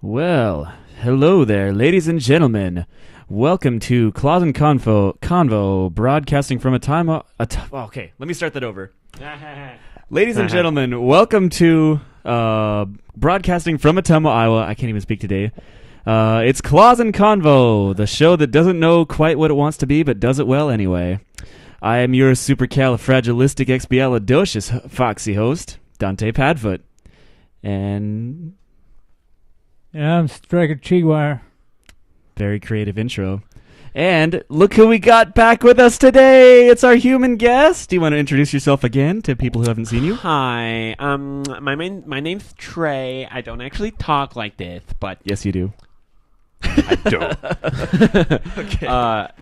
Well, hello there, ladies and gentlemen. Welcome to Claus and Convo, broadcasting from a time. Okay, let me start that over. Ladies and gentlemen, welcome to broadcasting from Ottumwa, Iowa. I can't even speak today. It's Claus and Convo, the show that doesn't know quite what it wants to be, but does it well anyway. I am your supercalifragilisticexpialidocious foxy host, Dante Padfoot. And yeah, I'm Striker Chiguire. very creative intro. And look who we got back with us today. It's our human guest. Do you want to introduce yourself again to people who haven't seen you? Hi. My name's Trey. I don't actually talk like this, but Yes, you do. I don't. Okay.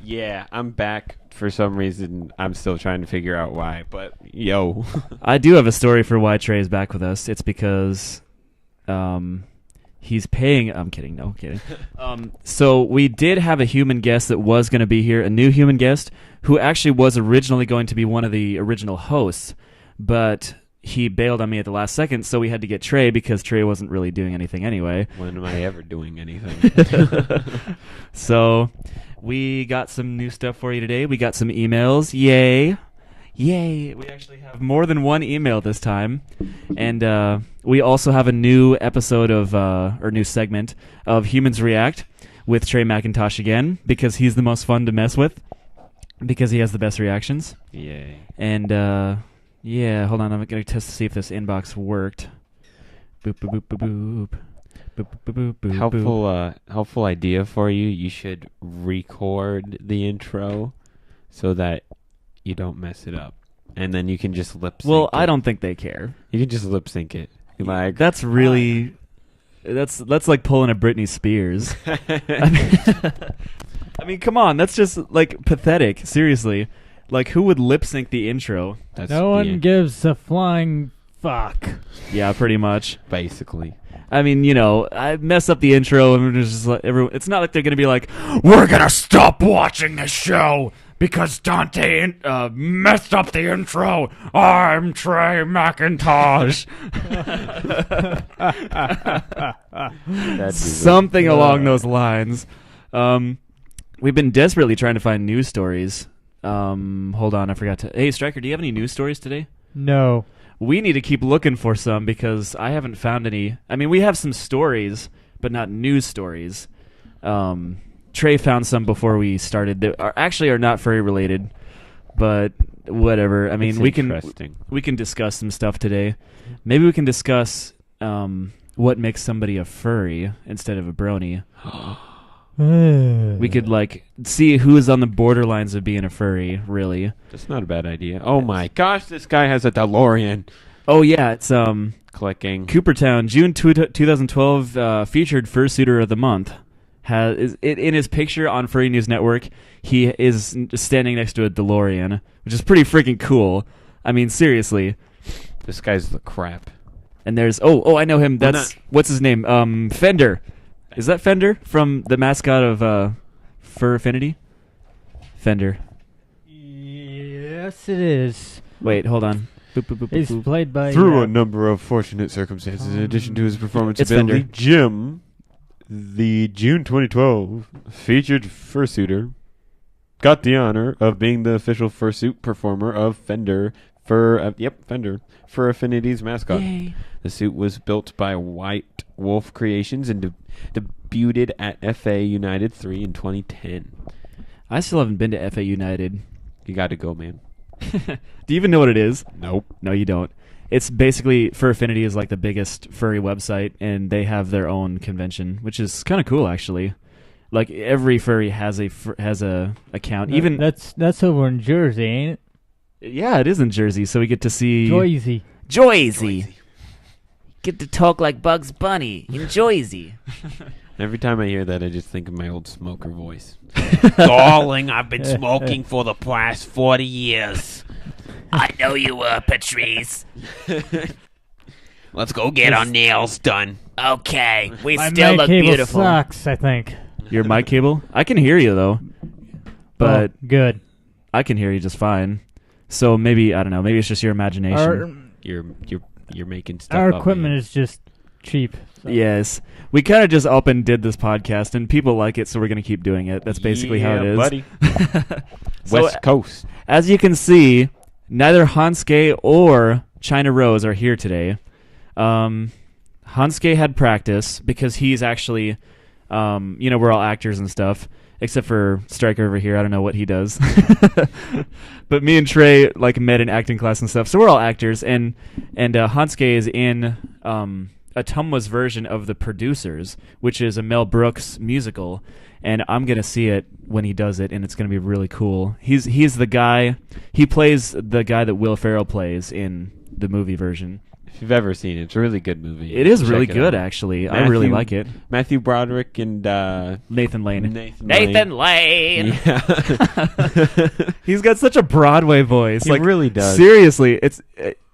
Yeah, I'm back for some reason. I'm still trying to figure out why, but yo. I do have a story for why Trey is back with us. It's because he's paying. I'm kidding. No, I'm kidding. So we did have a human guest that was going to be here, a new human guest who actually was originally going to be one of the original hosts, but he bailed on me at the last second, so we had to get Trey because Trey wasn't really doing anything anyway. When am I ever doing anything? So we got some new stuff for you today. We got some emails. Yay. Yay. We actually have more than one email this time. And we also have a new episode of, or new segment of Humans React with Trey McIntosh again because he's the most fun to mess with because he has the best reactions. Yay. And, yeah, hold on. I'm going to test to see if this inbox worked. Boop, boop, boop, boop, boop. Boop, boop, boop, boop, boop. Helpful idea for you. You should record the intro so that you don't mess it up. And then you can just lip sync Well, it. I don't think they care. You can just lip sync it. Like, That's really... That's like pulling a Britney Spears. I mean, come on. That's just, like, pathetic. Seriously. Like, who would lip sync the intro? that's No one yeah, gives a flying fuck. Yeah, pretty much. basically. I mean, you know, I mess up the intro and it's just like it's not like they're gonna be like, we're gonna stop watching the show because Dante messed up the intro. I'm Trey McIntosh. That'd be Something along those lines. We've been desperately trying to find news stories. Hold on, I forgot to. Hey, Stryker, do you have any news stories today? No. We need to keep looking for some because I haven't found any. I mean, we have some stories, but not news stories. Trey found some before we started that are not furry related, but whatever. I mean, It's we interesting. can discuss some stuff today. Maybe we can discuss what makes somebody a furry instead of a brony. We could like see who is on the borderlines of being a furry, really. That's not a bad idea. Oh my gosh, this guy has a DeLorean. Oh yeah, it's Clicking. Coopertown, June 2012, featured fursuiter of the month. In his picture on Furry News Network, he is standing next to a DeLorean, which is pretty freaking cool. I mean, seriously. This guy's the crap. And there's I know him. That's what's his name? Fender. Is that Fender from the mascot of Fur Affinity? Fender. Yes, it is. Wait, hold on. Boop, boop, boop, He's boop, boop. played by... Through a number of fortunate circumstances, in addition to his performance It's ability, Fender. Jim, the June 2012 featured fursuiter, got the honor of being the official fursuit performer of Fender Fender Fur Affinity's mascot. Yay. The suit was built by White Wolf Creations and debuted at FA United 3 in 2010. I still haven't been to FA United. You got to go, man. Do you even know what it is? Nope. No, you don't. It's basically Fur Affinity is like the biggest furry website, and they have their own convention, which is kind of cool, actually. Like every furry has a account. Even That's over in Jersey, ain't yeah, it is in Jersey, so we get to see it? Joyzy. Get to talk like Bugs Bunny in Joyzy. Every time I hear that, I just think of my old smoker voice. Darling, I've been smoking for the past 40 years. I know you were, Patrice. Let's go get our nails done. Okay, we My still mic look cable beautiful. sucks, I think. Your mic cable? I can hear you though, but Oh, good. I can hear you just fine. So maybe I don't know. Maybe it's just your imagination. Our You're making stuff our up. equipment man. is just cheap. So. Yes. We kind of just up and did this podcast, and people like it, so we're going to keep doing it. That's basically how it is. buddy. So, West Coast. as you can see, neither Hansuke or China Rose are here today. Hansuke had practice because he's actually, we're all actors and stuff, except for Stryker over here. I don't know what he does. But me and Trey met in acting class and stuff, so we're all actors. And Hansuke is in Atumwa's version of The Producers, which is a Mel Brooks musical, and I'm gonna see it when he does it, and it's gonna be really cool. He's the guy. He plays the guy that Will Ferrell plays in the movie version. If you've ever seen it, it's a really good movie. It is Check really it good, out. actually. I really like it. Matthew Broderick and Nathan Lane. Nathan Lane. Yeah. He's got such a Broadway voice. He really does. Seriously, it's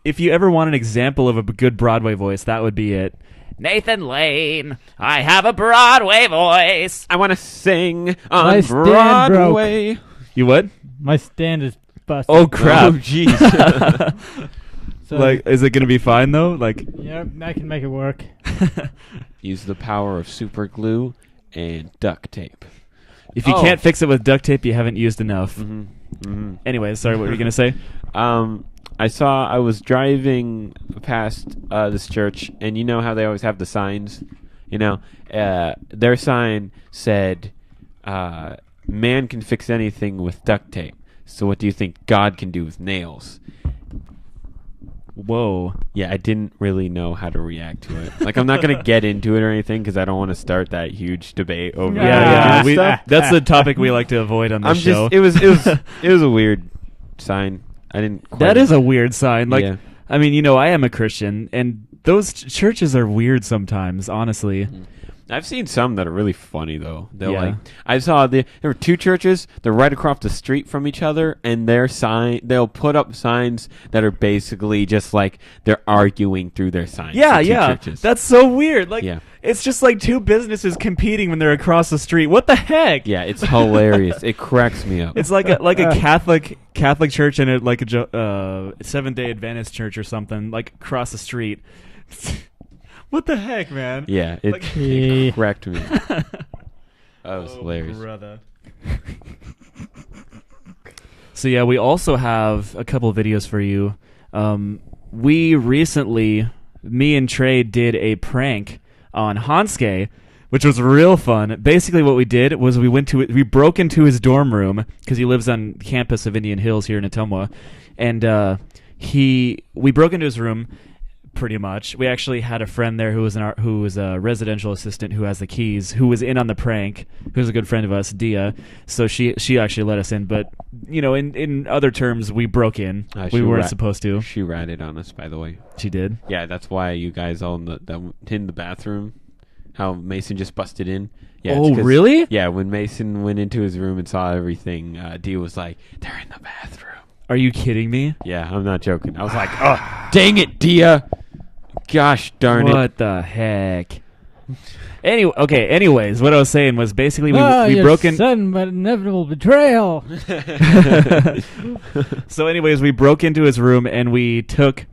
if you ever want an example of a good Broadway voice, that would be it. Nathan Lane. I have a Broadway voice. I want to sing My on stand Broadway. You what? My stand is busted. Oh crap! Oh, jeez. So, Is it gonna be fine though? yeah, I can make it work. Use the power of super glue and duct tape. If you Oh. can't fix it with duct tape, you haven't used enough. Mm-hmm. Mm-hmm. Anyways, sorry, what were you gonna say? I was driving past this church, and you know how they always have the signs? Their sign said, man can fix anything with duct tape. So what do you think God can do with nails? Whoa. Yeah, I didn't really know how to react to it. I'm not going to get into it or anything because I don't want to start that huge debate over Yeah. religion stuff. That's the topic we like to avoid on this show. It was a weird sign. I didn't quite That is a weird sign. Yeah. I mean, I am a Christian, and those churches are weird sometimes, honestly. I've seen some that are really funny though. Yeah. I saw there were two churches. They're right across the street from each other, and they'll put up signs that are basically just they're arguing through their signs. Yeah, the two yeah. churches. That's so weird. Yeah. It's just two businesses competing when they're across the street. What the heck? Yeah, it's hilarious. It cracks me up. It's like a Catholic church and a Seventh-day Adventist church or something across the street. What the heck, man? Yeah, it Yeah. cracked me. That was hilarious. Brother. So yeah, we also have a couple videos for you. We recently, me and Trey did a prank on Hansuke, which was real fun. Basically, what we did was we broke into his dorm room because he lives on campus of Indian Hills here in Atumwa, and we broke into his room. Pretty much. We actually had a friend there who was a residential assistant who has the keys, who was in on the prank, who's a good friend of us, Dia. So she actually let us in, but in other terms, we broke in. We weren't supposed to. She ratted on us, by the way. She did. Yeah, that's why you guys all in the bathroom. How Mason just busted in. Yeah, Oh, really? Yeah, when Mason went into his room and saw everything, Dia was like, "They're in the bathroom." Are you kidding me? Yeah, I'm not joking. I was like, "Oh, dang it, Dia! Gosh darn it!" What the heck? Anyways, what I was saying was basically we your broke in. sudden but inevitable betrayal. So, anyways, we broke into his room and we took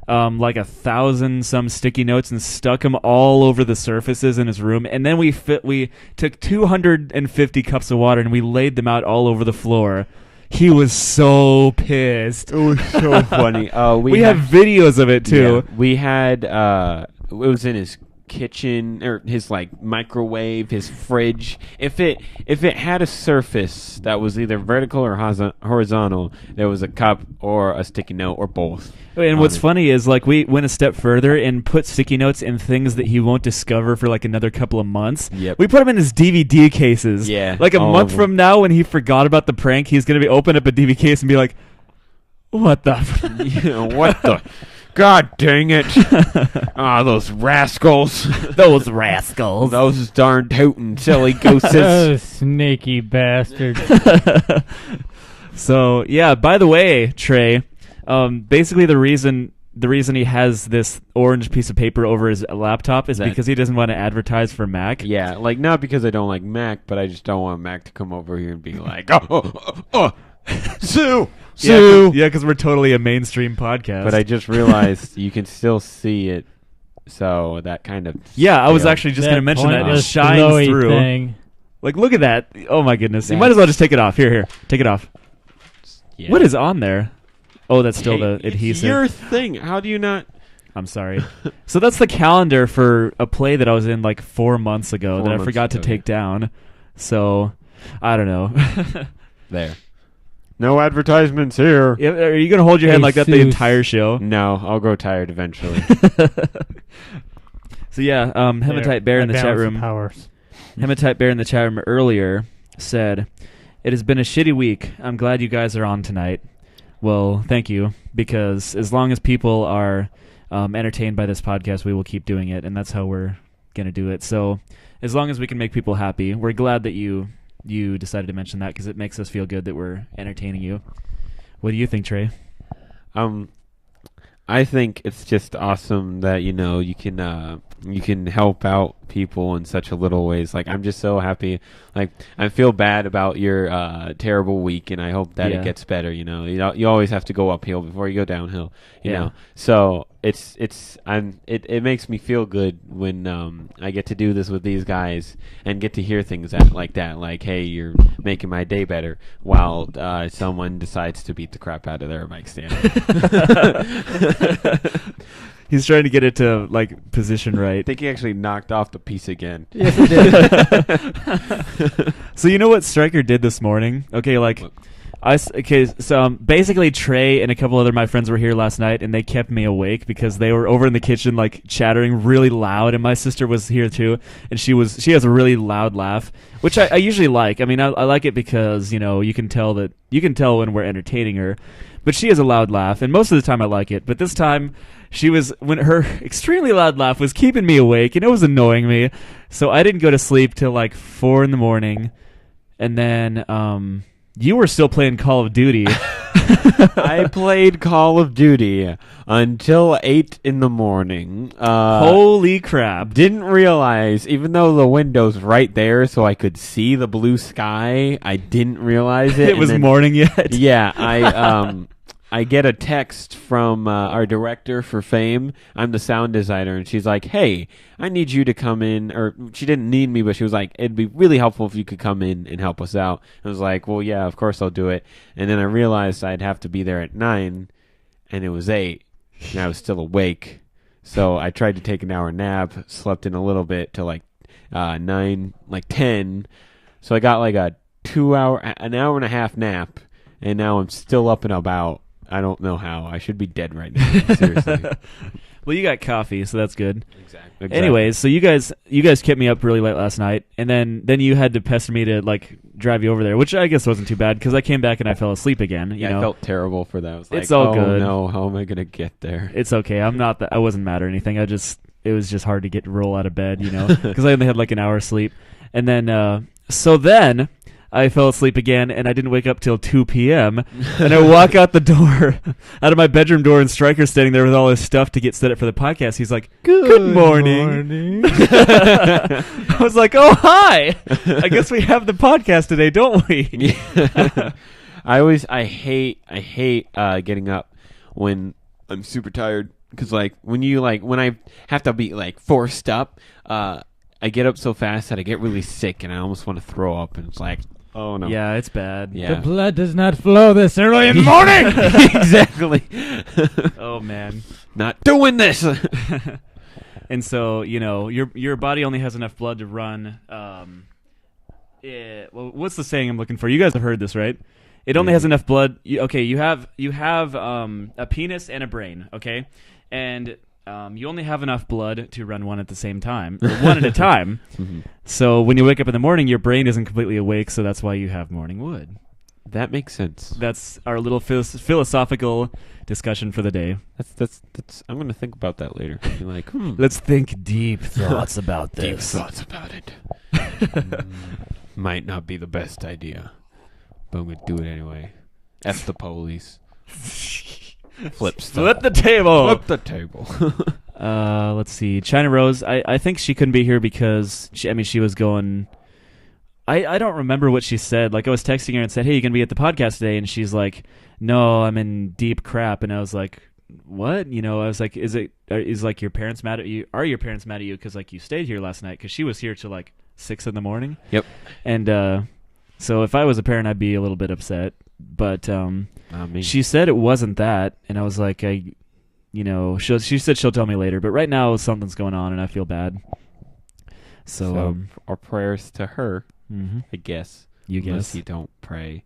1,000 some sticky notes and stuck them all over the surfaces in his room, and then we took 250 cups of water and we laid them out all over the floor. He was so pissed. It was so funny. We have videos of it too. Yeah, we had it was in his kitchen or his microwave, his fridge. If it had a surface that was either vertical or horizontal, there was a cup or a sticky note or both. And what's funny is we went a step further and put sticky notes in things that he won't discover for another couple of months. Yep. We put them in his DVD cases. Yeah, a all month of from now, when he forgot about the prank, he's gonna open up a DVD case and be like, "What the? What the? God dang it! Those rascals! Those rascals. Those darn tootin' silly gooses!" Oh, snaky bastard. So yeah. By the way, Trey, basically the reason he has this orange piece of paper over his laptop is because he doesn't want to advertise for Mac. Yeah, not because I don't like Mac, but I just don't want Mac to come over here and be like, Sue! Yeah, because we're totally a mainstream podcast. But I just realized you can still see it So that kind of Yeah, I was Yeah. actually just going to mention that. It pointless shines glowy through. Thing. Like, look at that. Oh, my goodness. You might as well just take it off. Here. Take it off. yeah. What is on there? Oh, that's still Hey, the it's adhesive. your thing. How do you not? I'm sorry. So that's the calendar for a play that I was in like 4 months ago 4 that I months forgot to ago, take down. So, I don't know. There. No advertisements here. Yeah, are you going to hold your head like that the Jesus. entire show? No, I'll grow tired eventually. So yeah, Hematite Bear in the chat room. Powers. Hematite Bear in the chat room earlier said, "It has been a shitty week. I'm glad you guys are on tonight." Well, thank you, because as long as people are entertained by this podcast, we will keep doing it, and that's how we're gonna do it. So, as long as we can make people happy, we're glad that you decided to mention that because it makes us feel good that we're entertaining you. What do you think, Trey? I think it's just awesome that you can help out people in such a little ways. Like I'm just so happy. Like I feel bad about your terrible week, and I hope that Yeah. it gets better. You always have to go uphill before you go downhill. You Yeah. know, so it makes me feel good when I get to do this with these guys and get to hear things like that. Like, hey, you're making my day better, while someone decides to beat the crap out of their mic stand. He's trying to get it to like position right. I think he actually knocked off the piece again. Yes, it did. So you know what Stryker did this morning? Okay, like basically Trey and a couple other of my friends were here last night, and they kept me awake because they were over in the kitchen like chattering really loud, and my sister was here too, and she has a really loud laugh, which I usually like. I mean, I like it because you can tell when we're entertaining her, but she has a loud laugh, and most of the time I like it. But this time, when her extremely loud laugh was keeping me awake, and it was annoying me, so I didn't go to sleep till like 4 a.m, and then you were still playing Call of Duty. I played Call of Duty until 8 a.m. Holy crap! Didn't realize, even though the window's right there so I could see the blue sky, I didn't realize it. It was morning yet. Yeah, I get a text from our director for Fame. I'm the sound designer, and she's like, hey, I need you to come in. Or she didn't need me, but she was like, it'd be really helpful if you could come in and help us out. I was like, well, yeah, of course I'll do it. And then I realized I'd have to be there at 9, and it was 8, and I was still awake. So I tried to take an hour nap, slept in a little bit till like 9, like 10. So I got like an hour and a half nap, and now I'm still up and about. I don't know how. I should be dead right now. Seriously. Well, you got coffee, so that's good. Exactly. Anyways, so you guys kept me up really late last night, and then you had to pester me to like drive you over there, which I guess wasn't too bad because I came back and I fell asleep again. You know? I felt terrible for that. I was like, It's all oh good. no, how am I gonna get there? It's okay. I wasn't mad or anything. It was just hard to roll out of bed, because I only had like an hour sleep, and then so then I fell asleep again, and I didn't wake up till 2 p.m. And I walk out the door, out of my bedroom door, and Stryker's standing there with all his stuff to get set up for the podcast. He's like, "Good morning." I was like, "Oh, hi! I guess we have the podcast today, don't we?" I hate getting up when I'm super tired, because like when I have to be like forced up, I get up so fast that I get really sick and I almost want to throw up, and it's like, oh no. Yeah, it's bad. Yeah. The blood does not flow this early in the morning. Exactly. Oh man. Not doing this. And so, your body only has enough blood to run. What's the saying I'm looking for? You guys have heard this, right? It only has enough blood. You have a penis and a brain, okay? And you only have enough blood to run one at the same time, or one at a time. Mm-hmm. So when you wake up in the morning, your brain isn't completely awake, so that's why you have morning wood. That makes sense. That's our little philosophical discussion for the day. That's. I'm gonna think about that later. Be like, Let's think deep thoughts about this. deep thoughts about it. Might not be the best idea, but I'm gonna do it anyway. F the police. Flip stuff. Flip the table. Flip the table. Let's see. China Rose, I think she couldn't be here because she was going. I don't remember what she said. Like I was texting her and said, "Hey, you gonna be at the podcast today?" And she's like, "No, I'm in deep crap." And I was like, what? You know, I was like, is like your parents mad at you? Are your parents mad at you because like you stayed here last night? Because she was here till like 6 a.m. Yep. And so if I was a parent, I'd be a little bit upset. But Me. she said it wasn't that, and I was like, she said she'll tell me later. But right now something's going on, and I feel bad. So our prayers to her, I guess. You Unless guess. you don't pray.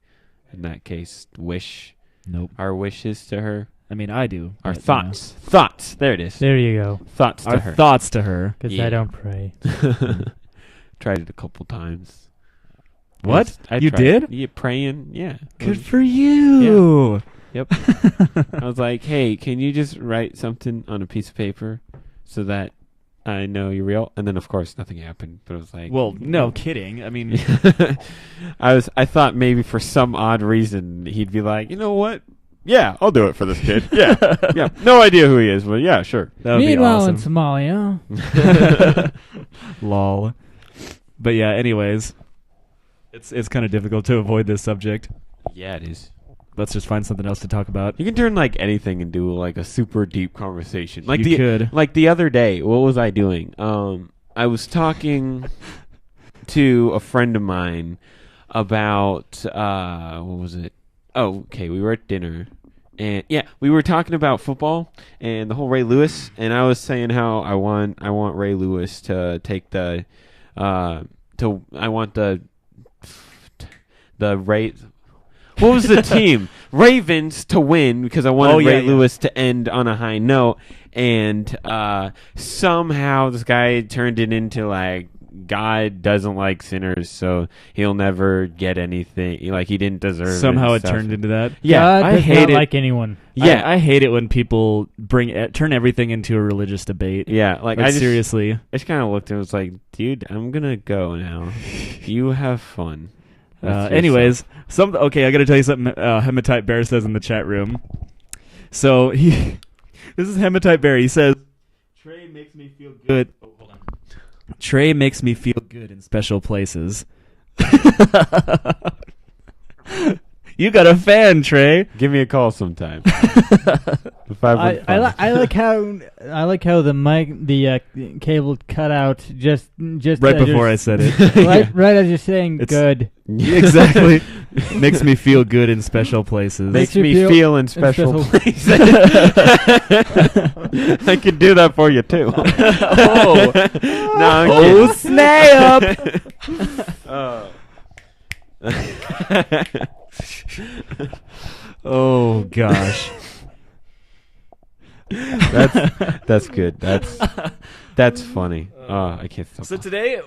In that case, wish. Nope. Our wishes to her. I mean, I do. Our but, thoughts. Thoughts. There it is. There you go. Thoughts to Our her. thoughts to her. Because Yeah. I don't pray. Tried it a couple times. What? I You tried- did? Yeah, praying. Yeah. Good for you. Yep. I was like, hey, can you just write something on a piece of paper so that I know you're real? And then, of course, nothing happened. But I was like, Well, no kidding. I mean, I thought maybe for some odd reason he'd be like, you know what? Yeah, I'll do it for this kid. Yeah, yeah. No idea who he is, but yeah, sure. that would be Meanwhile, in awesome. Somalia, Lol. But yeah, anyways, it's kind of difficult to avoid this subject. Yeah, it is. Let's just find something else to talk about. You can turn like anything into like a super deep conversation. Like You could. Like the other day, what was I doing? I was talking to a friend of mine about what was it? Oh, okay, we were at dinner. And yeah, we were talking about football and the whole Ray Lewis, and I was saying how I want Ray Lewis to take the I want the Ray. What was the team? Ravens to win because I wanted Ray Lewis to end on a high note, and somehow this guy turned it into like God doesn't like sinners, so he'll never get anything. Like he didn't deserve. Somehow it it and stuff. turned into that. Yeah, God I does hate not it. like anyone. Yeah, I hate it when people turn everything into a religious debate. yeah. Like Like I just seriously. kind of looked and was like, dude, I'm gonna go now. You have fun. with yourself. Anyways, I got to tell you something. Hematite Bear says in the chat room. So this is Hematite Bear. He says, "Trey makes me feel good." Oh, hold on. Trey makes me feel good in special places. You got a fan, Trey. give me a call sometime. If I like how the cable cut out just Right as before I you're- said it. right as you're saying It's- good. Exactly. Makes me feel good in special places. Makes you me feel feel in special special- places. I could do that for you too. Oh. No, I'm Oh, kidding. snap! Oh gosh. That's good. That's funny. I can't stop. So today,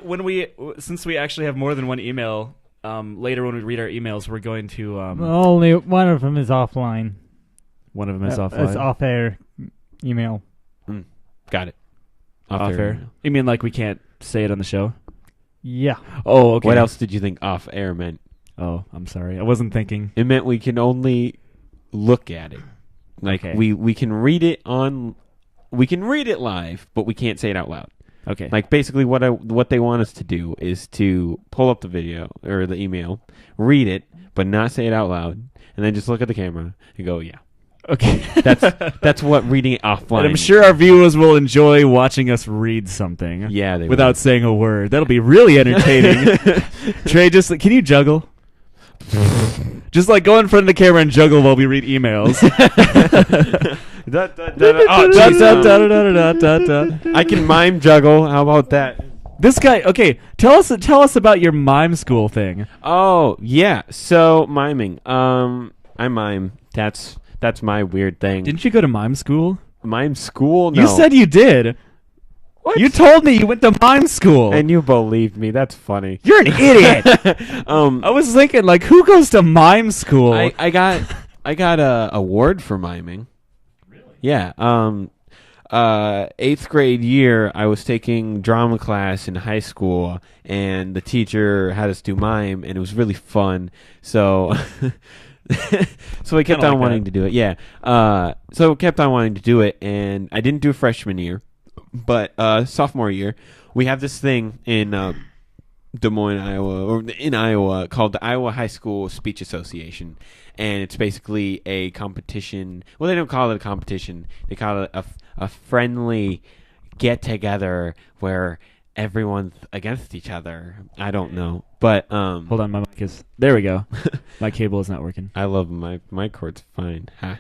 since we actually have more than one email, later when we read our emails, we're going to Only one of them is offline. one of them is It's offline. off-air email. Got it. Off air. You mean like we can't say it on the show? Yeah. Oh, okay. What else did you think off air meant? Oh, I'm sorry. I wasn't thinking. It meant we can only look at it. Like Okay. we can read it live, but we can't say it out loud. Okay. Like basically what they want us to do is to pull up the video or the email, read it, but not say it out loud, and then just look at the camera and go, yeah. okay. That's what reading it offline. And I'm sure our viewers will enjoy watching us read something. Yeah, they Without saying a word. That'll be really entertaining. Trey, can you juggle? Just like go in front of the camera and juggle while we read emails. I can mime juggle. How about that? This guy, okay, tell us about your mime school thing. Oh yeah, so miming. I mime. That's my weird thing. Didn't you go to mime school? Mime school? No. You said you did. What? You told me you went to mime school. And you believed me. That's funny. You're an idiot. I I was thinking, like, who goes to mime school? I got a award for miming. Really? Yeah. 8th grade year, I was taking drama class in high school, and the teacher had us do mime, and it was really fun. So, so I kept Kinda on like wanting that. to do it. Yeah. So I kept on wanting to do it, and I didn't do freshman year, but sophomore year, we have this thing in Des Moines, Iowa, or in Iowa, called the Iowa High School Speech Association, and it's basically a competition. Well, they don't call it a competition; they call it a friendly get together where everyone's against each other. I don't know, but Hold on, my mic is. There we go. My cable is not working. I love my cord's fine. Ha.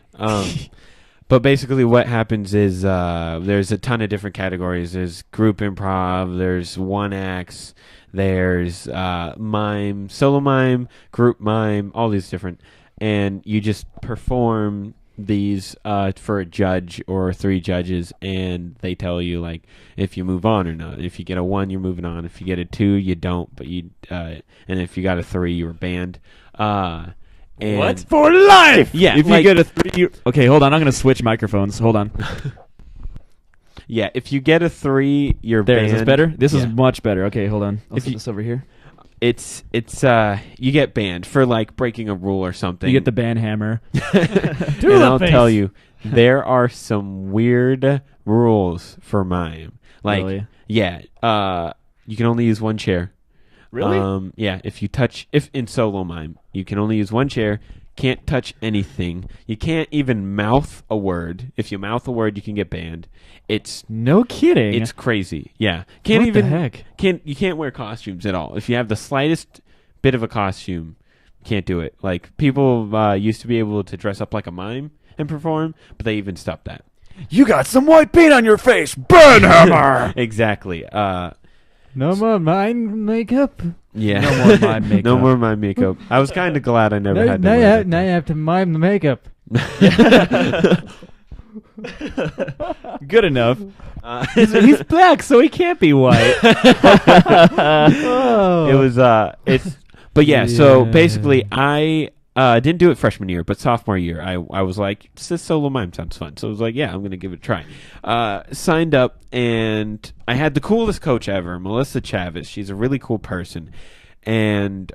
But basically what happens is there's a ton of different categories. There's group improv, there's one acts, there's mime, solo mime, group mime, all these different. And you just perform these for a judge or 3 judges, and they tell you like if you move on or not. If you get a 1, you're moving on. If you get a 2, you don't. But you and if you got a 3, you were banned. And What? For life! Yeah, If like- you get a 3... Okay, hold on. I'm going to switch microphones. Hold on. Yeah, if you get a 3, you're There, banned. is this better? This is Yeah. much better. Okay, hold on. I'll If set you- this over here. It's you get banned for like breaking a rule or something. You get the ban hammer. and I'll face. tell you, there are some weird rules for mime. Like, Really? yeah, you can only use 1 chair. Really? Yeah, if in solo mime, you can only use 1 chair. Can't touch anything. You can't even mouth a word. If you mouth a word, you can get banned. It's No kidding. It's crazy. Yeah. Can't What the even heck? You can't wear costumes at all. If you have the slightest bit of a costume, can't do it. Like people used to be able to dress up like a mime and perform, but they even stopped that. You got some white paint on your face. Burn hammer. Exactly. No more mind makeup. Yeah. No more mime makeup. No more mime makeup. I was kind of glad I never Now, had to now, you wear have, that now thing. you have to mime the makeup. Good enough. He's black, so he can't be white. Oh. It was but yeah, so Yeah. basically I didn't do it freshman year, but sophomore year I was like, this solo mime sounds fun. So I was like, yeah, I'm gonna give it a try. Signed up, and I had the coolest coach ever, Melissa Chavez. She's a really cool person. And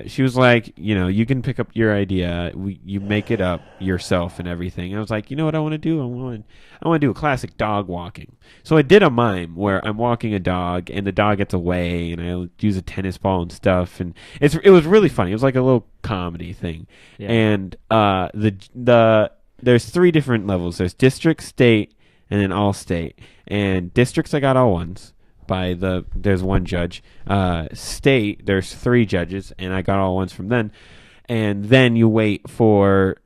she was like, you can pick up your idea. You make it up yourself and everything. And I was like, you know what I want to do? I want to do a classic dog walking. So I did a mime where I'm walking a dog, and the dog gets away, and I use a tennis ball and stuff. And it was really funny. It was like a little comedy thing. Yeah. And there's 3 different levels. There's district, state, and then all state. And districts, I got all ones. There's 1 judge. State, there's 3 judges, and I got all ones from them. And then you wait for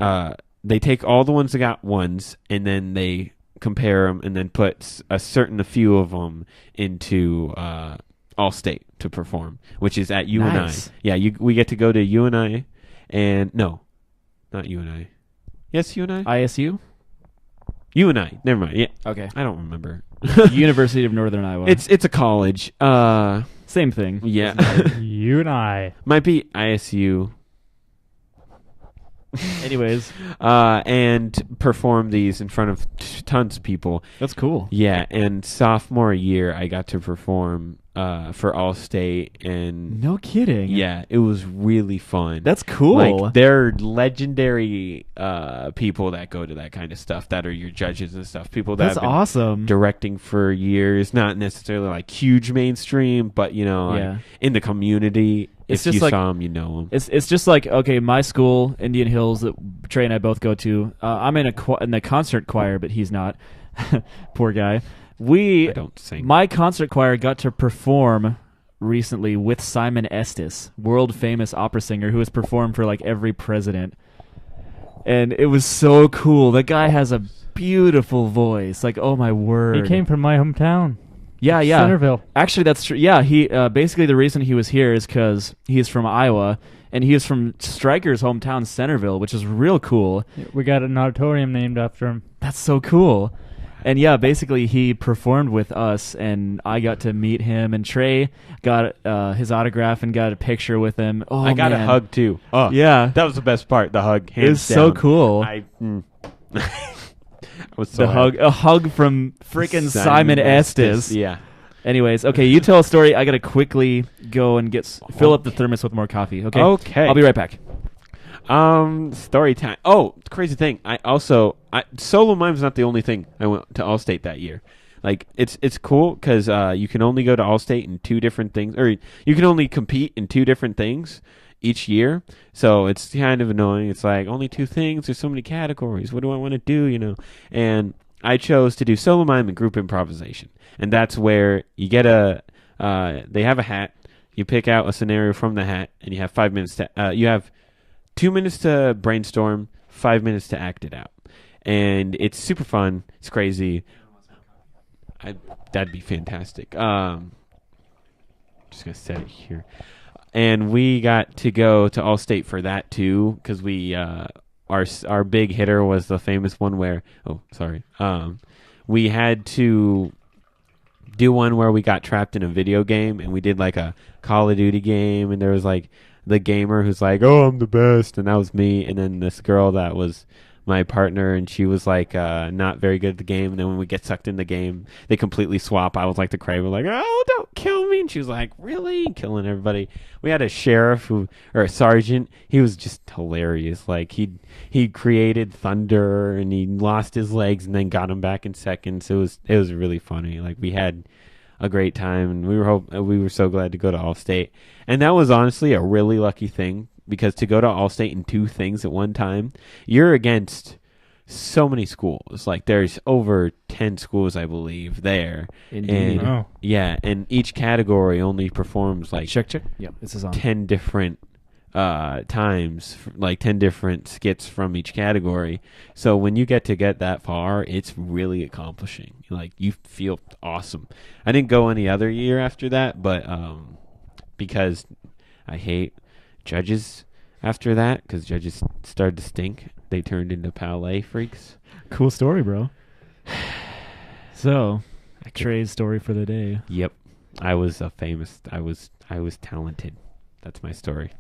they take all the ones that got ones, and then they compare them, and then put a few of them into all state to perform, which is at UNI. Nice. Yeah, we get to go to UNI, and no, not UNI. Yes, UNI. ISU? UNI. Never mind. Yeah, Okay. I don't remember. University of Northern Iowa. It's a college. same thing. Yeah. You and I. Might be ISU. Anyways, and perform these in front of tons of people. that's cool. Yeah, and sophomore year I got to perform for All-State, and No kidding. yeah, it was really fun. That's cool. Like, they're legendary people that go to that kind of stuff, that are your judges and stuff. People that That's have been awesome. directing for years, not necessarily like huge mainstream, but like, Yeah. in the community. It's if just you like- saw them, you know them. It's just like, okay, my school, Indian Hills, that Trey and I both go to. I'm in in the concert choir, but he's not. Poor guy. I don't sing. My concert choir got to perform recently with Simon Estes, world famous opera singer who has performed for like every president. And it was so cool. That guy has a beautiful voice. Like, oh my word. He came from my hometown. Yeah. Centerville. Actually, that's true. Yeah, he basically the reason he was here is because he's from Iowa, and he is from Stryker's hometown, Centerville, which is real cool. We got an auditorium named after him. That's so cool. And yeah, basically he performed with us, and I got to meet him, and Trey got his autograph and got a picture with him. Oh, I got a man. hug too. Oh, Yeah, that was the best part. The hug. Hands it was so down. cool. I was so A hug from freaking Simon Estes. Yeah. Anyways, okay, you tell a story. I gotta quickly go and fill up the thermos with more coffee. Okay. Okay. I'll be right back. Story time. Oh, crazy thing. Solo mime's not the only thing I went to Allstate that year. Like it's cool because you can only go to Allstate in 2 different things, or you can only compete in 2 different things each year. So it's kind of annoying. It's like only 2 things. There's so many categories. What do I want to do? And I chose to do solo mime and group improvisation, and that's where you get they have a hat. You pick out a scenario from the hat, and you have 5 minutes to. You have 2 minutes to brainstorm, 5 minutes to act it out, and it's super fun. It's crazy. That'd be fantastic. Just gonna set it here, and we got to go to Allstate for that too, because we our big hitter was the famous one where we had to do one where we got trapped in a video game, and we did like a Call of Duty game, and there was like the gamer who's like, "Oh, I'm the best," and that was me, and then this girl that was my partner, and she was like not very good at the game, and then when we get sucked in the game, they completely swap. I was like the Kraven, like, "Oh, don't kill me," and she was like, "Really?" Killing everybody. We had a sheriff or a sergeant. He was just hilarious. Like he created thunder, and he lost his legs, and then got him back in seconds. It was really funny. Like, we had a great time, and we were so glad to go to Allstate, and that was honestly a really lucky thing. Because to go to Allstate in 2 things at one time, you're against so many schools. Like, there's over 10 schools, I believe, there. Indeed. And, yeah, and each category only performs like Check. Yep, this is on. 10 different times, like 10 different skits from each category. So when you get that far, it's really accomplishing. Like, you feel awesome. I didn't go any other year after that, but because I hate judges after that, because judges started to stink. They turned into palais freaks. Cool story, bro. So, Trey's story for the day. Yep, I was talented. That's my story.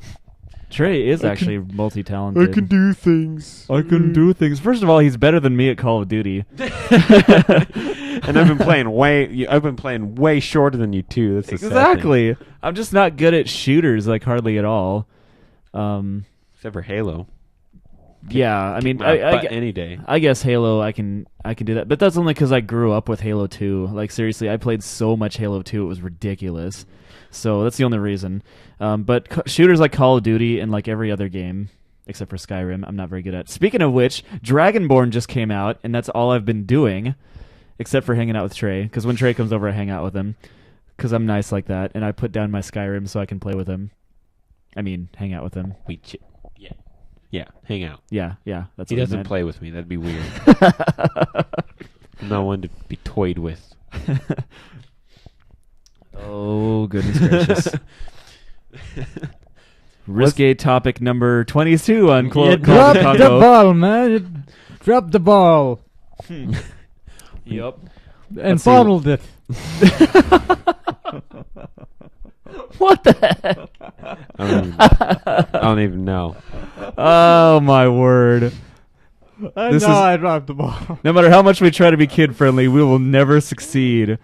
Trey is actually multi-talented. I can do things. I can do things. First of all, he's better than me at Call of Duty. And I've been playing way shorter than you too. That's exactly. I'm just not good at shooters, like hardly at all. Except for Halo. Yeah, I mean, any day. I guess Halo, I can do that, but that's only because I grew up with Halo 2. Like, seriously, I played so much Halo 2, it was ridiculous. So that's the only reason. But shooters like Call of Duty and like every other game, except for Skyrim, I'm not very good at. Speaking of which, Dragonborn just came out, and that's all I've been doing, except for hanging out with Trey. Because when Trey comes over, I hang out with him, because I'm nice like that, and I put down my Skyrim so I can play with him. I mean, hang out with him. Yeah, hang out. Yeah, that's He what I doesn't meant. play with me. That'd be weird. I'm not one to be toyed with. Oh, goodness gracious. Risque topic number 22 on You dropped the ball, man. You dropped the ball. Yep. And fondled it. What the heck? I don't even know. Oh, my word. I dropped the ball. No matter how much we try to be kid-friendly, we will never succeed.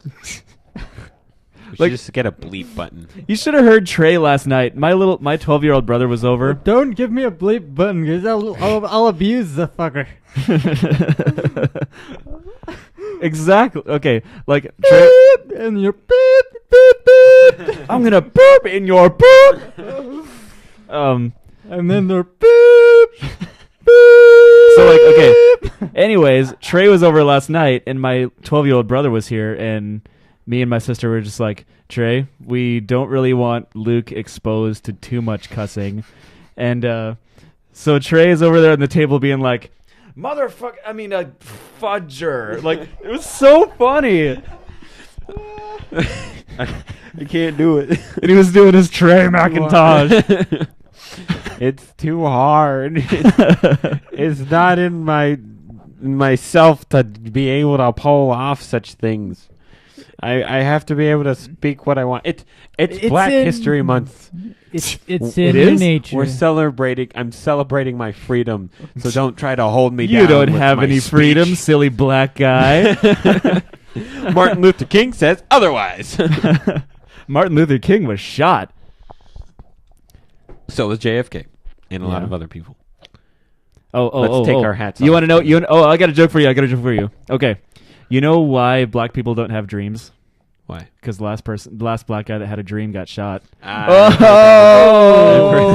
We should just get a bleep button. You should have heard Trey last night. My 12-year-old brother was over. Don't give me a bleep button, because I'll abuse the fucker. Exactly. Okay, like Trey. Beep, and your beep, beep, beep. I'm gonna burp in your poop. And then they're beep, beep. So like, okay. Anyways, Trey was over last night, and my 12-year-old brother was here, and me and my sister were just like, Trey, we don't really want Luke exposed to too much cussing, and so Trey is over there on the table being like, motherfucker, I mean a fudger. Like, it was so funny. I can't do it. And he was doing his Trey McIntosh. It's too hard. It's not in myself to be able to pull off such things. I have to be able to speak what I want. It's Black History Month. It's in your nature. I'm celebrating my freedom. So don't try to hold me down. You don't with have my any speech. freedom, silly black guy. Martin Luther King says otherwise. Martin Luther King was shot. So was JFK and a lot of other people. Let's Let's take our hats off. You want to know? I got a joke for you. Okay. You know why black people don't have dreams? Why? Because the last black guy that had a dream got shot. Oh!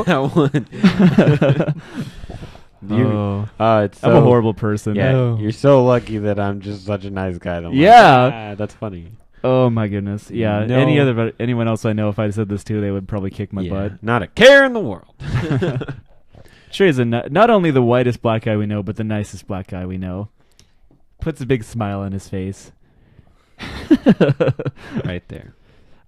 That one. It's I'm a horrible person. Yeah, Oh. you're so lucky that I'm just such a nice guy. That I'm Yeah. that's funny. Oh my goodness. Yeah. No. Anyone else I know, if I said this to, they would probably kick my butt. Not a care in the world. Sure, he's not only the whitest black guy we know, but the nicest black guy we know. Puts a big smile on his face. Right there.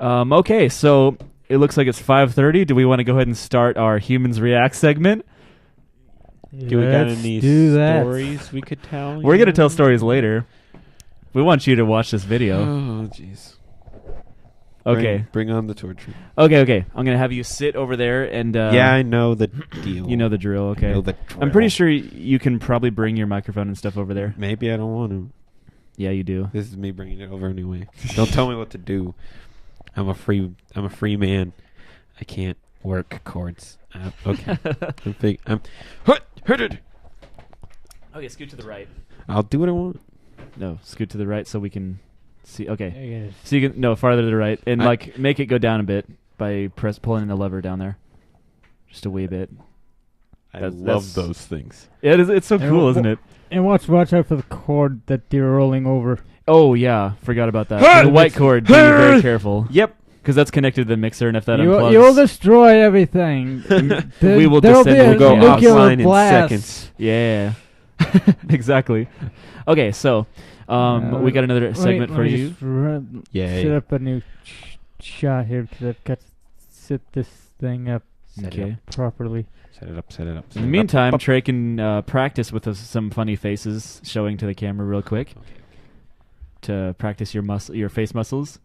Okay, so it looks like it's 5:30. Do we want to go ahead and start our Humans React segment? Do we got Let's any do that. stories we could tell? We're going to tell stories later. We want you to watch this video. Oh, jeez. Okay. Bring on the torture. Okay. I'm going to have you sit over there and... Yeah, I know the deal. You know the drill, okay. I know the I'm pretty drill. sure you can probably bring your microphone and stuff over there. Maybe I don't want to. Yeah, you do. This is me bringing it over anyway. Don't tell me what to do. I'm a free man. I can't work chords. Okay. Okay, scoot to the right. I'll do what I want. No, scoot to the right so we can see. Okay. There you go. So you can farther to the right and I- make it go down a bit by pulling the lever down there. Just a wee bit. I That's- love that's- those things. Yeah, it's so And cool, wha- isn't it? And watch out for the cord that you're rolling over. Oh yeah, forgot about that. For the white cord, be very careful Yep. because that's connected to the mixer, and if that You'll unplugs, destroy everything. We will There'll descend. be a We'll go nuclear offline in blast. seconds. yeah, exactly. Okay, so we got another segment for you. Yay. Set up a new shot here because I've got to set this thing up Okay. properly. Set it up. In the meantime, Trey can practice with us some funny faces, showing to the camera real quick to practice your face muscles.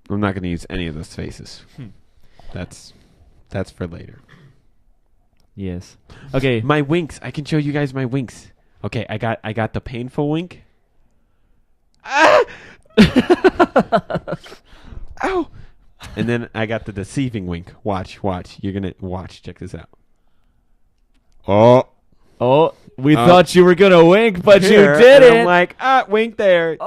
I'm not going to use any of those faces. That's for later. Yes. Okay. My winks. I can show you guys my winks. Okay, I got the painful wink. Ah! Ow! And then I got the deceiving wink. Watch. You're gonna watch. Check this out. Oh, Oh, we thought you were gonna wink, but here, you didn't. and I'm like, wink there.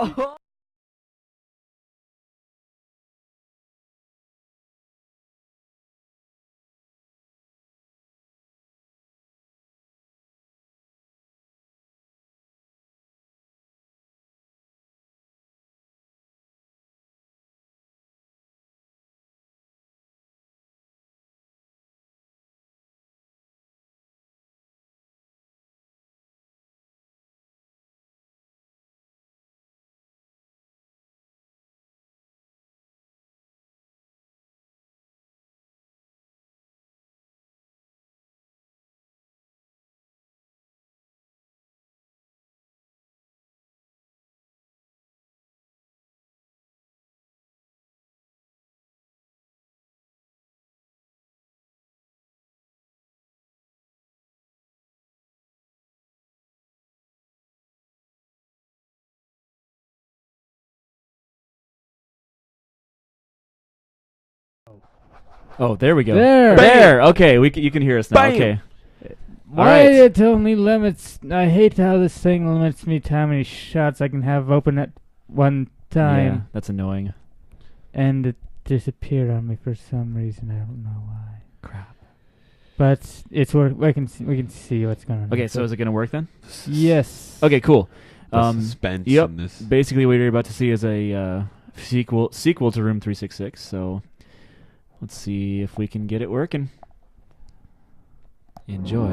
Oh, there we go. There. There. Okay, you can hear us now. Bam. Okay. Why Alright. did it only limits? I hate how this thing limits me to how many shots I can have open at one Yeah, time. that's annoying. And it disappeared on me for some reason. I don't know why. Crap. But it's work. We can see what's going on. Okay, so is it gonna work then? Yes. Okay, cool. The suspense Yep. in this. Basically, what you're about to see is a sequel to Room 366. So let's see if we can get it working. Enjoy.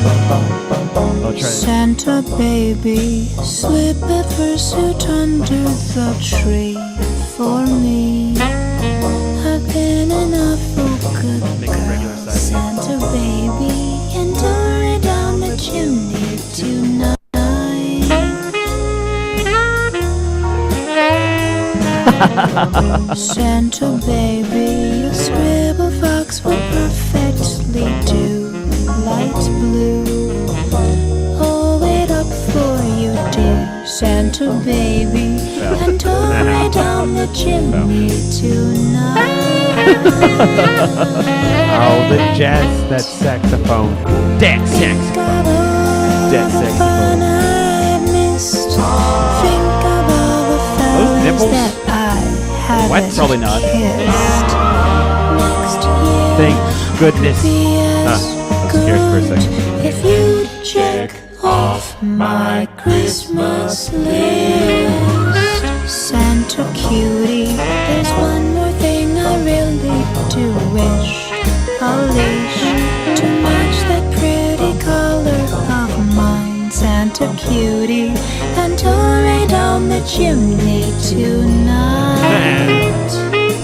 I'll try it. Santa baby, slip a fursuit under the tree for me. I've been an awful good Make it regular girl, size. Santa baby, and don't it down the chimney tonight. Santa baby, a scribble fox will perfect Santa baby, and tore me down the chimney tonight. Oh, the jazz, that saxophone. That saxophone. That saxophone. I missed. Think of all the fellas nipples? that I haven't What? Probably not. kissed. Next year, Thank goodness. be I as was scared for a good second. if you check off my Christmas list. Santa cutie, there's one more thing I really do wish. A leash to match that pretty collar of mine. Santa cutie, and tore me down the chimney tonight.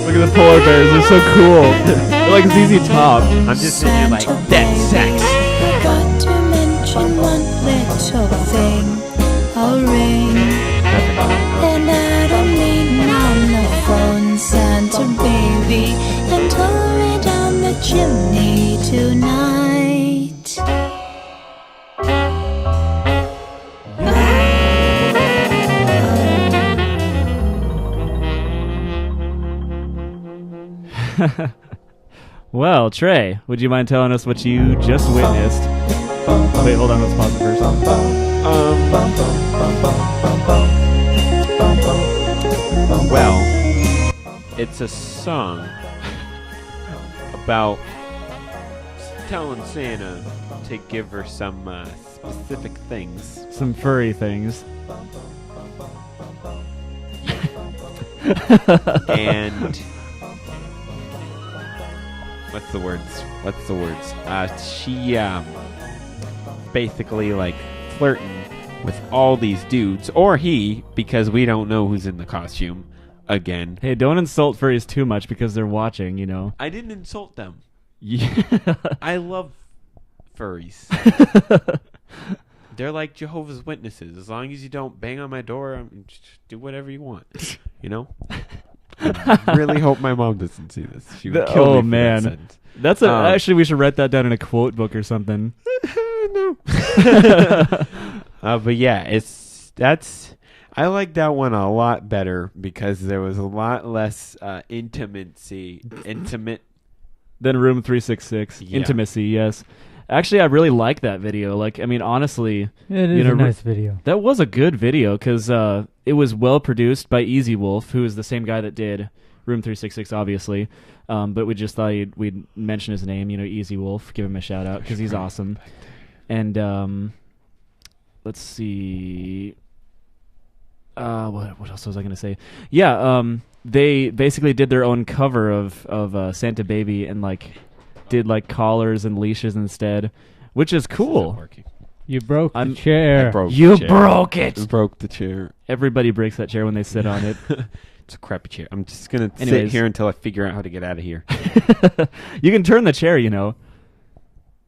Look at the polar bears. They're so cool. They're like ZZ Top. I'm just sitting here like, Santa that sex. baby, forgot to mention one little thing. A ring. And I don't mean on the phone, Santa baby, and tore me down the chimney tonight. Well, Trey, would you mind telling us what you just witnessed? Wait, hold on. Let's pause it first. Well, it's a song about telling Santa to give her some specific things. Some furry things. And what's the words? She basically like flirting with all these dudes, or he, because we don't know who's in the costume again. Hey, don't insult furries too much because they're watching, you know. I didn't insult them. Yeah. I love furries. They're like Jehovah's Witnesses. As long as you don't bang on my door, just do whatever you want. You know? I really hope my mom doesn't see this. She would kill me Oh for man. that sentence. That's actually we should write that down in a quote book or something. No. But yeah, I like that one a lot better because there was a lot less intimate. Then Room 366. Yeah. Intimacy, yes. Actually, I really like that video. Like, I mean, honestly, It is a nice video. that was a good video because it was well produced by Easy Wolf, who is the same guy that did Room 366, obviously. But we just thought we'd mention his name, you know, Easy Wolf, give him a shout out because he's awesome. And let's see. What else was I going to say? Yeah, they basically did their own cover of Santa Baby and like did like collars and leashes instead, which is cool. You broke the I'm- chair. I broke You the chair. broke it. I broke the chair. Everybody breaks that chair when they sit on it. It's a crappy chair. I'm just gonna sit Anyways. here until I figure out how to get out of here. You can turn the chair, you know.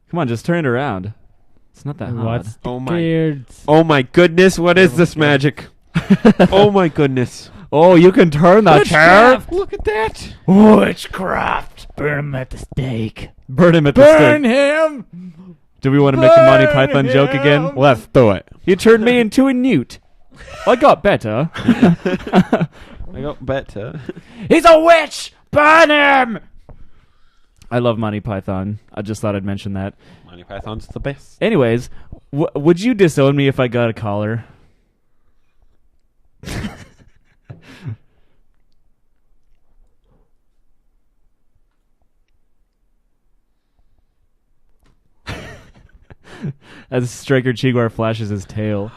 Come on, just turn it around. It's not that hard. What's Oh my! scared? Oh my goodness! What is this magic? Oh my goodness! Oh, you can turn the chair. Look at that! Witchcraft. Burn him at the stake. Burn him at the Burn stake. him! Do we want to make the Monty Burn Python joke him! again? Let's do it. You turned me into a newt. I got better. I got better. He's a witch. Burn him. I love Monty Python. I just thought I'd mention that. Monty Python's the best. Anyways, would you disown me if I got a collar? As Striker Chigwar flashes his tail.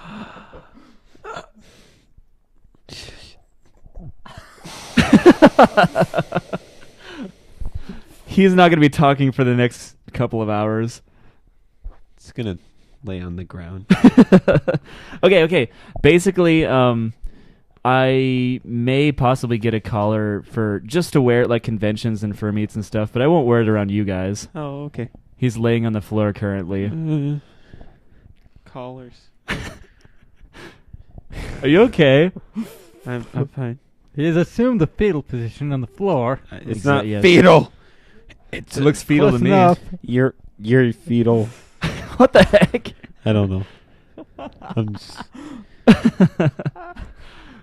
He's not going to be talking for the next couple of hours. It's gonna lay on the ground. Okay. Basically, I may possibly get a collar for just to wear it like conventions and fur meets and stuff, but I won't wear it around you guys. Oh, okay. He's laying on the floor currently. Collars. Are you okay? I'm fine. He has assumed the fetal position on the floor. It's not Yes. fetal. It It looks fetal Close to me. enough. You're fetal. What the heck? I don't know. I'm just,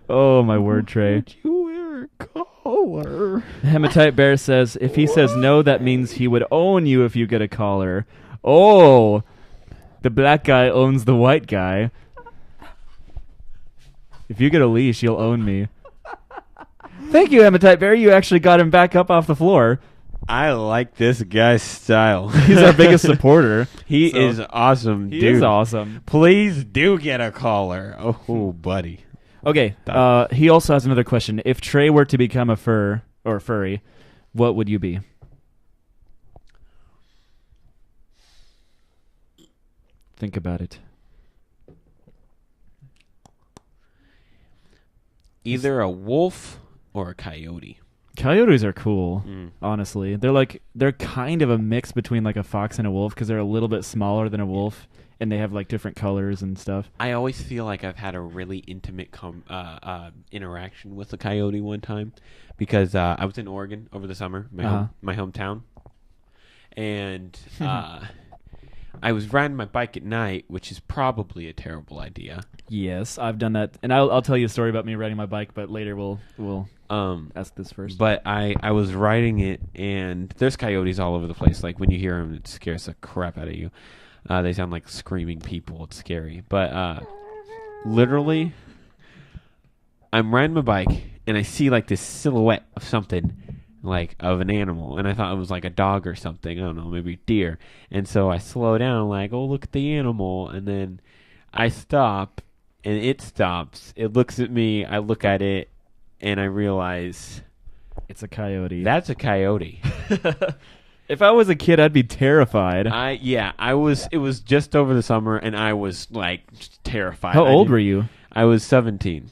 Oh, my word, Trey. You wear a collar. Hematite Bear says, if he says no, that means he would own you if you get a collar. Oh, the black guy owns the white guy. If you get a leash, you'll own me. Thank you, Hematite Bear. You actually got him back up off the floor. I like this guy's style. He's our biggest supporter. He So- is awesome, He dude. is awesome. Please do get a collar. Oh, buddy. Okay, he also has another question. If Trey were to become a furry, what would you be? Think about it. Either a wolf or a coyote. Coyotes are cool, Mm. honestly. They're kind of a mix between like a fox and a wolf because they're a little bit smaller than a wolf, and they have like different colors and stuff. I always feel like I've had a really intimate interaction with a coyote one time because I was in Oregon over the summer, my hometown, and I was riding my bike at night, which is probably a terrible idea. Yes, I've done that, and I'll tell you a story about me riding my bike, but later we'll ask this first. But I was riding it, and there's coyotes all over the place. Like when you hear them, it scares the crap out of you. They sound like screaming people. It's scary. But literally, I'm riding my bike, and I see like this silhouette of something, like of an animal, and I thought it was like a dog or something. I don't know, maybe a deer. And so I slow down, like, oh, look at the animal. And then I stop, and it stops. It looks at me. I look at it, and I realize it's a coyote. that's a coyote. If I was a kid, I'd be terrified. I was. It was just over the summer, and I was like terrified. How old were you? I was 17.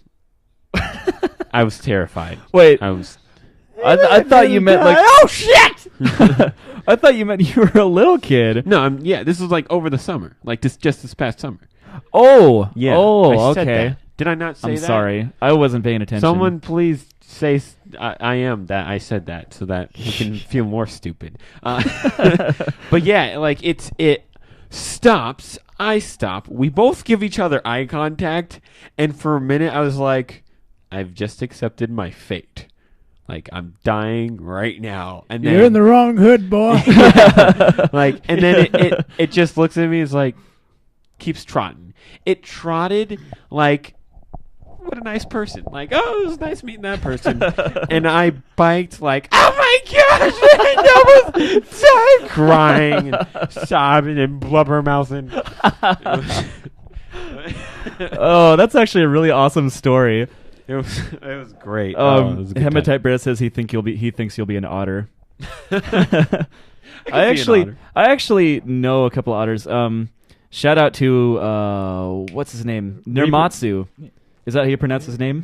I was terrified. Wait, I was. I thought you meant like. Oh shit! I thought you meant you were a little kid. No, this was like over the summer, like just this past summer. Oh, Yeah. Oh, I said okay. that. Did I not say I'm that? sorry. I wasn't paying attention. Someone please say I am that I said that so that we can feel more stupid. But yeah, like it stops. I stop. We both give each other eye contact, and for a minute I was like, I've just accepted my fate. Like I'm dying right now, and then You're in the wrong hood, boy. like, and then it just looks at me. It's like keeps trotting. It trotted like, what a nice person. Like, oh, it was nice meeting that person. And I biked like, oh my gosh, that was so crying and sobbing and blubber mouthing. Oh, that's actually a really awesome story. It was great. It was a good time. Hematite Bear says he thinks you'll be an otter. I I actually know a couple otters. Shout out to what's his name? Niramatsu. Is that how you pronounce his name?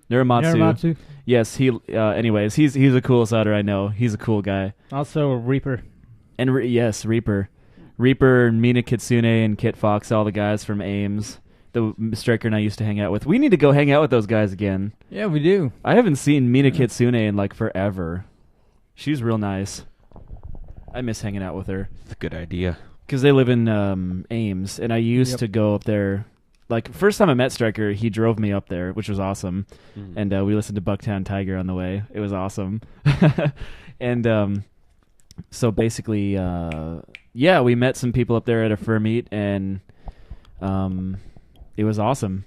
Niramatsu. Yes, he anyways, he's the coolest otter I know. He's a cool guy. Also a Reaper. And yes, Reaper. Reaper, Mina Kitsune, and Kit Fox, all the guys from Ames. The striker and I used to hang out with. We need to go hang out with those guys again. Yeah, we do. I haven't seen Mina Kitsune in like forever. She's real nice. I miss hanging out with her. It's a good idea. Because they live in Ames, and I used to go up there. Like, first time I met Stryker, he drove me up there, which was awesome. Mm. And we listened to Bucktown Tiger on the way. It was awesome. And so basically, we met some people up there at a fur meet, and it was awesome.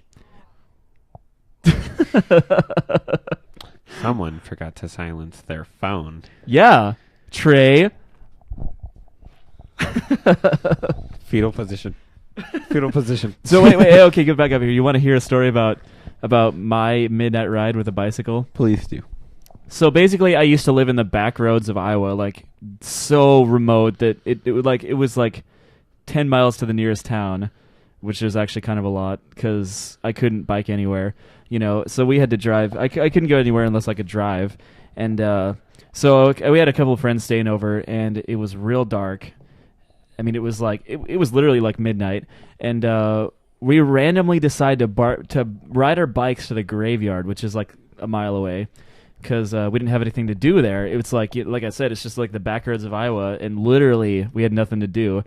Someone forgot to silence their phone. Yeah. Trey. Fetal position. Fetal position. So wait, okay, get back up here. You want to hear a story about my midnight ride with a bicycle? Please do. So basically, I used to live in the back roads of Iowa, like so remote that it was like 10 miles to the nearest town, which is actually kind of a lot because I couldn't bike anywhere, So we had to drive. I couldn't go anywhere unless I could drive, and so we had a couple of friends staying over, and it was real dark. I mean, it was like it was literally like midnight, and we randomly decided to ride our bikes to the graveyard, which is like a mile away, because we didn't have anything to do there. It was like I said, it's just like the back roads of Iowa, and literally we had nothing to do.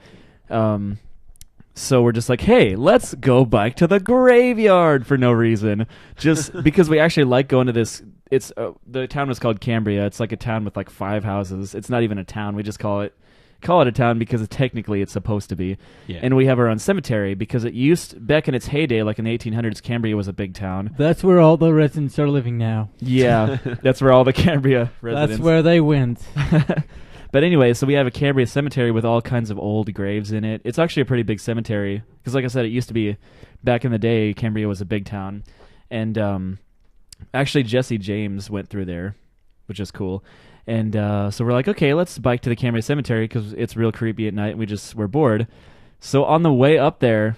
So we're just like, hey, let's go bike to the graveyard for no reason. Just because we actually like going to this. It's the town was called Cambria. It's like a town with like 5 houses. It's not even a town. We just call it a town because technically it's supposed to be. Yeah. And we have our own cemetery because it used, back in its heyday, like in the 1800s, Cambria was a big town. That's where all the residents are living now. Yeah, that's where all the Cambria residents. That's where they went. But anyway, so we have a Cambria cemetery with all kinds of old graves in it. It's actually a pretty big cemetery because, like I said, it used to be, back in the day, Cambria was a big town. And actually Jesse James went through there, which is cool. And so we're like, okay, let's bike to the Cambria cemetery because it's real creepy at night. And we're bored. So on the way up there,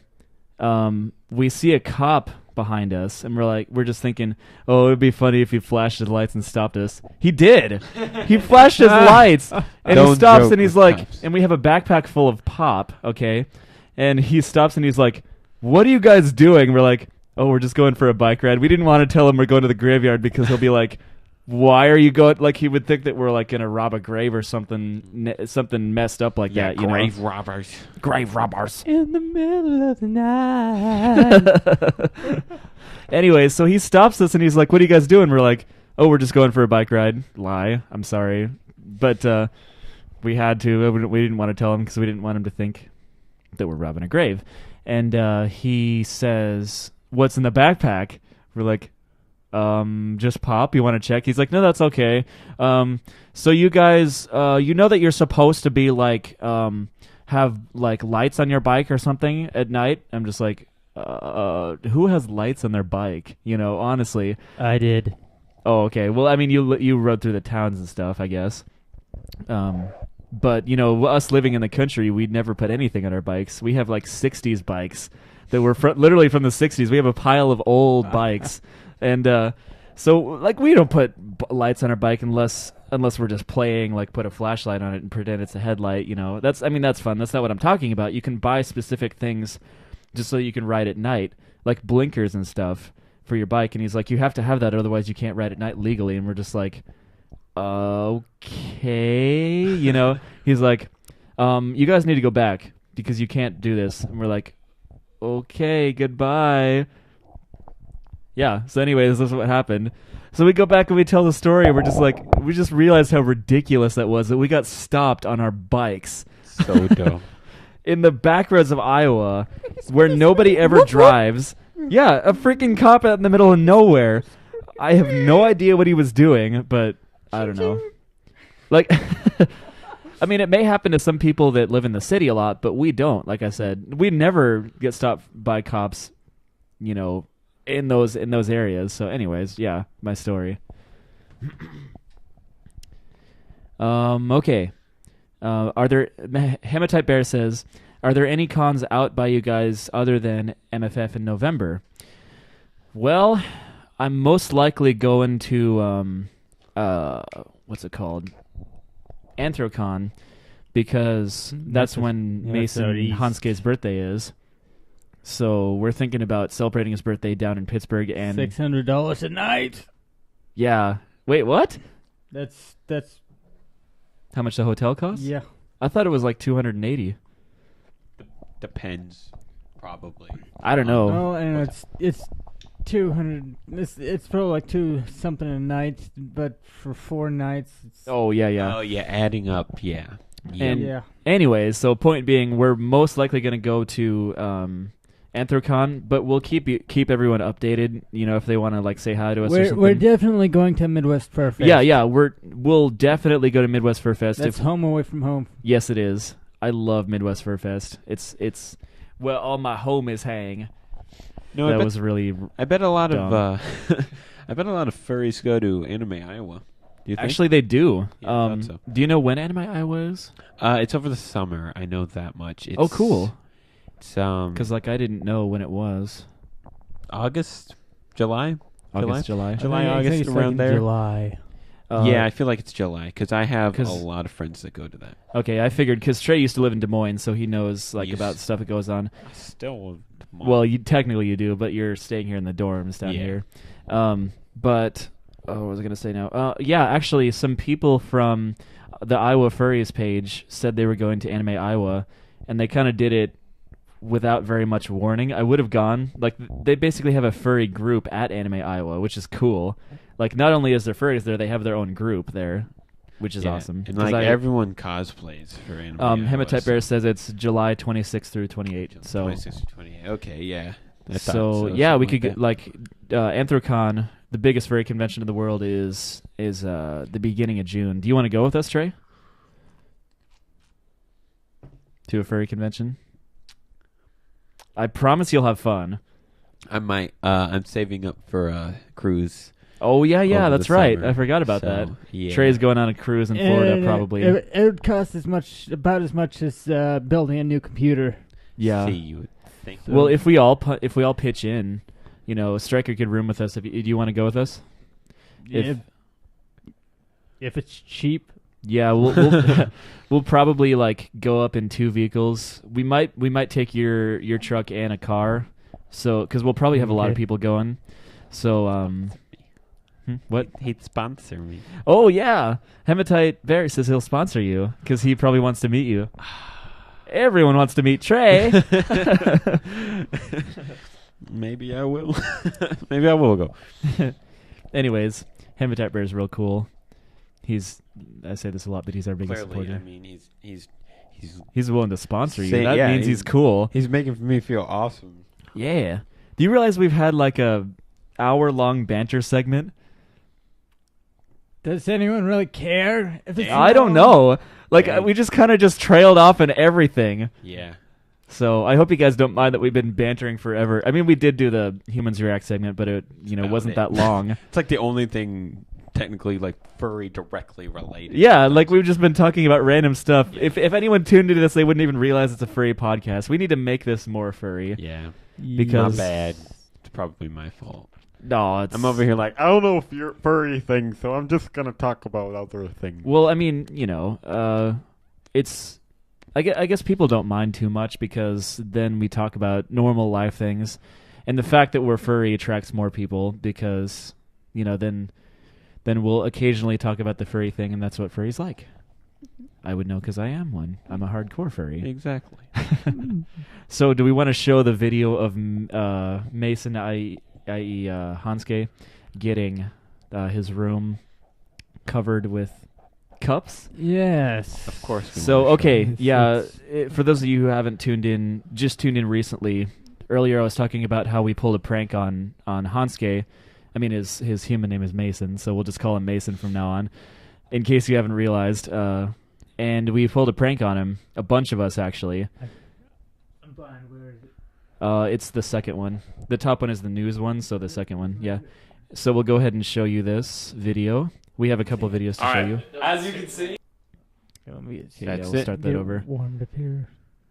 we see a cop behind us, and we're just thinking, oh, it'd be funny if he flashed his lights and stopped us. He did. He flashed his lights, and Don't he stops, joke and he's with like, cops. and we have a backpack full of pop, okay? And he stops, and he's like, what are you guys doing? We're like, oh, we're just going for a bike ride. We didn't want to tell him we're going to the graveyard because he'll be like, why are you going? Like, he would think that we're like going to rob a grave or something messed up like that. You know? robbers. Grave robbers. In the middle of the night. Anyway, so he stops us and he's like, what are you guys doing? We're like, oh, we're just going for a bike ride. Lie. I'm sorry. But we had to. We didn't want to tell him because we didn't want him to think that we're robbing a grave. And he says, what's in the backpack? We're like, just pop. You want to check? He's like, no, that's okay. So you guys, you know that you're supposed to be like, have like lights on your bike or something at night? I'm just like, who has lights on their bike? You know, honestly. I did. Oh, okay. Well, I mean, you rode through the towns and stuff, I guess. But you know, us living in the country, we'd never put anything on our bikes. We have like 60s bikes that were literally from the 60s. We have a pile of old bikes. And so, like, we don't put lights on our bike unless we're just playing, like, put a flashlight on it and pretend it's a headlight, you know. That's fun. That's not what I'm talking about. You can buy specific things just so you can ride at night, like blinkers and stuff for your bike. And he's like, you have to have that, otherwise you can't ride at night legally. And we're just like, okay, you know. He's like, you guys need to go back because you can't do this. And we're like, okay, goodbye. Yeah, so anyways, this is what happened. So we go back and we tell the story, and we're just like, we just realized how ridiculous that was, that we got stopped on our bikes. So dumb. In the back roads of Iowa, where nobody ever drives. Yeah, a freaking cop out in the middle of nowhere. I have no idea what he was doing, but I don't know. Like, I mean, it may happen to some people that live in the city a lot, but we don't, like I said. We never get stopped by cops, you know, in those areas. So anyways, yeah, my story. Okay. Are there Hematite Bear says, are there any cons out by you guys other than MFF in November? Well, I'm most likely going to what's it called? Anthrocon, because that's when Mason Hanske's birthday is. So we're thinking about celebrating his birthday down in Pittsburgh, and $600 a night. Yeah. Wait, what? That's How much the hotel costs? yeah. I thought it was like $280. Depends, probably. I don't know. Oh, and it's 200. It's probably like two something a night, but for 4 nights. It's, Oh yeah. Oh yeah, adding up, yeah. And yeah. anyways, so point being, we're most likely going to go to Anthrocon, but we'll keep everyone updated. You know, if they want to like say hi to us or something. We're definitely going to Midwest Fur Fest. Yeah. We'll definitely go to Midwest Fur Fest. That's home away from home. Yes, it is. I love Midwest Fur Fest. It's where all my homies hang. No, That was really I bet a lot dumb. of I bet a lot of furries go to Anime Iowa. Do you think? Actually they do. Yeah, I thought so. Do you know when Anime Iowa is? It's over the summer. I know that much. It's, Oh, cool. It's Because like I didn't know when it was. August, July, August, July. July, I think August, it's like around in there. July. Yeah, I feel like it's July because I have a 'cause- lot of friends that go to that. Okay, I figured because Trey used to live in Des Moines, so he knows like Yes. about stuff that goes on. Still, Well, technically you do, but you're staying here in the dorms down Yeah. here. But what was I going to say now? Yeah, actually, some people from the Iowa Furries page said they were going to Anime Iowa, and they kind of did it without very much warning. I would have gone. Like, they basically have a furry group at Anime Iowa, which is cool. Like, not only is there furries there, they have their own group there, which is awesome. And like everyone cosplays for Anime Iowa. Hematite Bear says it's July 26th through 28th. So 26 to 28. Okay, yeah. So yeah, we could get like Anthrocon, the biggest furry convention in the world, is the beginning of June. Do you want to go with us, Trey? To a furry convention? I promise you'll have fun. I might. I'm saving up for a cruise. Oh yeah, that's right. Summer. I forgot about So, that. yeah. Trey's going on a cruise in Florida, And probably. It would cost about as much as building a new computer. Yeah. See, you would think. Well, if we all pitch in, Stryker could room with us. Do you want to go with us? If it's cheap. Yeah, we'll we'll probably like go up in 2 vehicles. We might take your truck and a car, so because we'll probably have a lot of Okay. people going. So what? He'd sponsor me. Oh yeah, Hematite Bear says he'll sponsor you because he probably wants to meet you. Everyone wants to meet Trey. Maybe I will. Maybe I will go. Anyways, Hematite Bear is real cool. I say this a lot, but he's our biggest Clearly, supporter. I mean, He's willing to sponsor you. Say- That yeah, means he's cool. he's making me feel awesome. Yeah. Do you realize we've had like a hour-long banter segment? Does anyone really care? If it's I don't know. Like Yeah. we just kind of just trailed off on everything. Yeah. So I hope you guys don't mind that we've been bantering forever. I mean, we did do the Humans React segment, but it about wasn't it. that long. It's like the only thing technically like furry directly related. Yeah, like we've just been talking about random stuff. If anyone tuned into this, they wouldn't even realize it's a furry podcast. We need to make this more furry. Yeah. Because- My bad. It's probably my fault. No, it's I'm over here like, I don't know if you're furry thing, so I'm just going to talk about other things. Well, I mean, it's. I guess people don't mind too much because then we talk about normal life things, and the fact that we're furry attracts more people because, then we'll occasionally talk about the furry thing, and that's what furry's like. I would know because I am one. I'm a hardcore furry. Exactly. So, do we want to show the video of Mason, i.e. Hansuke, getting his room covered with cups? Yes. Of course. we So, wanna show okay, it. yeah, for those of you who haven't tuned in recently, earlier I was talking about how we pulled a prank on Hansuke. I mean, his human name is Mason, so we'll just call him Mason from now on, in case you haven't realized. And we pulled a prank on him, a bunch of us, actually. I'm blind. Where is it? It's the second one. The top one is the news one, so the second one, yeah. So we'll go ahead and show you this video. We have a couple videos to show you. As you can see, Okay, That's yeah, we'll it. start that over. Warmed up here.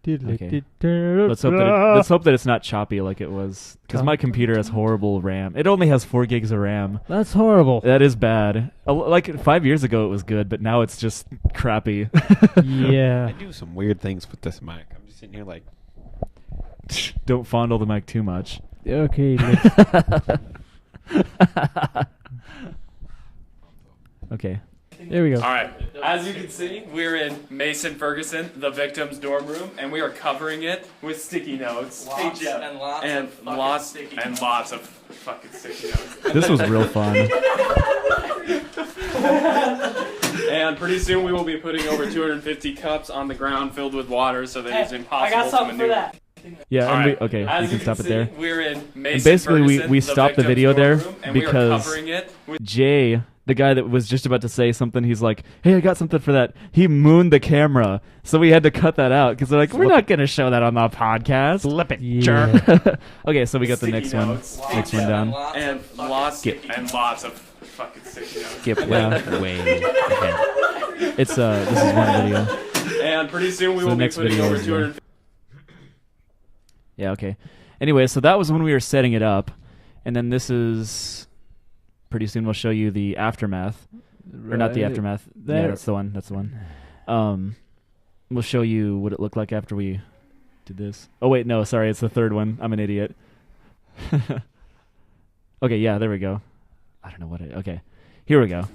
Okay. Let's hope that it's not choppy like it was, because my computer has horrible RAM. It only has 4 gigs of RAM. That's horrible. That is bad. Like 5 years ago, it was good, but now it's just crappy. I Yeah. do some weird things with this mic. I'm just sitting here like, Don't fondle the mic too much. Okay. Let's, Okay. there we go. all right. As you can see, we're in Mason Ferguson, the victim's dorm room, and we are covering it with sticky notes. Lots Jeff. and lots and of fucking lots sticky and notes. lots of fucking sticky notes. This was real fun. And pretty soon we will be putting over 250 cups on the ground filled with water, so that it's I impossible got something to for maneuver. that. Yeah, All and right. okay, As you can stop it see, there. We're in Mason And basically, Ferguson, we stopped the victim's video dorm there room, and we are because covering it with Jay, the guy that was just about to say something, he's like, "Hey, I got something for that." He mooned the camera, so we had to cut that out because they're like, "We're not going to show that on the podcast." flip it. Yeah. Okay, so we got the sticky next one. notes. Next one down. And lots and lots of fucking sticky notes. Skip Yeah. way ahead. It's this is one video. And pretty soon we So will the be next putting video over is, 250. Yeah, okay. Anyway, so that was when we were setting it up, and then this is pretty soon. We'll show you the aftermath, or not the Right aftermath. Yeah, there. that's the one. That's the one. We'll show you what it looked like after we did this. Oh wait, no, sorry, it's the third one. I'm an idiot. Okay, yeah, there we go. I don't know what it. Okay, here we go.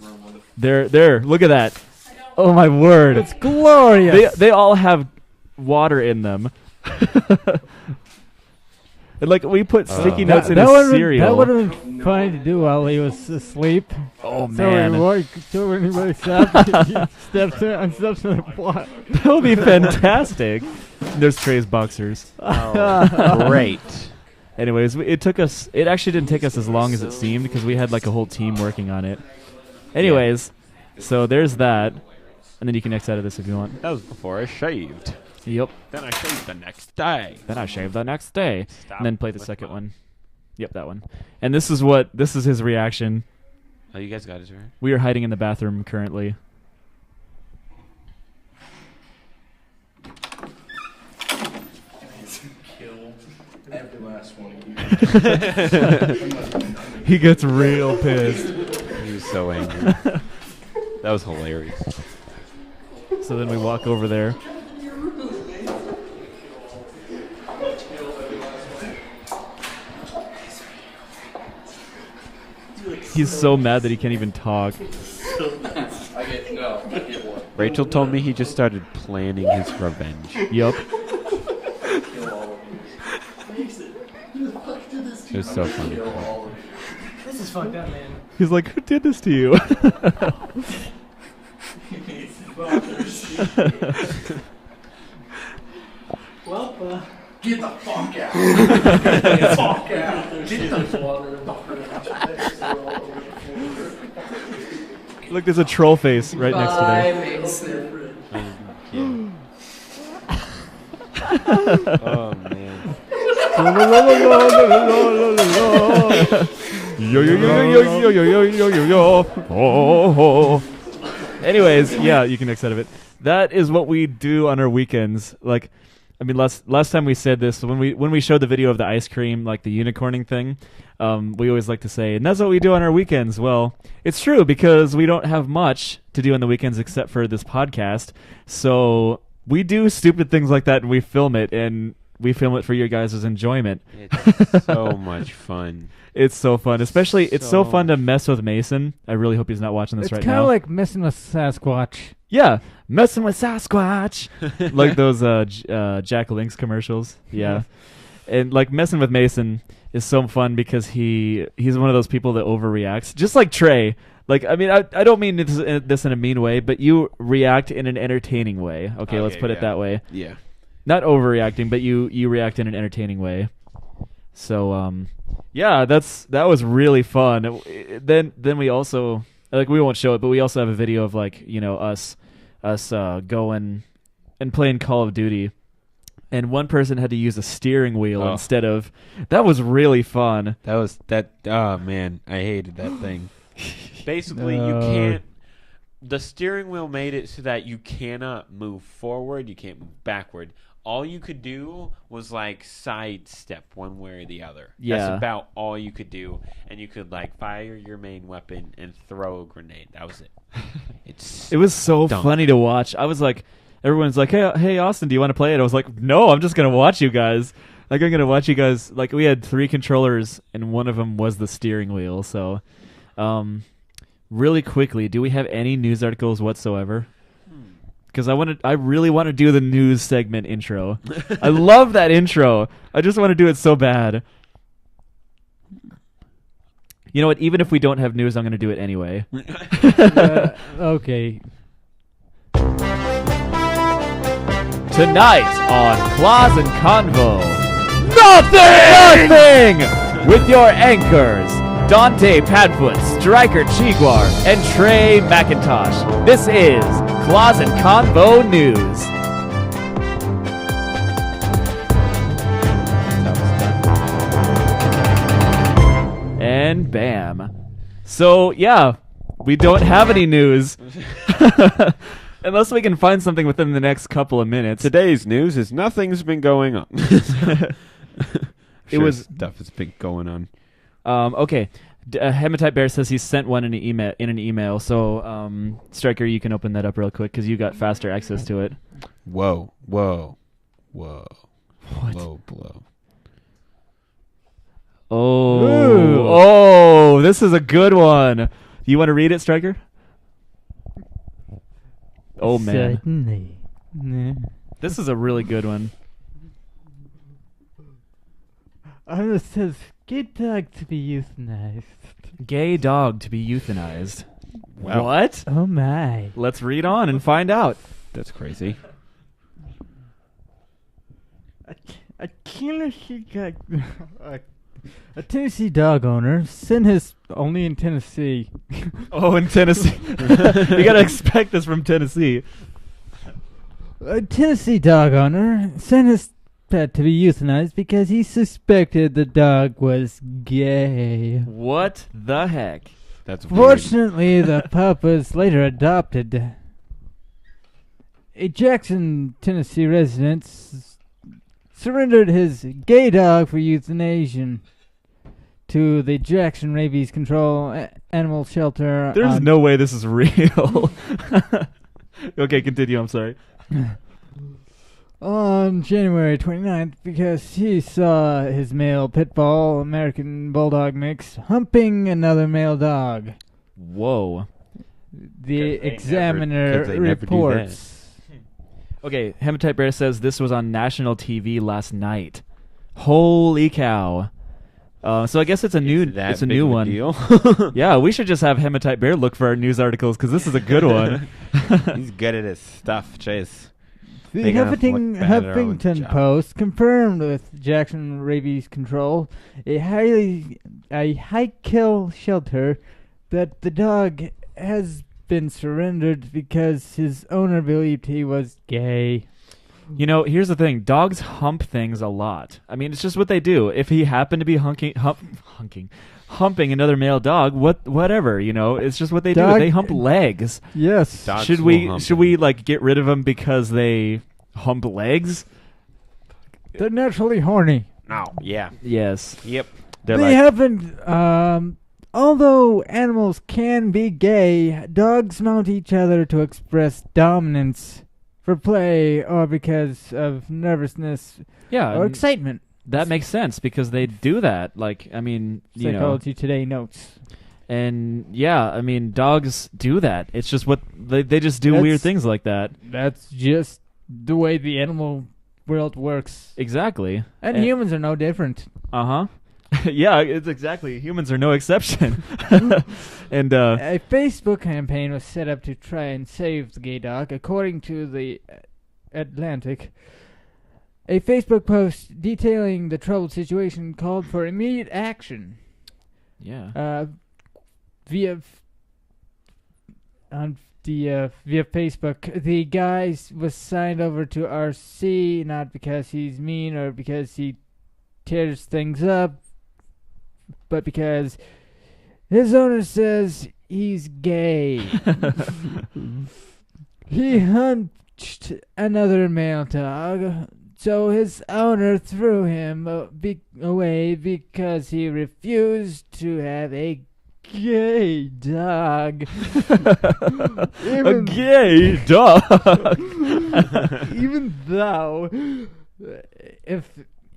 There. Look at that. Oh my word! It's glorious. They all have water in them. And like we put sticky That- notes in that his would've been- cereal. That would have been funny to do while he was asleep. Oh So man, so when anybody steps in the block. that would be fantastic. There's Trey's boxers. Great. Anyways, it took us. It actually didn't take us as long as it seemed because we had like a whole team working on it. Anyways, so there's that, and then you can X out of this if you want. That was before I shaved. Yep. Then I shaved the next day. Then I shaved the next day, Stop and then play the with second my- one. Yep, that one. And this is his reaction. Oh, you guys got it, right? We are hiding in the bathroom currently. Every last one of you. He gets real pissed. He was so angry. That was hilarious. So then we walk over there. He's so mad that he can't even talk. I get one. Rachel told me he just started planning his revenge. Yup. Kill all of you. It was so funny. Kill all of you. This is fucked up, man. He's like, who did this to you? Well, Get the fuck out. Get the fuck out. Get the Look, there's a troll face right next to there. Oh man. Yo yo yo yo yo yo yo yo yo yo. Oh. Anyways, yeah, you can X out of it. That is what we do on our weekends. Like, I mean, last time we said this when we showed the video of the ice cream, like the unicorning thing. We always like to say, and that's what we do on our weekends. Well, it's true because we don't have much to do on the weekends except for this podcast. So we do stupid things like that, and we film it for your guys' enjoyment. It's so much fun. It's so fun, especially it's so So- fun to mess with Mason. I really hope he's not watching this it's right kind now. of like messing with Sasquatch. Yeah, messing with Sasquatch, like those Jack Link's commercials. Yeah, and like messing with Mason is so fun because he's one of those people that overreacts, just like Trey. Like, I mean, I don't mean this in a mean way, but you react in an entertaining way. Okay, let's Okay, put it yeah. that way. Yeah. Not overreacting, but you react in an entertaining way. So yeah, that was really fun. Then we also, like, we won't show it, but we also have a video of, like, you know, us going and playing Call of Duty, and one person had to use a steering wheel Oh. instead of. That was really fun. Oh man, I hated that thing. Basically, you can't. The steering wheel made it so that you cannot move forward, you can't move backward. All you could do was like sidestep one way or the other. Yeah. That's about all you could do, and you could like fire your main weapon and throw a grenade. That was it. It was so dumb. funny to watch. I was like, everyone's like, hey Austin, do you want to play it? I was like, no, I'm just gonna watch you guys. Like, I'm gonna watch you guys. Like, we had 3 controllers, and one of them was the steering wheel. So, really quickly, do we have any news articles whatsoever? Because I really want to do the news segment intro. I love that intro. I just want to do it so bad. You know what? Even if we don't have news, I'm going to do it anyway. Okay. Tonight on Claus and Convo, nothing! With your anchors, Dante Padfoot, Striker Chiguar, and Trey McIntosh. This is Claus and Convo News. And bam. So, yeah, we don't have any news. Unless we can find something within the next couple of minutes. Today's news is nothing's been going on. It was- stuff that's been going on. Okay. Hematite Bear says he sent one in an email. So, Striker, you can open that up real quick because you got faster access to it. Whoa. What? Low blow. Oh, this is a good one. You want to read it, Striker? Oh man, Certainly. Nah. this is a really good one. It says, gay dog to be euthanized. Gay dog to be euthanized. Wow. What? Oh my. Let's read on and find out. That's crazy. A Tennessee dog owner sent his only in Tennessee. Oh, in Tennessee. You gotta expect this from Tennessee. A Tennessee dog owner sent his pet to be euthanized because he suspected the dog was gay. What the heck? That's weird. Fortunately, the pup was later adopted. A Jackson, Tennessee resident surrendered his gay dog for euthanasia to the Jackson Rabies Control Animal Shelter. There's no way this is real. Okay, continue. I'm sorry. On January 29th, because he saw his male pit bull American Bulldog mix humping another male dog. Whoa. The 'Cause they Examiner never do reports. Okay, Hematite Bear says this was on national TV last night. Holy cow. So I guess it's a new That it's a big new of one. Deal? Yeah, we should just have Hematite Bear look for our news articles because this is a good one. He's good at his stuff, Chase. The Making us look bad at our own Huffington job. Post confirmed with Jackson Rabies Control, a high kill shelter, that the dog has been surrendered because his owner believed he was gay. You know, here's the thing. Dogs hump things a lot. I mean, it's just what they do. If he happened to be humping another male dog, whatever, you know, it's just what they do. Dog- They hump legs. Yes. Dogs Should will we hump should we like get rid of them because they hump legs? They're naturally horny. No. Yeah. Yes. Yep. They're They like, haven't. Although animals can be gay, dogs mount each other to express dominance for play or because of nervousness yeah, or excitement. that makes sense because they do that. Like, I mean, you know, Psychology Today notes. and yeah, I mean, dogs do that. It's just what they just do That's- weird things like that. That's just the way the animal world works. Exactly. And humans are no different. Uh huh. Yeah, it's exactly. Humans are no exception. And A Facebook campaign was set up to try and save the gay dog, according to the Atlantic. A Facebook post detailing the troubled situation called for immediate action. yeah. Via Facebook, the guy was signed over to RC not because he's mean or because he tears things up, but because his owner says he's gay. He hunched another male dog, so his owner threw him away because he refused to have a gay dog. A gay dog. Even though,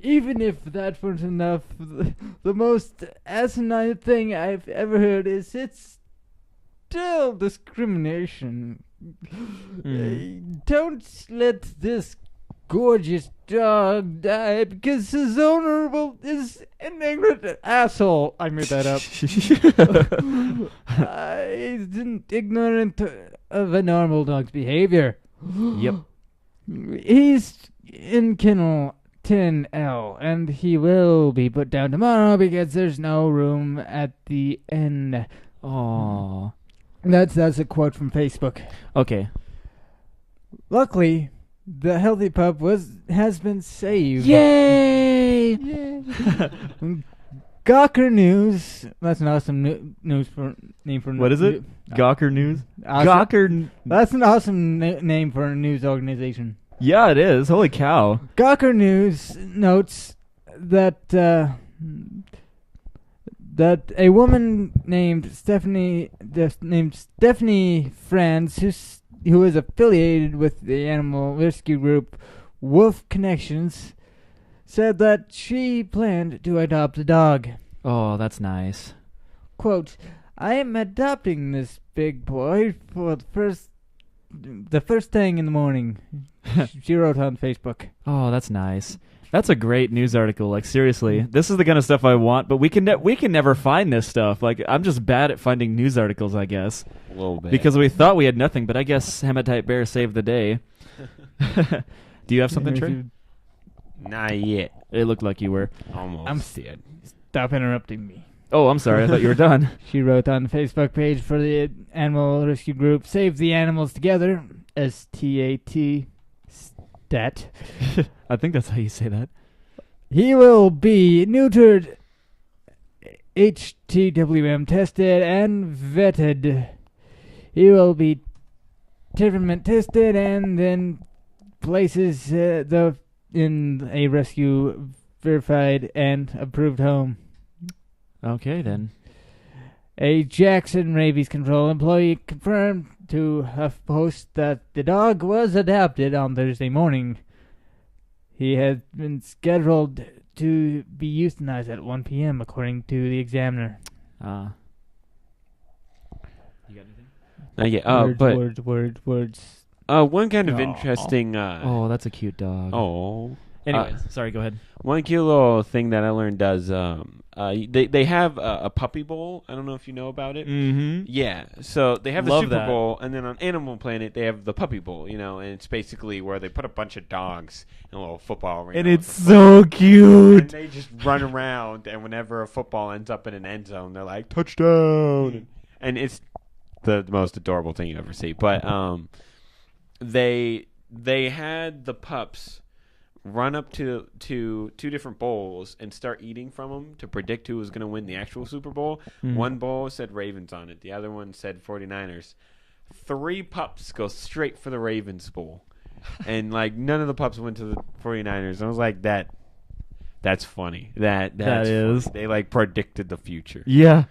even if that weren't enough, the most asinine thing I've ever heard is it's still discrimination. Don't let this gorgeous dog die because his owner is an ignorant asshole. I made that up. He's ignorant of a normal dog's behavior. Yep. He's in kennel 10L, and he will be put down tomorrow because there's no room at the inn. Oh. That's a quote from Facebook. Okay. Luckily, the healthy pup has been saved. Yay! Gawker News. That's an awesome name for. What is it? Gawker News. Awesome. Gawker. That's an awesome name for a news organization. Yeah, it is. Holy cow. Gawker News notes that that a woman named Stephanie Franz, who is affiliated with the animal rescue group Wolf Connections, said that she planned to adopt a dog. Oh, that's nice. Quote, "I am adopting this big boy for the first thing in the morning," she wrote on Facebook. Oh, that's nice. That's a great news article. Like seriously, this is the kind of stuff I want, but we can never find this stuff. Like I'm just bad at finding news articles, I guess. A little bit. Because we thought we had nothing, but I guess Hematite Bear saved the day. Do you have something, Trey? Not yet. It looked like you were. Almost. I'm dead. Stop interrupting me. Oh, I'm sorry. I thought you were done. She wrote on the Facebook page for the animal rescue group, Save the Animals Together, STAT, stat. I think that's how you say that. He will be neutered, HTWM tested, and vetted. He will be temperament tested and then places in a rescue verified and approved home. Okay, then. A Jackson Rabies Control employee confirmed to HuffPost that the dog was adopted on Thursday morning. He has been scheduled to be euthanized at 1 p.m., according to the Examiner. You got anything? Not yet. Words. One kind of Aw. interesting. Oh, that's a cute dog. Oh. Anyways, sorry, go ahead. One cute little thing that I learned does. They have a puppy bowl. I don't know if you know about it. Mm-hmm. Yeah, so they have the Love Super that. Bowl, and then on Animal Planet they have the Puppy Bowl. And it's basically where they put a bunch of dogs in a little football arena. And with it's a so and cute. they just run around, and whenever a football ends up in an end zone, they're like touchdown, and it's the most adorable thing you ever see. But they had the pups run up to two different bowls and start eating from them to predict who was going to win the actual Super Bowl. Mm. One bowl said Ravens on it. The other one said 49ers. 3 pups go straight for the Ravens bowl. And, none of the pups went to the 49ers. I was like, that's funny. That's is. funny. They, predicted the future. Yeah.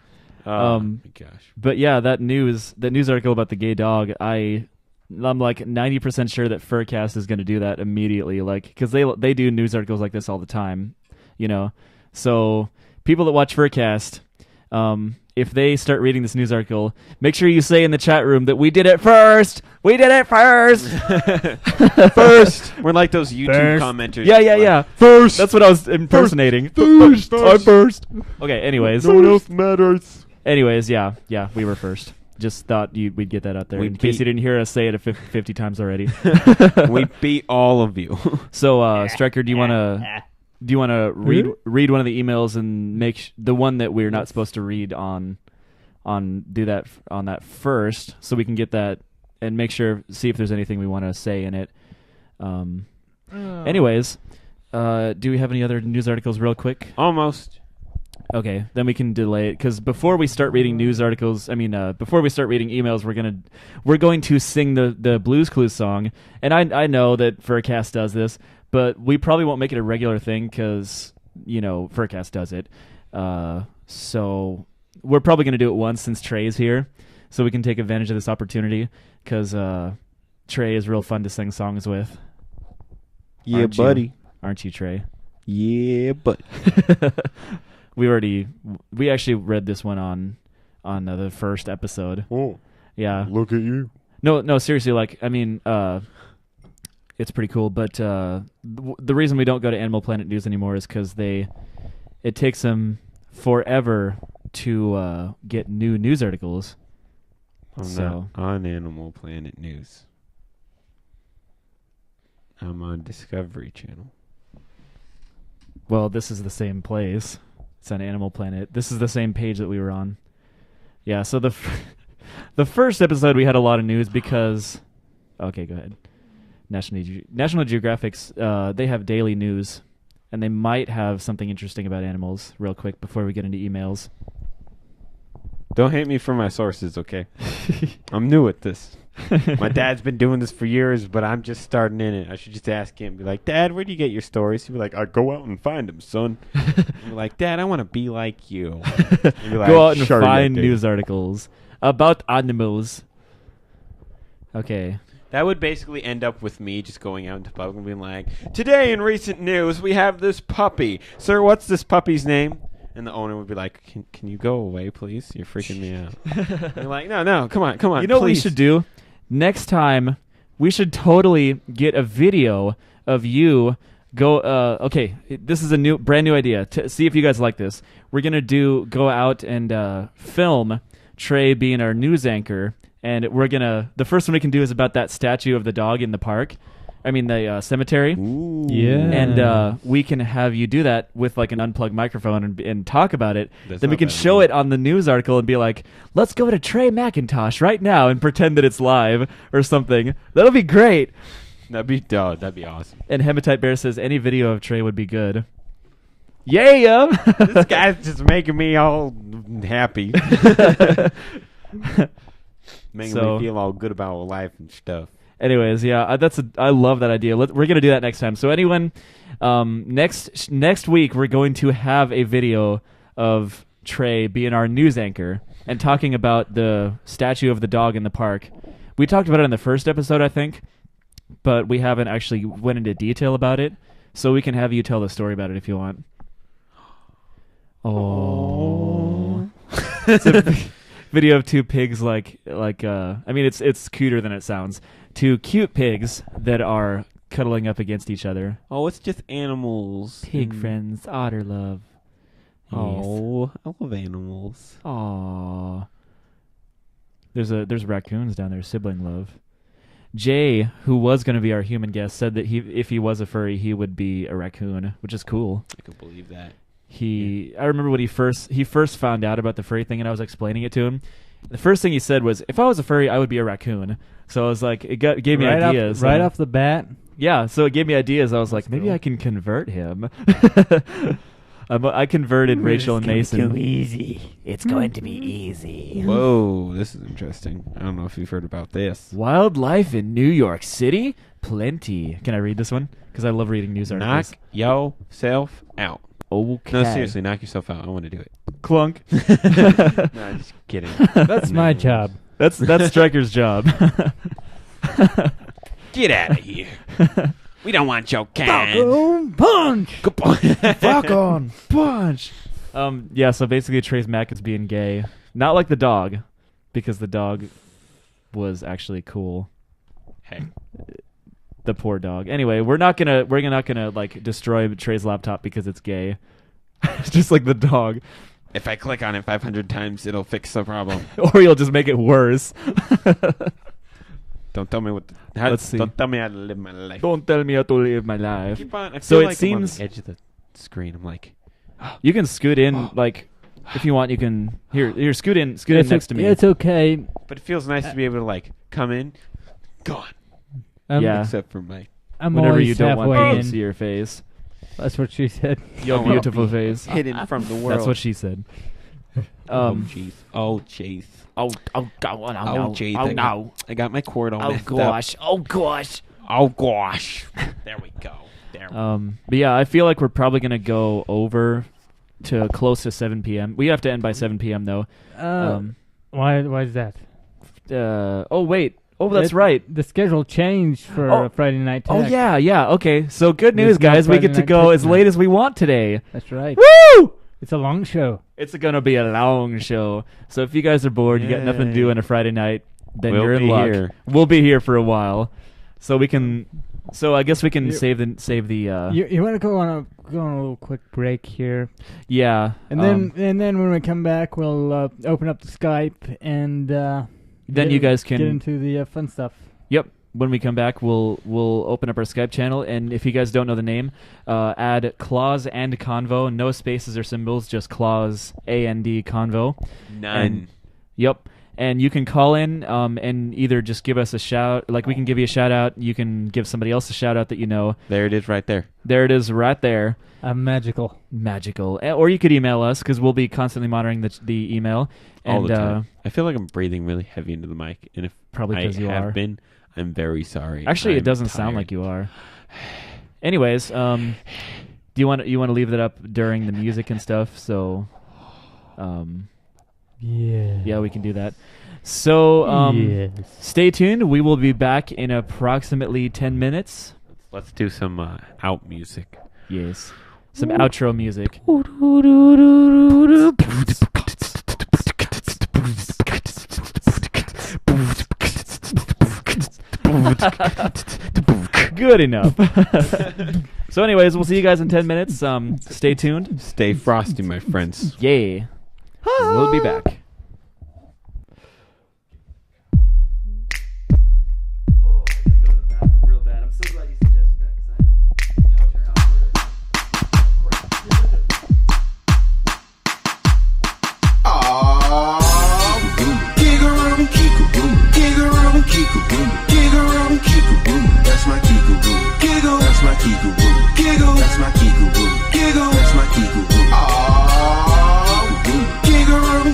Oh, my gosh. But yeah, that news article about the gay dog, I'm 90% sure that Furcast is going to do that immediately, because they do news articles like this all the time, So people that watch Furcast, if they start reading this news article, make sure you say in the chat room that we did it first. We did it first. First. We're like those YouTube First. commenters. Yeah. First. That's what I was impersonating. First. I'm first. Okay. Anyways. No one else matters. Anyways, yeah, we were first. Just thought we'd get that out there in case you didn't hear us say it 50 times already. We beat all of you. So, Striker, do you want to read one of the emails and make the one that we're not supposed to read on that first, so we can get that and see if there's anything we want to say in it. Anyways, do we have any other news articles real quick? Almost. Okay, then we can delay it, because before we start reading news articles, before we start reading emails, we're going to sing the Blues Clues song, and I know that Furcast does this, but we probably won't make it a regular thing because Furcast does it. So we're probably going to do it once since Trey is here, so we can take advantage of this opportunity, because Trey is real fun to sing songs with. Yeah, Aren't buddy. you? Aren't you, Trey? Yeah, buddy. We actually read this one on the first episode. Oh, yeah. look at you. No, seriously. It's pretty cool. But the reason we don't go to Animal Planet News anymore is because it takes them forever to get new news articles. I'm not on Animal Planet News. I'm on Discovery Channel. Well, this is the same place. It's on Animal Planet. This is the same page that we were on. Yeah, so the first episode we had a lot of news because... Okay, go ahead. National Geographic's, they have daily news, and they might have something interesting about animals real quick before we get into emails. Don't hate me for my sources, okay? I'm new at this. My dad's been doing this for years, but I'm just starting in it. I should just ask him, be like, Dad, where do you get your stories? He'd be like, I go out and find them, son. I'd be like, Dad, I want to be like you. Be like, Go out and "Sure you find do." news articles about animals. Okay. That would basically end up with me just going out into public and being like, today in recent news, we have this puppy. Sir, what's this puppy's name? And the owner would be like, can you go away, please? You're freaking me out. You're like, no, come on, You know what we please." should do? Next time, we should totally get a video of you go. Okay, this is a brand new idea. See if you guys like this. We're gonna go out and film Trey being our news anchor, and the first one we can do is about that statue of the dog in the park. I mean the cemetery. Ooh. Yeah. And we can have you do that with like an unplugged microphone and talk about it. That's then we not can bad show idea. it on the news article and be like, let's go to Trey McIntosh right now and pretend that it's live or something. That'll be great. That'd be awesome. And Hematite Bear says any video of Trey would be good. Yeah. This guy's just making me all happy. Making So- me feel all good about life and stuff. Anyways, yeah, I love that idea. We're gonna do that next time. So anyone, next week we're going to have a video of Trey being our news anchor and talking about the statue of the dog in the park. We talked about it in the first episode, I think, but we haven't actually went into detail about it. So we can have you tell the story about it if you want. Oh, it's a video of two pigs I mean it's cuter than it sounds. Two cute pigs that are cuddling up against each other. Oh, it's just animals. Pig friends, otter love. Oh, I love animals. Aww. There's raccoons down there, sibling love. Jay, who was going to be our human guest, said that if he was a furry, he would be a raccoon, which is cool. I can believe that. I remember when he first found out about the furry thing, and I was explaining it to him. The first thing he said was, "If I was a furry, I would be a raccoon." So I was like, gave me ideas. Right off the bat. Yeah, so it gave me ideas. I was like, maybe I can convert him. I converted Rachel and Mason. Easy. It's going to be easy. Whoa, this is interesting. I don't know if you've heard about this. Wildlife in New York City? Plenty. Can I read this one? Because I love reading news articles. Knock yourself out. Okay. No, seriously, knock yourself out. I want to do it. Clunk. No, just kidding. That's my job. That's Striker's job. Get out of here. We don't want your kind. Punch! Fuck on. Punch. Yeah, so basically Trey's Mac is being gay. Not like the dog, because the dog was actually cool. Hey. The poor dog. Anyway, we're not gonna like destroy Trey's laptop because it's gay. It's just like the dog. If I click on it 500 times, it'll fix the problem. Or you'll just make it worse. Don't tell me Let's see. Don't tell me how to live my life. Don't tell me how to live my life. Keep on. I So feel it like I'm on seems- the edge of the screen. I'm like, You can scoot in, like, if you want. You can here. Scoot in next to me. It's okay. but it feels nice to be able to like come in, gone. Yeah. Except for my. I'm Whenever always you don't want halfway people in. to see your face, That's what she said. your Oh, beautiful be face. hidden from the world. That's what she said. Oh jeez. Oh jeez. Oh, no. jeez. Oh, no. I got my cord all Oh, messed gosh. Oh, gosh. up. Oh gosh. There we go. There. But yeah, I feel like we're probably gonna go over to close to 7 p.m. We have to end by 7 p.m. though. Why is that? Oh wait. Oh, that's right. The schedule changed for Oh. Friday Night Tech. Oh yeah. Okay. So good news, There's no guys. We Friday get to Night go Tech as tonight. late as we want today. That's right. Woo! It's a long show. It's gonna be a long show. So if you guys are bored, you got nothing to do Yay. on a Friday night, then We'll you're in be luck. here. We'll be here for a while, so we can. So I guess we can You- save the. You want to go on a little quick break here, Yeah, and then when we come back, we'll open up the Skype and then you guys can get into the fun stuff. Yep. When we come back, we'll open up our Skype channel, and if you guys don't know the name, add Claus and Convo, no spaces or symbols, just Claus and Convo. None. And- Yep. And you can call in and either just give us a shout, like we can give you a shout out. You can give somebody else a shout out that you know. There it is, right there. There it is, right there. Magical. Magical. Or you could email us because we'll be constantly monitoring the email. All And the time. I feel like I'm breathing really heavy into the mic, and if probably I because you have are. been, I'm very sorry. Actually, it I'm doesn't sound tired. like you are. Anyways, do you want to leave that up during the music and stuff? So, yeah, we can do that. So, yes. stay tuned. We will be back in approximately 10 minutes. Let's do some out music. Yes, some outro music. Good enough. So, anyways, we'll see you guys in 10 minutes. Stay tuned. Stay frosty, my friends. Yay. We'll be back. That's my Kikaroo. Giggle. That's my Kikaroo. Giggle. That's my Kikaroo. Giggle. That's my Kikaroo. Kikaroo. Kikaroo.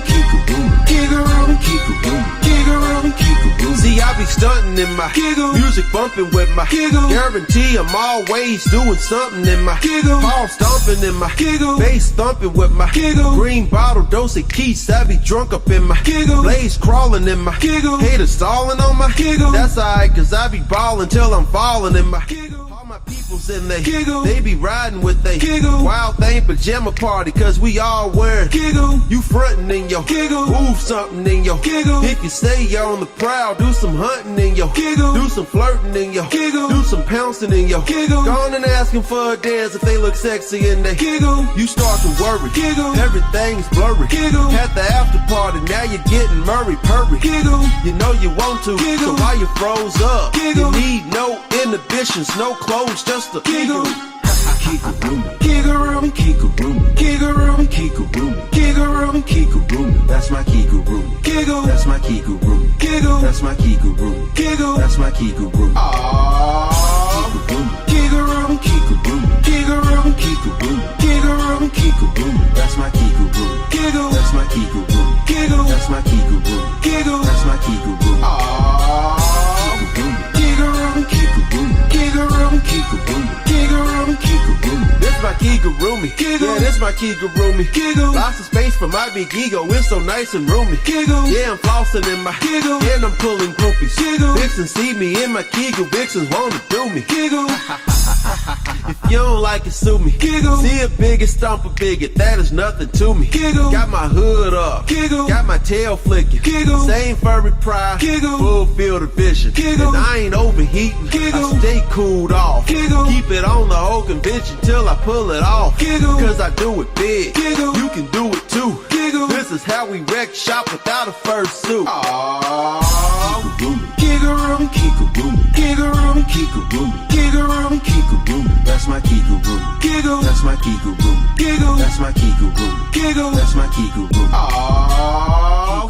Kikaroo. Kikaroo. Kikaroo. Kikaroo. See, I be stunting in my giggle. Music bumping with my giggle. Guarantee I'm always doing something in my giggle. Ball stomping in my giggle. Bass thumping with my giggle. Green bottle dose of Keats. I be drunk up in my giggle. Blaze crawling in my giggle. Haters stalling on my giggle. That's alright, cause I be ballin' till I'm falling in my giggle. All my peoples in they giggle. They be riding with they giggle. Wild thing pajama party, cause we all wearing giggle. You frontin' in your giggle. Move something in your giggle. If you stay on the prowl, do some hunting in your giggle. Do some flirting in your giggle. Do some pouncing in your giggle. Gone and asking for a dance if they look sexy in they giggle. You start to worry, giggle. Everything's blurry, giggle. At the after party, now you're getting Murray Purry, giggle. You know you want to, giggle. So why you froze up? Giggle. You need no inhibitions, no clothes, just a giggle. Kikaroo, Kikaroo, Kikaroo, Kikaroo, Kikaroo, Kikaroo, Kikaroo. That's my Kikaroo. Giggle. That's my Kikaroo. Giggle. That's my Kikaroo. Giggle. That's my Kikaroo. Kikaroo, Kikaroo, Kikaroo, Kikaroo, Kikaroo, Kikaroo. That's my Kikaroo. Giggle. That's my Kikaroo. Giggle. That's my Kikaroo. Giggle. That's my Kikaroo. Kikaroo, Kikaroo, Kikaroo, Kikaroo, Kikaroo, Kikaroo. This my Kikaroomy. Yeah, this my Kikaroomy. Giggle. Lots of space for my big ego. It's so nice and roomy. Giggle. Yeah, I'm flossing in my giggle. And I'm pulling groupies. Giggle. Vixens see me in my Kegel. Vixens wanna do me. Giggle. If you don't like it, sue me. Giggle. See a bigot, stomp a bigot. That is nothing to me. Giggle. Got my hood up. Giggle. Got my tail flicking. Giggle. Same furry pride. Giggle. Full field of vision. Giggle. And I ain't overheating. Giggle. I stay cooled off. Giggle. Keep it on the whole convention till I pull it off. Giggle. Cause I do it big. Giggle. You can do it too. Giggle. This is how we wreck shop without a fursuit. Kikaroo, Kikaroo, Kikaroo, Kikaroo, Kikaroo, Kikaroo. That's my Kikaroo. Giggle. That's my Kikaroo. Giggle. That's my Kikaroo. Giggle. That's my Kikaroo.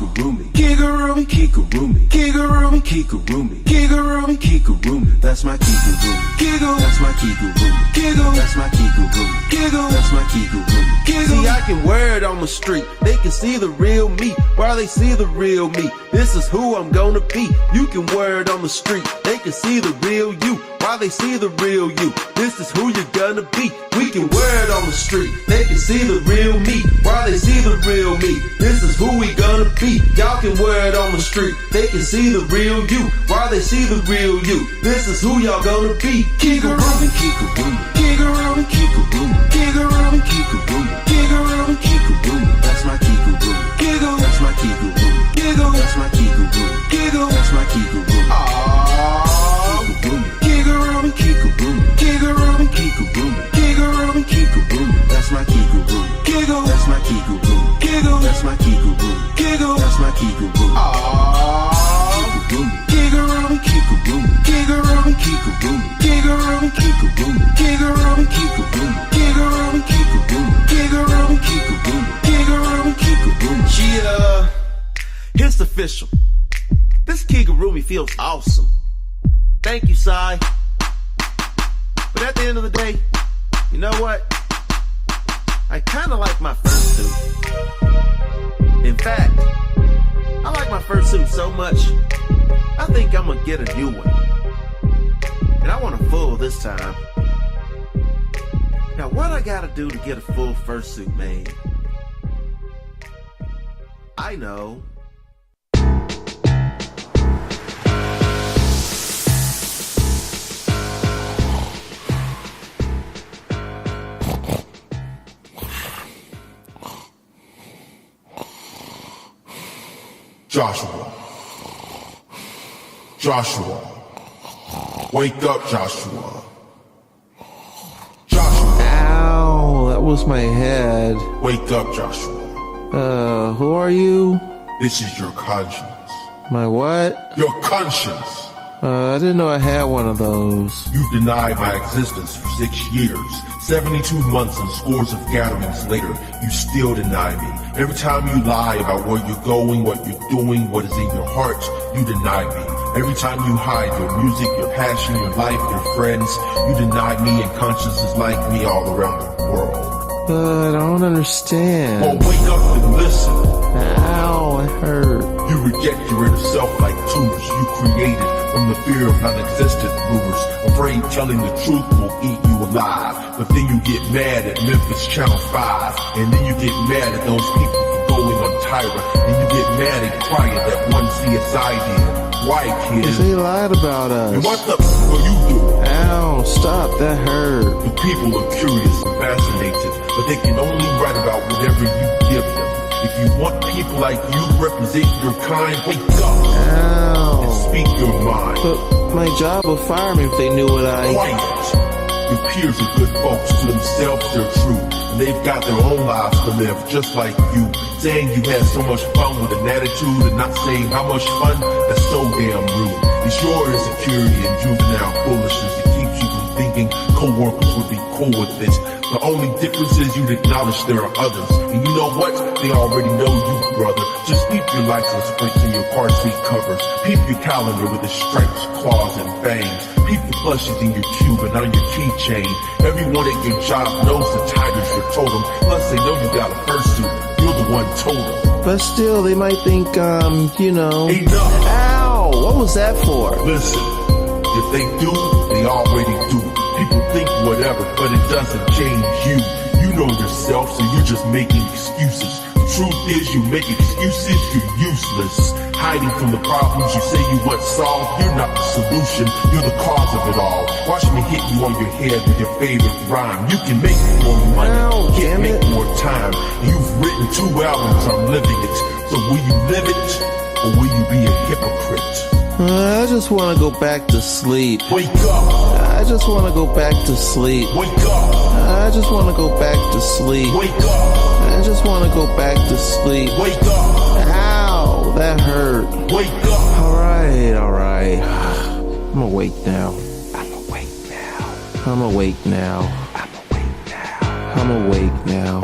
Kikaroo, Kikaroo, Kikaroo, Kikaroo, Kikaroo, Kikaroo, Kikaroo. That's my Kikaroo. Giggle. That's my Kikaroo. Giggle. That's my Kikaroo. Giggle. That's my Kikaroo. Giggle. See, I can wear it on the street. They can see the real me while they see the real me. This is who I'm gonna be. You can wear it on the street. They can see the real you while they see the real you. This is who you're gonna be. We can wear it on the street. They can see the real me while they see the real me. This is who we gonna be. Y'all can wear it on the street. They can see the real you while they see the real you. This is who y'all gonna be. Kikaroo, Kikaroo, Kikaroo, Kikaroo, Kikaroo, Kikaroo, Kikaroo, Kikaroo. That's my Kikaroo. Giggle. That's my Kikaroo. Giggle. That's my Kikaroo. Giggle. That's my Kikaroo. Kikaroo, Kikaroo, Kikaroo, Kikaroo, Kikaroo, Kikaroo. That's my Kikaroo. Giggle. That's my Kikaroo. Giggle. That's my Kikaroo. Giggle. That's my Kikaroo. Kikaroo, Kikaroo, Kikaroo, Kikaroo, Kikaroo, Kikaroo, Kikaroo, Kikaroo, Kikaroo, Kikaroo, Kikaroo, Kikaroo, Kikaroo, Kikaroo. Yeah, it's official. This Kikaroo feels awesome. Thank you, Sai. But at the end of the day, you know what? I kinda like my fursuit. In fact, I like my fursuit so much, I think I'm gonna get a new one. And I want a full this time. Now what I gotta do to get a full fursuit made? I know. Joshua. Joshua. Wake up, Joshua. That was my head. Wake up, Joshua. Who are you? This is your conscience. My what? Your conscience. I didn't know I had one of those. You denied my existence for 6 years. 72 months and scores of gatherings later, you still deny me. Every time you lie about where you're going, what you're doing, what is in your heart, you deny me. Every time you hide your music, your passion, your life, your friends, you deny me and consciences like me all around the world. I don't understand. Well, wake up and listen. Ow, it hurt. You reject your inner self like tumors you created from the fear of non-existent rumors. Afraid telling the truth will eat you alive. But then you get mad at Memphis Channel 5. And then you get mad at those people for going on Tyra. And you get mad and crying that one CSI did. Why, kid? Cause they lied about us. And what the f will you do? Ow, stop, that hurt. The people are curious and fascinated, but they can only write about whatever you give them. If you want people like you to represent your kind, wake up. Ow. And speak your mind. But my job would fire me if they knew what I... Quiet. Your peers are good folks. To themselves, they're true. And they've got their own lives to live, just like you. Saying you had so much fun with an attitude and not saying how much fun, that's so damn rude. It's your insecurity and juvenile foolishness that keeps you from thinking co-workers would be cool with this. The only difference is you'd acknowledge there are others. And you know what? They already know you, brother. Just keep your license plates and your car seat covers. Peep your calendar with its stripes, claws, and bangs. Peep the plushies in your cube and on your keychain. Everyone at your job knows the tiger's your totem. Plus they know you got a fursuit. You're the one told them. But still, they might think, you know... Enough! Ow! What was that for? Listen, if they do, they already do. People think whatever, but it doesn't change you. You know yourself, so you're just making excuses. The truth is, you make excuses, you're useless. Hiding from the problems you say you want solved, you're not the solution, you're the cause of it all. Watch me hit you on your head with your favorite rhyme. You can make more money, Ow, can't damn make it. more time. You've written 2 albums, I'm living it. So will you live it, or will you be a hypocrite? I just want to go back to sleep. Wake up! I just want to go back to sleep. Wake up! I just want to go back to sleep. Wake up! I just want to go back to sleep. Wake up! Ow, that hurt. Wake up! Alright. I'm awake now. I'm awake now. I'm awake now. I'm awake now. I'm awake now.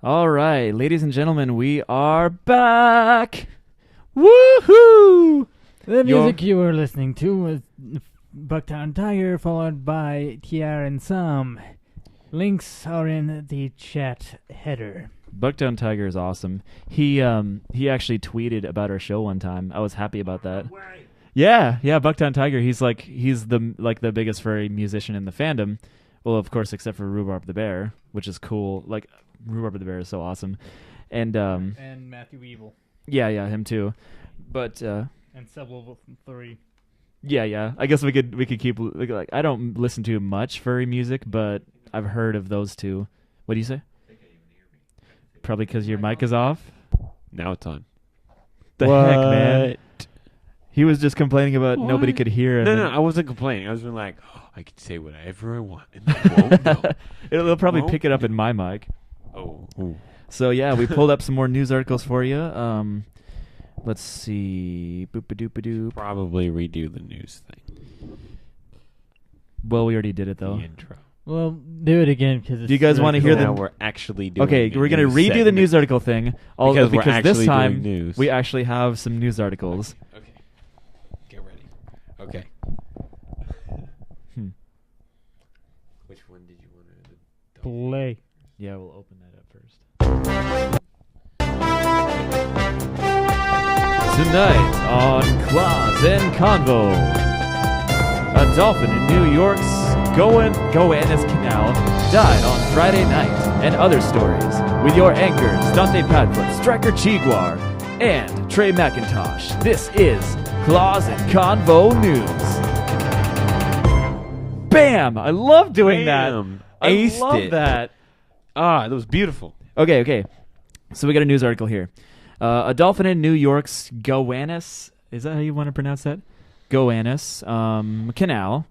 All right, ladies and gentlemen, we are back. Woohoo! The music you were listening to was Bucktown Tiger, followed by TR and Some. Links are in the chat header. Bucktown Tiger is awesome. He actually tweeted about our show one time. I was happy about that. Yeah, Bucktown Tiger. He's the biggest furry musician in the fandom. Well, of course, except for Rhubarb the Bear, which is cool. Like, Rhubarb the Bear is so awesome. And Matthew Evil. Yeah, him too. But and Sublevel 3. Yeah. I guess we could keep like I don't listen to much furry music, but I've heard of those two. What do you say? Probably because your mic is off. Now it's on. The heck, man! He was just complaining about nobody could hear him. No, I wasn't complaining. I was like, I can say whatever I want, and they won't know. It'll probably pick it up in my mic. Oh. So yeah, we pulled up some more news articles for you. Let's see. Boop-a-doop-a-doop. Probably redo the news thing. Well, we already did it though. The intro. Well, do it again because. Do you guys want to hear Now we're actually doing. Okay, we're gonna redo the news article thing. Because this time news. we actually have some news articles. Okay. Get ready. Okay. Which one did you want to play? Yeah, we'll open that up first. Tonight on Claus and Convo, a dolphin in New York's Gowanus Canal died on Friday night, and other stories with your anchors Dante Padfoot, Striker Chiguar, and Trey McIntosh. This is Claus and Convo News. Bam! I love doing that. I Aced love it. that. That was beautiful. Okay. So we got a news article here. A dolphin in New York's Gowanus, is that how you want to pronounce that? Gowanus Canal,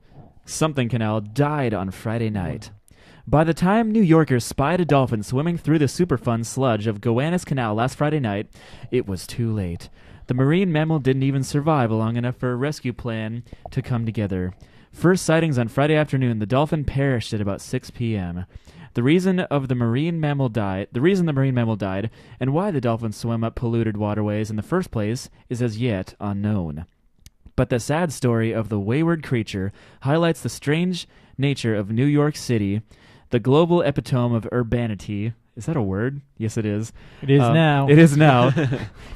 something canal, died on Friday night. By the time New Yorkers spied a dolphin swimming through the Superfund sludge of Gowanus Canal last Friday night, it was too late. The marine mammal didn't even survive long enough for a rescue plan to come together. First sightings on Friday afternoon, the dolphin perished at about 6 p.m. The reason the marine mammal died, and why the dolphin swam up polluted waterways in the first place is as yet unknown. But the sad story of the wayward creature highlights the strange nature of New York City, the global epitome of urbanity. Is that a word? Yes, it is. It is now. It is now.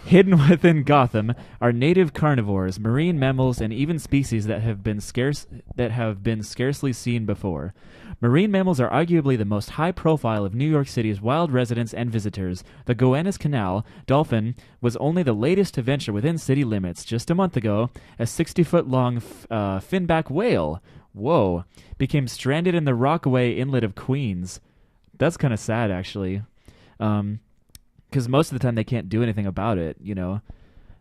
Hidden within Gotham are native carnivores, marine mammals, and even species that have been scarcely seen before. Marine mammals are arguably the most high profile of New York City's wild residents and visitors. The Gowanus Canal dolphin was only the latest to venture within city limits. Just a month ago, a 60-foot-long finback whale, became stranded in the Rockaway Inlet of Queens. That's kind of sad, actually, because most of the time they can't do anything about it, you know.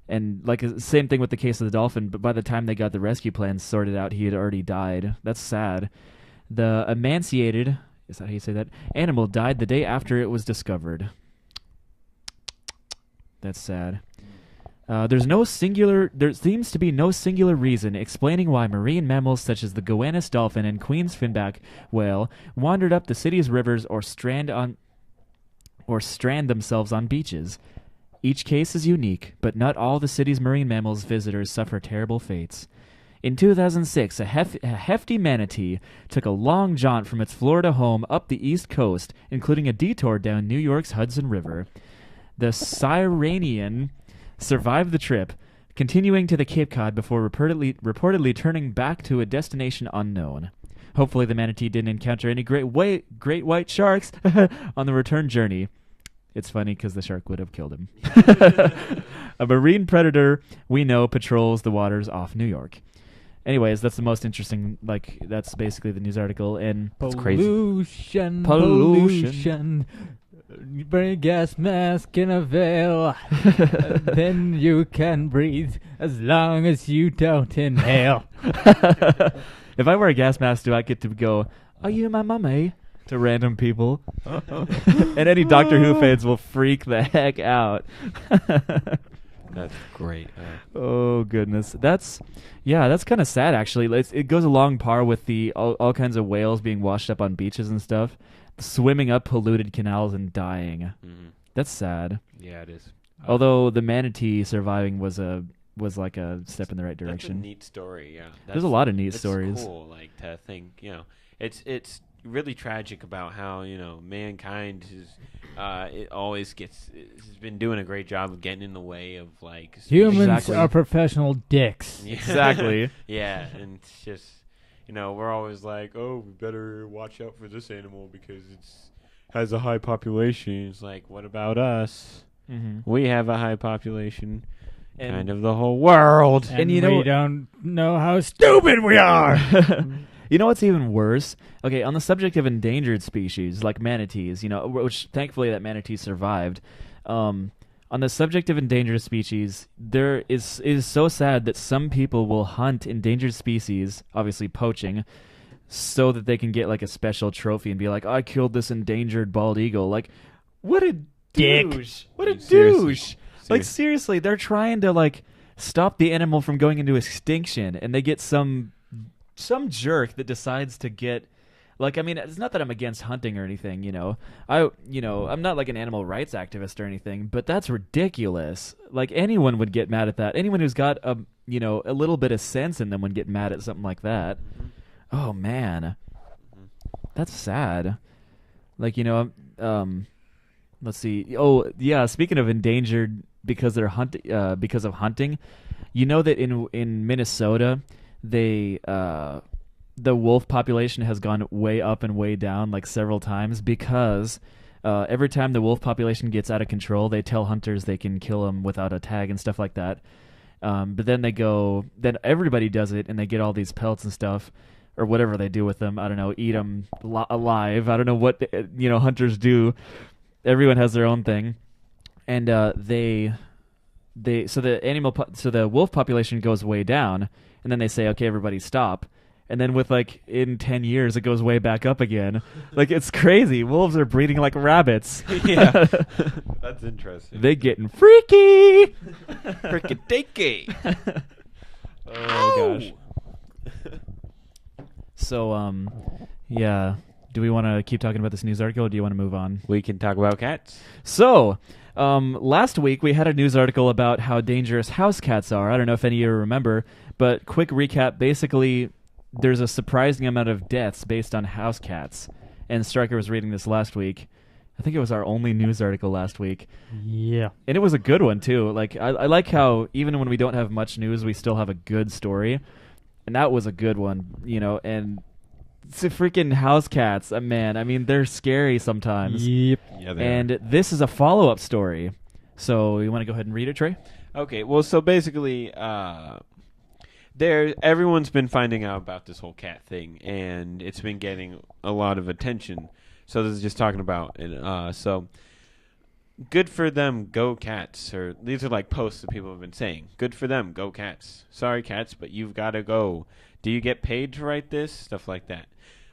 And like same thing with the case of the dolphin. But by the time they got the rescue plans sorted out, he had already died. That's sad. The emaciated, is that how you say that, animal died the day after it was discovered. That's sad. There seems to be no singular reason explaining why marine mammals such as the Gowanus dolphin and Queen's finback whale wandered up the city's rivers or strand themselves on beaches. Each case is unique, but not all the city's marine mammals visitors suffer terrible fates. In 2006, a hefty manatee took a long jaunt from its Florida home up the East Coast, including a detour down New York's Hudson River. The Sirenian survived the trip, continuing to the Cape Cod before reportedly turning back to a destination unknown. Hopefully the manatee didn't encounter any great white sharks on the return journey. It's funny because the shark would have killed him. A marine predator we know patrols the waters off New York. Anyways, that's the most interesting, that's basically the news article, and it's crazy. Pollution. You bring a gas mask in a veil, then you can breathe as long as you don't inhale. If I wear a gas mask, do I get to go, "Are you my mummy?" to random people? And any Doctor Who fans will freak the heck out. That's great. Oh goodness, that's kind of sad actually. It goes along par with the all kinds of whales being washed up on beaches and stuff, swimming up polluted canals and dying. Mm-hmm. That's sad. Yeah, it is. Although the manatee surviving was like a step in the right direction. That's a neat story. Yeah, there's a lot of neat stories. It's cool, like to think. It's really tragic about how mankind is. It always has been doing a great job of getting in the way of like humans are professional dicks. Yeah. Exactly. Yeah, and it's just we're always like, oh, we better watch out for this animal because it's has a high population. It's like, what about us? Mm-hmm. We have a high population, kind of the whole world, and we don't know how stupid we are. You know what's even worse? Okay, on the subject of endangered species like manatees, which thankfully that manatee survived. On the subject of endangered species, it is so sad that some people will hunt endangered species, obviously poaching, so that they can get like a special trophy and be like, I killed this endangered bald eagle. Like, what a douche! What a douche! Like seriously, they're trying to like stop the animal from going into extinction, and they get some jerk that decides to get like, I mean, it's not that I'm against hunting or anything, I'm not like an animal rights activist or anything, but that's ridiculous. Like anyone would get mad at that. Anyone who's got a little bit of sense in them would get mad at something like that. Mm-hmm. Oh man, that's sad. Like, let's see. Oh yeah, speaking of endangered because they're because of hunting, that in Minnesota, the wolf population has gone way up and way down like several times because every time the wolf population gets out of control, they tell hunters they can kill them without a tag and stuff like that. But then then everybody does it and they get all these pelts and stuff or whatever they do with them. I don't know, eat them alive. I don't know what hunters do. Everyone has their own thing, and so the wolf population goes way down. And then they say, okay, everybody stop. And then in 10 years, it goes way back up again. Like, it's crazy. Wolves are breeding like rabbits. Yeah. That's interesting. They getting freaky. Freaky-deaky. Oh, gosh. So, yeah. Do we want to keep talking about this news article, or do you want to move on? We can talk about cats. So, last week we had a news article about how dangerous house cats are. I don't know if any of you remember, but quick recap, basically there's a surprising amount of deaths based on house cats. And Stryker was reading this last week. I think it was our only news article last week. Yeah. And it was a good one, too. Like, I like how even when we don't have much news, we still have a good story. And that was a good one, and it's a freaking house cats, man. I mean, they're scary sometimes. Yep. Yeah, and this is a follow-up story. So you want to go ahead and read it, Trey? Okay. Well, so basically, everyone's been finding out about this whole cat thing, and it's been getting a lot of attention. So this is just talking about it. So good for them, go cats. Or these are like posts that people have been saying. Good for them, go cats. Sorry, cats, but you've got to go. Do you get paid to write this? Stuff like that.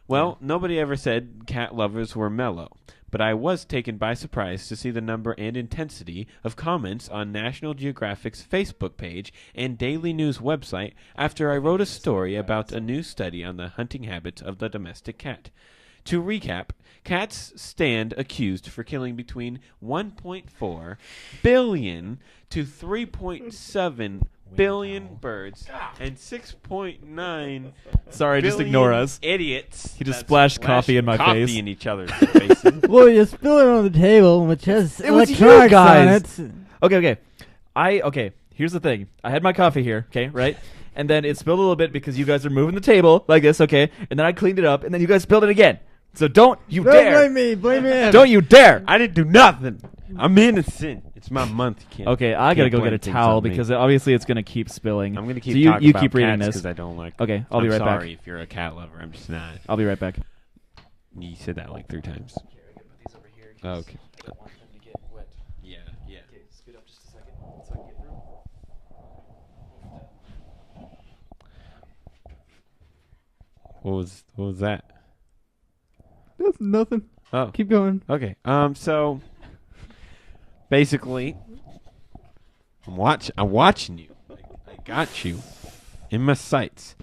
Well, nobody ever said cat lovers were mellow, but I was taken by surprise to see the number and intensity of comments on National Geographic's Facebook page and Daily News website after I wrote a story about a new study on the hunting habits of the domestic cat. To recap, cats stand accused for killing between 1.4 billion to 3.7 billion birds and 6.9 Sorry, just ignore us. Idiots. He just splashed coffee in my face. Coffee in each other's faces. Well, you spill it on the table, which has It was you electronics guys. on it. Okay. Here's the thing. I had my coffee here, okay, right? And then it spilled a little bit because you guys are moving the table like this, okay? And then I cleaned it up, and then you guys spilled it again. So don't you dare. Don't blame me. Blame him. Don't you dare. I didn't do nothing. I'm innocent. It's my month. You can't, Okay, I gotta can't go blame get a things towel on me. because obviously it's gonna keep spilling. I'm gonna keep so you talking about keep reading cats this because I don't like. Okay, I'll be right back. Sorry if you're a cat lover. I'm just not. I'll be right back. You said that like 3 times. Oh, okay. Yeah. Okay, speed up just a second so I can get through. What was that? That's nothing. Oh, Keep going. okay. So basically, I'm watching you. I got you in my sights.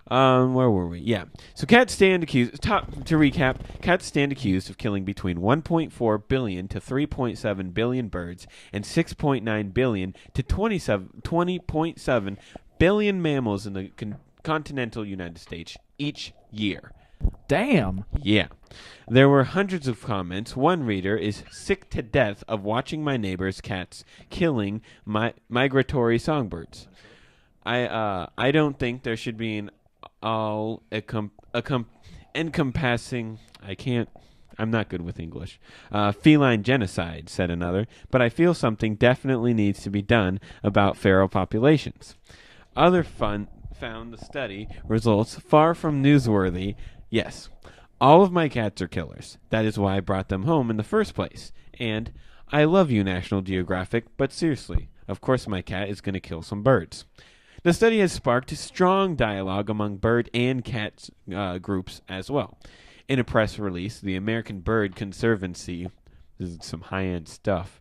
Where were we? Yeah. So cats stand accused. To recap, cats stand accused of killing between 1.4 billion to 3.7 billion birds and 6.9 billion to 20.7 billion mammals in the continental United States each year. Damn. Yeah. There were hundreds of comments. One reader is sick to death of watching my neighbor's cats killing migratory songbirds. I don't think there should be an encompassing. I'm not good with English. Feline genocide, said another. But I feel something definitely needs to be done about feral populations. Other found the study results far from newsworthy. Yes, all of my cats are killers. That is why I brought them home in the first place. And I love you, National Geographic, but seriously, of course my cat is going to kill some birds. The study has sparked strong dialogue among bird and cat groups as well. In a press release, the American Bird Conservancy, this is some high-end stuff,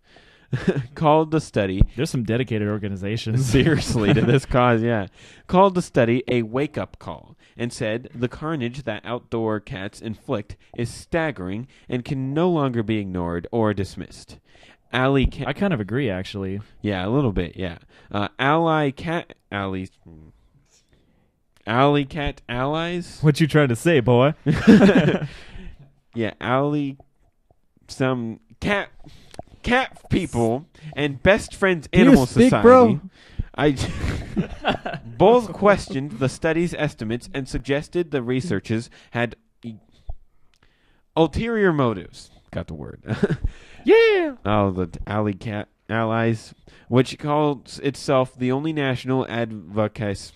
called the study... There's some dedicated organizations. Seriously, to this cause, yeah. Called the study a wake-up call and said the carnage that outdoor cats inflict is staggering and can no longer be ignored or dismissed. I kind of agree, actually. Yeah, a little bit, yeah. Alley cat allies. What you trying to say, boy? Yeah, some cat people and Best Friends Animal Society. Bro? Both questioned the study's estimates and suggested the researchers had ulterior motives. Got the word. Yeah. Oh, the alley cat allies, which calls itself the only national advocacy.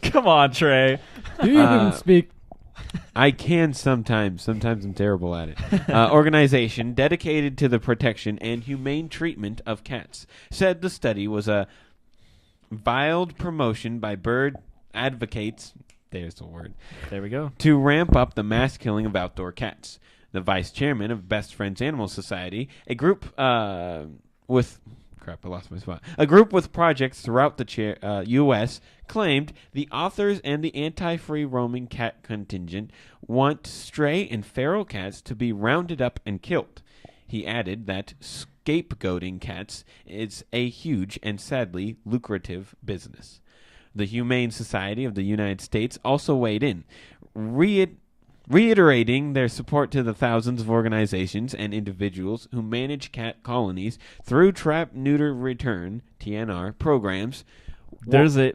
Come on, Trey. Do you even speak? I can sometimes. Sometimes I'm terrible at it. Organization dedicated to the protection and humane treatment of cats said the study was a veiled promotion by bird advocates. There's the word. There we go. To ramp up the mass killing of outdoor cats. The vice chairman of Best Friends Animal Society, a group with projects throughout the U.S., claimed the authors and the anti-free roaming cat contingent want stray and feral cats to be rounded up and killed. He added that scapegoating cats is a huge and sadly lucrative business. The Humane Society of the United States also weighed in, reiterating their support to the thousands of organizations and individuals who manage cat colonies through trap, neuter, return (TNR) programs. There's an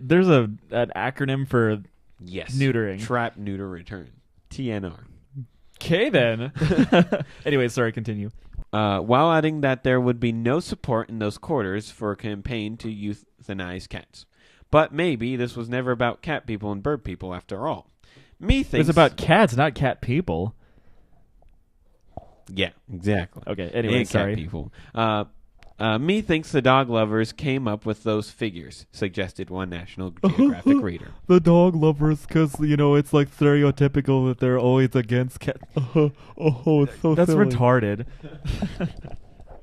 acronym for neutering. Trap, neuter, return (TNR). Okay, then. Anyway, sorry, continue. While adding that there would be no support in those quarters for a campaign to euthanize cats. But maybe this was never about cat people and bird people after all. It's about cats, not cat people. Yeah, exactly. Okay, anyway, and sorry. Cat people. Methinks the dog lovers came up with those figures, suggested one National Geographic reader. The dog lovers, because, it's like stereotypical that they're always against cats. It's so That's silly. Retarded.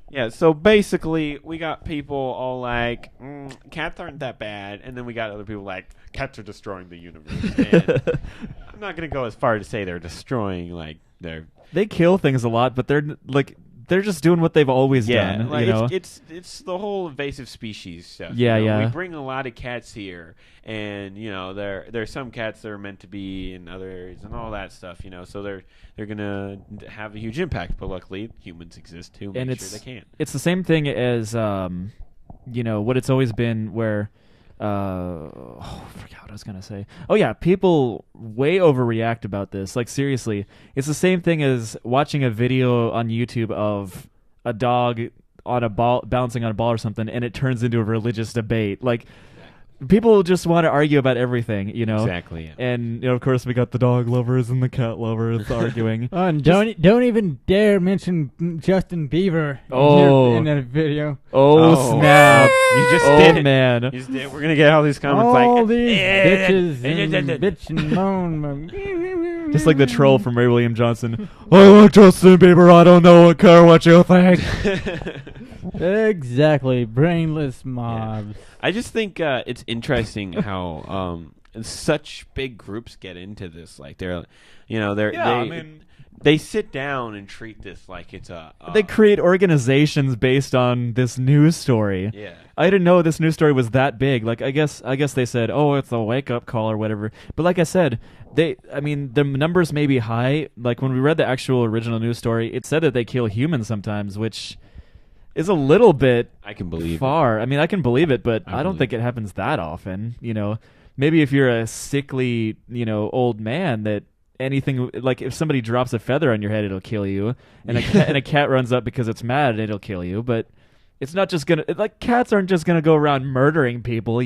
Yeah, so basically, we got people all like, cats aren't that bad, and then we got other people like, cats are destroying the universe. And I'm not going to go as far to say they're destroying, They kill things a lot, but they're just doing what they've always done. Yeah, it's the whole invasive species stuff. Yeah. We bring a lot of cats here, and there's some cats that are meant to be in other areas and all that stuff. So they're gonna have a huge impact. But luckily, humans exist to make sure they can. It's the same thing as what it's always been where. I forgot what I was going to say. Oh, yeah, people way overreact about this. Like, seriously, it's the same thing as watching a video on YouTube of a dog on a ball, bouncing on a ball or something, and it turns into a religious debate. Like, people just want to argue about everything, Exactly. Yeah. And, of course, we got the dog lovers and the cat lovers arguing. And don't even dare mention Justin Bieber in that video. Oh, snap. You just did, man. You just did. We're going to get all these comments all these bitches and bitch and moan. Just like the troll from Ray William Johnson. I like Justin Bieber. I don't care what you think. Exactly, brainless mobs. I just think it's interesting how such big groups get into this. Like they sit down and treat this like it's they create organizations based on this news story. Yeah. I didn't know this news story was that big. Like I guess they said, "Oh, it's a wake-up call" or whatever. But like I said, the numbers may be high. Like when we read the actual original news story, it said that they kill humans sometimes, which is a little bit I can believe far. I mean, I can believe it, but I don't believe think it happens that often, Maybe if you're a sickly, old man that anything, like if somebody drops a feather on your head, it'll kill you, and a cat runs up because it's mad, it'll kill you. But it's not just gonna, like, cats aren't just gonna go around murdering people.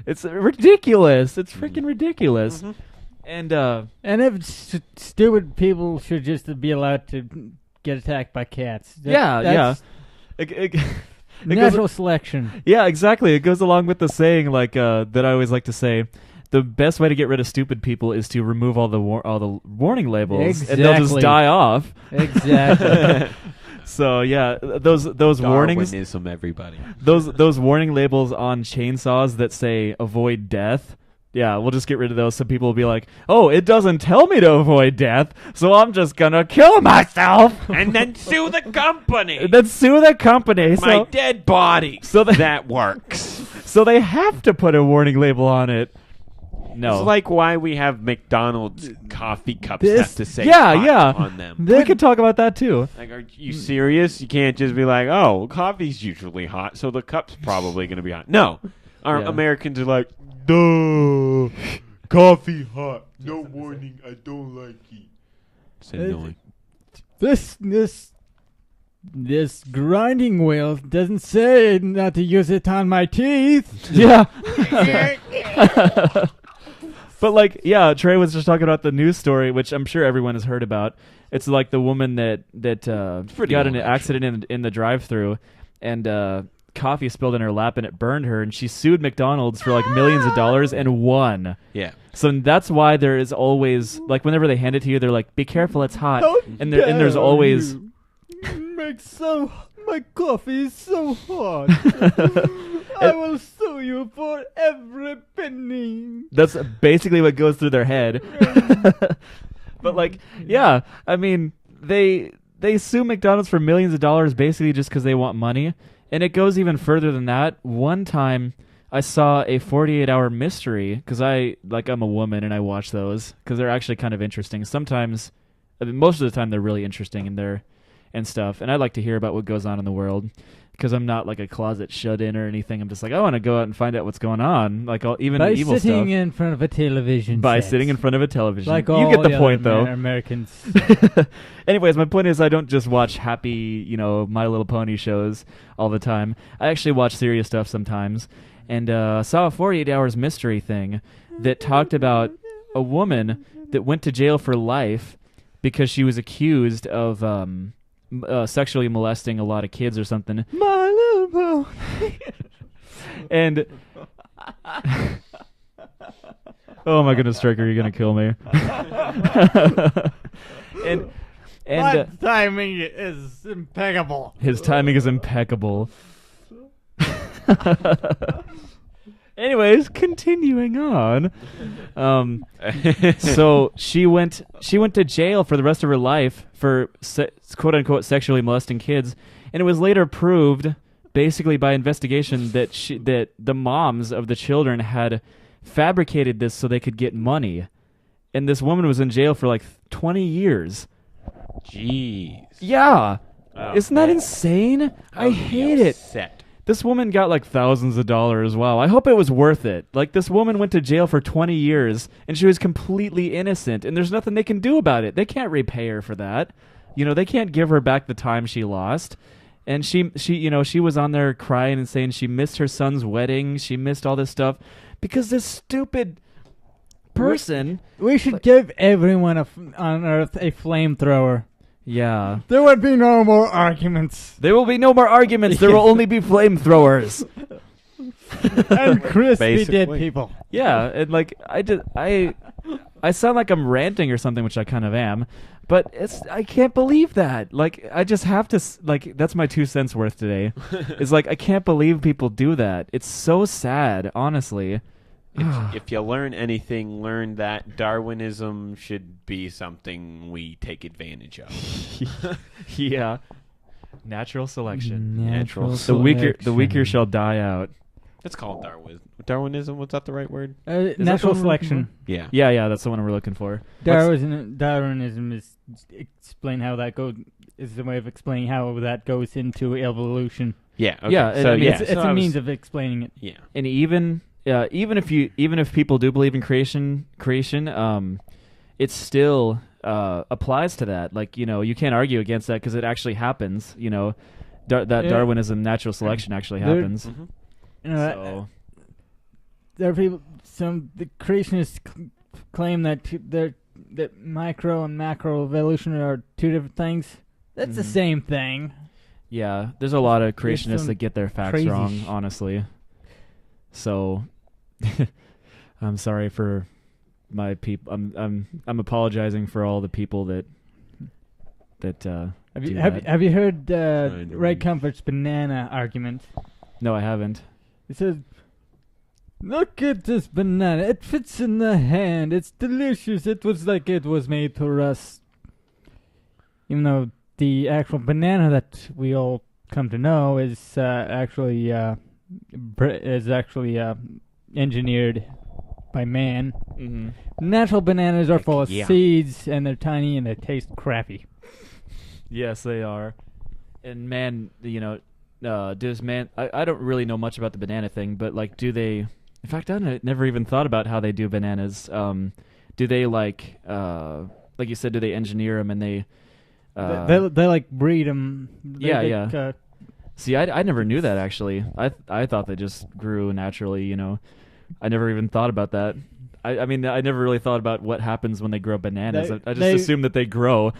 It's ridiculous. It's freaking ridiculous. And if stupid people should just be allowed to get attacked by cats. That's natural selection. Yeah, exactly. It goes along with the saying, like that I always like to say. The best way to get rid of stupid people is to remove all the warning labels, and they'll just die off. Exactly. So yeah, those warnings. Darwinism, everybody. Those warning labels on chainsaws that say "avoid death." Yeah, we'll just get rid of those. So people will be like, "Oh, it doesn't tell me to avoid death, so I'm just gonna kill myself and then sue the company." My dead body. So that works. So they have to put a warning label on it. No. It's like why we have McDonald's coffee cups have to say hot on them. We could talk about that too. Like, are you serious? You can't just be like, "Oh, coffee's usually hot, so the cup's probably going to be hot." No. Our Americans are like, "Duh, coffee hot. No warning. I don't like it." It's annoying. This grinding wheel doesn't say not to use it on my teeth. Yeah. But like, yeah, Trey was just talking about the news story, which I'm sure everyone has heard about. It's like the woman that got in an accident in the drive-thru, and coffee spilled in her lap and it burned her, and she sued McDonald's for like millions of dollars and won. Yeah. So that's why there is always, like, whenever they hand it to you, they're like, "Be careful, it's hot." And there's always my coffee is so hot. I will sue you for every penny. That's basically what goes through their head. But like, yeah, I mean, they sue McDonald's for millions of dollars basically just because they want money. And it goes even further than that. One time I saw a 48-hour mystery because I'm a woman and I watch those because they're actually kind of interesting. Sometimes, I mean, most of the time they're really interesting and stuff. And I like to hear about what goes on in the world because I'm not like a closet shut-in or anything. I'm just like, I want to go out and find out what's going on. Like even evil stuff. By sitting in front of a television. Sitting in front of a television. Like you get the point, though. Americans. Anyways, my point is I don't just watch happy, My Little Pony shows all the time. I actually watch serious stuff sometimes. And saw a 48 Hours mystery thing that talked about a woman that went to jail for life because she was accused of sexually molesting a lot of kids or something. My Little Pony. And oh my goodness, Striker, you're gonna kill me. and my timing is impeccable. His timing is impeccable. Anyways, continuing on. So she went to jail for the rest of her life for quote unquote sexually molesting kids, and it was later proved, basically by investigation, that the moms of the children had fabricated this so they could get money, and this woman was in jail for like 20 years. Jeez. Yeah. Isn't that insane? I hate it. Upset. This woman got like thousands of dollars. Wow. I hope it was worth it. Like, this woman went to jail for 20 years and she was completely innocent, and there's nothing they can do about it. They can't repay her for that. They can't give her back the time she lost. And she was on there crying and saying she missed her son's wedding. She missed all this stuff because this stupid person. We should give everyone on Earth a flamethrower. Yeah. There would be no more arguments. There will be no more arguments. There will only be flamethrowers. And crispy dead people. Yeah, and like I sound like I'm ranting or something, which I kind of am, but I can't believe that. Like, I just have to, like, that's my 2 cents worth today. It's like, I can't believe people do that. It's so sad, honestly. If you learn anything, learn that Darwinism should be something we take advantage of. Yeah. Natural selection. Natural The weaker selection. shall die out. It's called Darwinism. Was that the right word? Natural selection. Yeah. Yeah, that's the one we're looking for. Darwinism is explain how that goes. Is the way of explaining how that goes into evolution. Yeah. Okay. Yeah, So I mean, yeah. It's a means of explaining it. Yeah. And even if people do believe in creation, it still applies to that. Like, you can't argue against that because it actually happens. Darwinism, natural selection actually happens. Mm-hmm. So There are people. The creationists claim that that micro and macro evolution are two different things. That's the same thing. yeah, there's a lot of creationists some that get their facts crazy wrong, honestly. So I'm sorry for my people. I'm apologizing for all the people that Have you heard Ray Comfort's banana argument? No, I haven't. He says, "Look at this banana. It fits in the hand. It's delicious. It was like it was made for us." Even though the actual banana that we all come to know is actually engineered by man. Mm-hmm. Natural bananas are full of yeah. seeds, and they're tiny, and they taste crappy. Yes, they are. And man, does man? I don't really know much about the banana thing, but like, do they? In fact, I never even thought about how they do bananas. Do they like you said? Do they engineer them and they? They like breed them. Yeah. See, I never knew that actually. I thought they just grew naturally. I never even thought about that. I mean, I never really thought about what happens when they grow bananas. I just assume that they grow.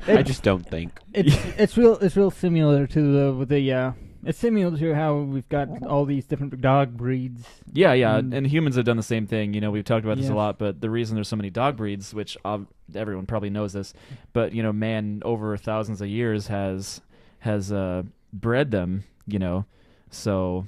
I just don't think. It's real similar to the it's similar to how we've got all these different dog breeds. Yeah, and humans have done the same thing. We've talked about this Yes. a lot, but the reason there's so many dog breeds, which everyone probably knows this, but man over thousands of years has bred them. So.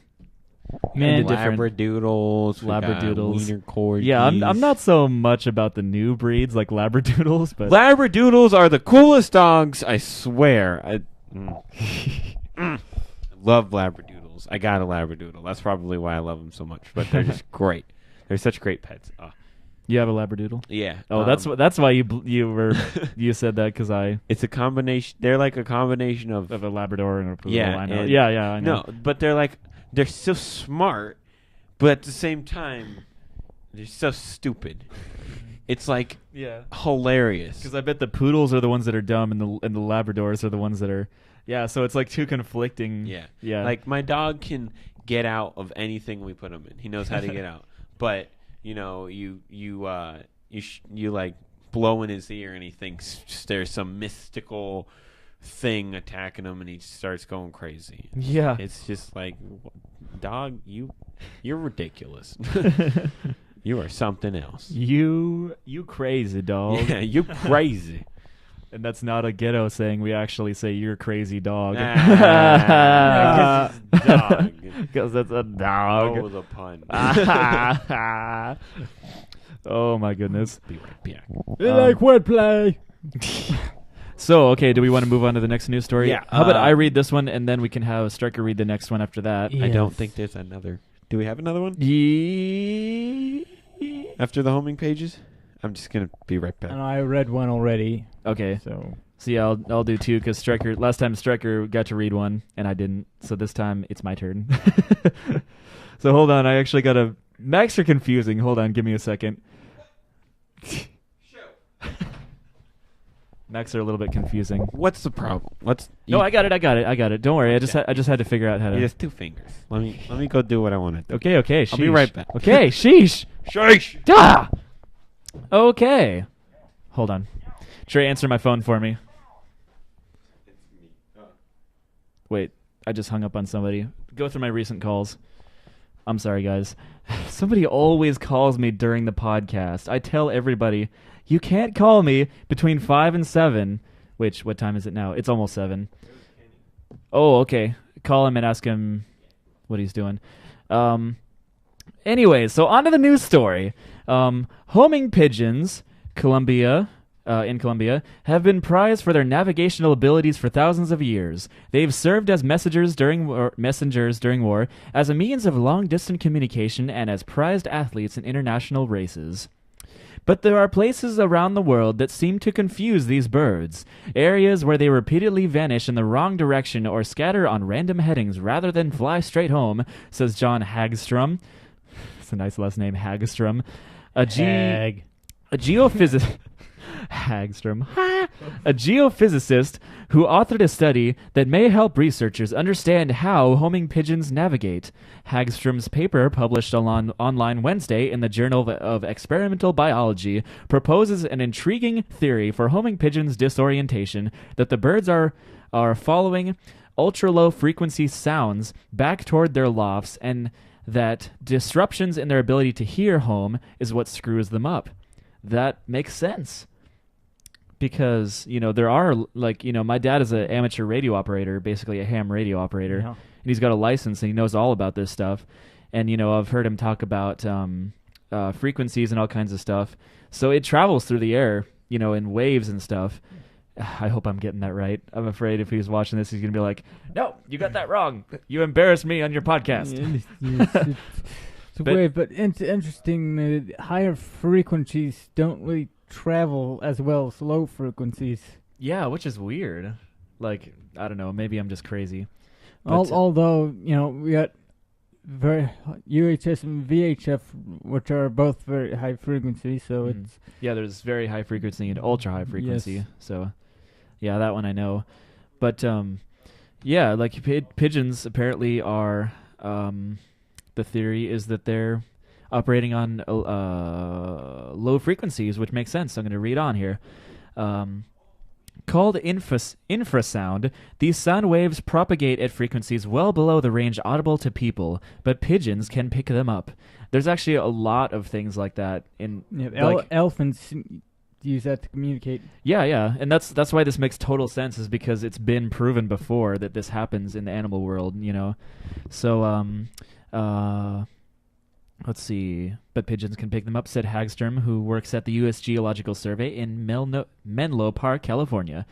Man, Labradoodles, Labradoodles. Wiener Corgis. Yeah, I'm not so much about the new breeds like Labradoodles, but Labradoodles are the coolest dogs, I swear. I love Labradoodles. I got a Labradoodle. That's probably why I love them so much. But they're just great. They're such great pets. you have a Labradoodle. Yeah. Oh, that's why you said that because It's a combination. They're like a combination of a Labrador and a poodle. Yeah, I know. and- Yeah, I know. no, but they're so smart, but at the same time, they're so stupid. It's like Yeah. hilarious. Because I bet the poodles are the ones that are dumb, and the Labradors are the ones that are. Yeah, so it's like two conflicting. Yeah. Like my dog can get out of anything we put him in. He knows how to get out. But you like blow in his ear, and he thinks there's some mystical thing attacking him, and he starts going crazy. Yeah. It's just like, dog, you're ridiculous. You are something else. You crazy dog. Yeah, you crazy. And that's not a ghetto saying. We actually say you're crazy dog. Ah, 'cause it's dog. Because that's a dog. Oh, the pun. Oh my goodness. Be right back. They like wordplay. So, okay, do we want to move on to the next news story? Yeah, How about I read this one, and then we can have Striker read the next one after that? Yeah. I don't Yes. think there's another. Do we have another one Ye- after the homing pages? I'm just gonna be right back. And I read one already. Okay. So So yeah, I'll do two because last time Striker got to read one and I didn't. So this time it's my turn. So hold on, I actually got a Max are confusing. Hold on, give me a second. Max are a little bit confusing. What's the problem? No, I got it. Don't worry. I just had to figure out how to. Just 2 fingers. Let me go do what I want to do. Okay. I'll be sheesh. right back. Okay, sheesh. Sheesh. Ah! Okay. Hold on. Trey, answer my phone for me. Wait, I just hung up on somebody. Go through my recent calls. I'm sorry, guys. Somebody always calls me during the podcast. I tell everybody, you can't call me between 5 and 7. Which, what time is it now? It's almost 7. Oh, okay. Call him and ask him what he's doing. Anyways, so on to the news story. Homing pigeons, in Colombia, have been prized for their navigational abilities for thousands of years. They've served as messengers during war, as a means of long-distance communication, and as prized athletes in international races. But there are places around the world that seem to confuse these birds, areas where they repeatedly vanish in the wrong direction or scatter on random headings rather than fly straight home, says John Hagstrom. It's a nice last name, Hagstrom. A geophysicist... Hagstrom. A geophysicist who authored a study that may help researchers understand how homing pigeons navigate. Hagstrom's paper, published online Wednesday in the Journal of Experimental Biology, proposes an intriguing theory for homing pigeons' disorientation, that the birds are following ultra-low frequency sounds back toward their lofts, and that disruptions in their ability to hear home is what screws them up. That makes sense. Because, there are, my dad is an amateur radio operator, basically a ham radio operator. Yeah. And he's got a license and he knows all about this stuff. And, I've heard him talk about frequencies and all kinds of stuff. So it travels through the air, in waves and stuff. I hope I'm getting that right. I'm afraid if he's watching this, he's going to be like, no, you got that wrong. You embarrassed me on your podcast. But it's interesting. Higher frequencies don't really travel as well as low frequencies. Yeah, which is weird. I don't know. Maybe I'm just crazy. Although, we got very UHF and VHF, which are both very high frequency. So it's there's very high frequency and ultra high frequency. Yes. So yeah, that one I know. But pigeons apparently are. The theory is that they're operating on low frequencies, which makes sense. I'm going to read on here. Called infrasound, these sound waves propagate at frequencies well below the range audible to people, but pigeons can pick them up. There's actually a lot of things like that. Elephants use that to communicate. Yeah, and that's why this makes total sense, is because it's been proven before that this happens in the animal world, So, let's see. But pigeons can pick them up, said Hagstrom, who works at the U.S. Geological Survey in Menlo Park, California.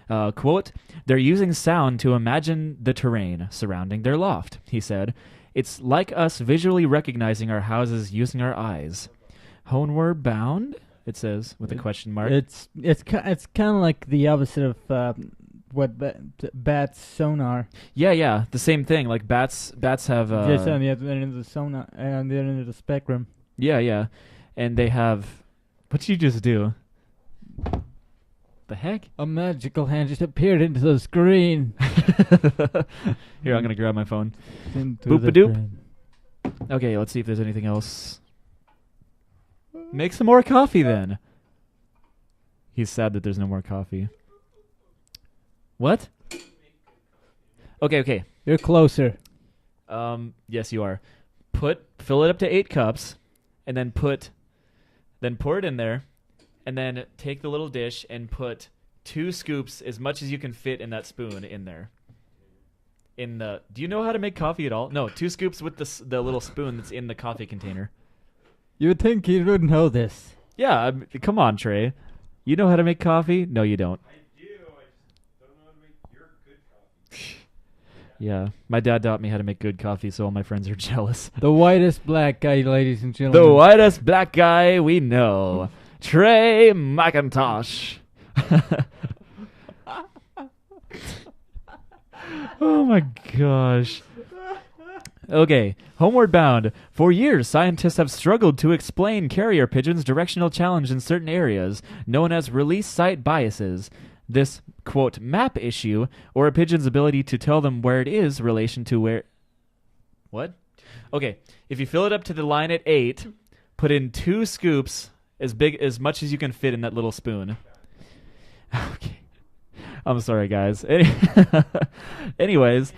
Quote, they're using sound to imagine the terrain surrounding their loft, he said. It's like us visually recognizing our houses using our eyes. Homeward bound, it says, with a question mark. It's kind of like the opposite of what bats sonar. Yeah, the same thing. Like bats have just on the other end of the sonar, on the other end of the spectrum. Yeah, and they have. What did you just do? The heck? A magical hand just appeared into the screen. Here, I'm gonna grab my phone. Boop-a-doop. Okay, let's see if there's anything else. Make some more coffee then. He's sad that there's no more coffee. What? Okay. You're closer. Yes, you are. Fill it up to 8 cups, and then pour it in there, and then take the little dish and put 2 scoops, as much as you can fit in that spoon, in there. Do you know how to make coffee at all? No, 2 scoops with the little spoon that's in the coffee container. You would think you would know this. Yeah, come on, Trey. You know how to make coffee? No, you don't. Yeah, my dad taught me how to make good coffee, so all my friends are jealous. The whitest black guy, ladies and gentlemen. The whitest black guy we know. Trey McIntosh. Oh my gosh. Okay, homeward bound. For years, scientists have struggled to explain carrier pigeons' directional challenge in certain areas, known as release site biases. This, quote, map issue, or a pigeon's ability to tell them where it is relation to where... What? Okay, if you fill it up to the line at 8, put in 2 scoops, as much as you can fit in that little spoon. Okay. I'm sorry, guys. Anyways,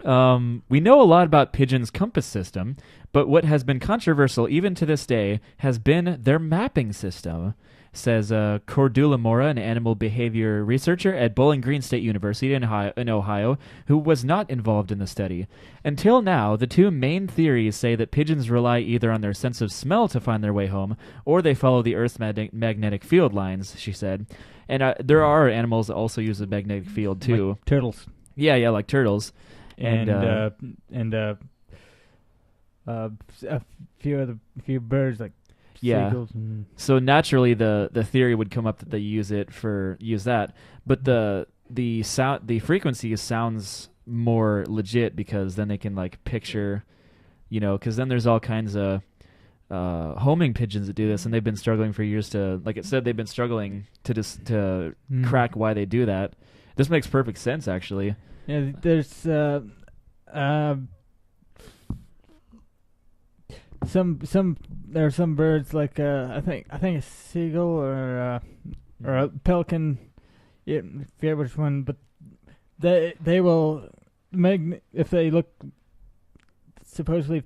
We know a lot about pigeons' compass system, but what has been controversial even to this day has been their mapping system, says Cordula Mora, an animal behavior researcher at Bowling Green State University in Ohio, who was not involved in the study. Until now, the two main theories say that pigeons rely either on their sense of smell to find their way home, or they follow the Earth's magnetic field lines, she said. And there are animals that also use the magnetic field, too. Like turtles. Yeah, like turtles. And a few birds like seagulls. And So naturally, the theory would come up that they use that, but the frequency sounds more legit because then they can like picture, because then there's all kinds of homing pigeons that do this, and they've been struggling for years to, like it said, they've been struggling to crack why they do that. This makes perfect sense, actually. Yeah, there's there are some birds like I think a seagull or a pelican. Yeah, I forget which one, but they will if they look. Supposedly,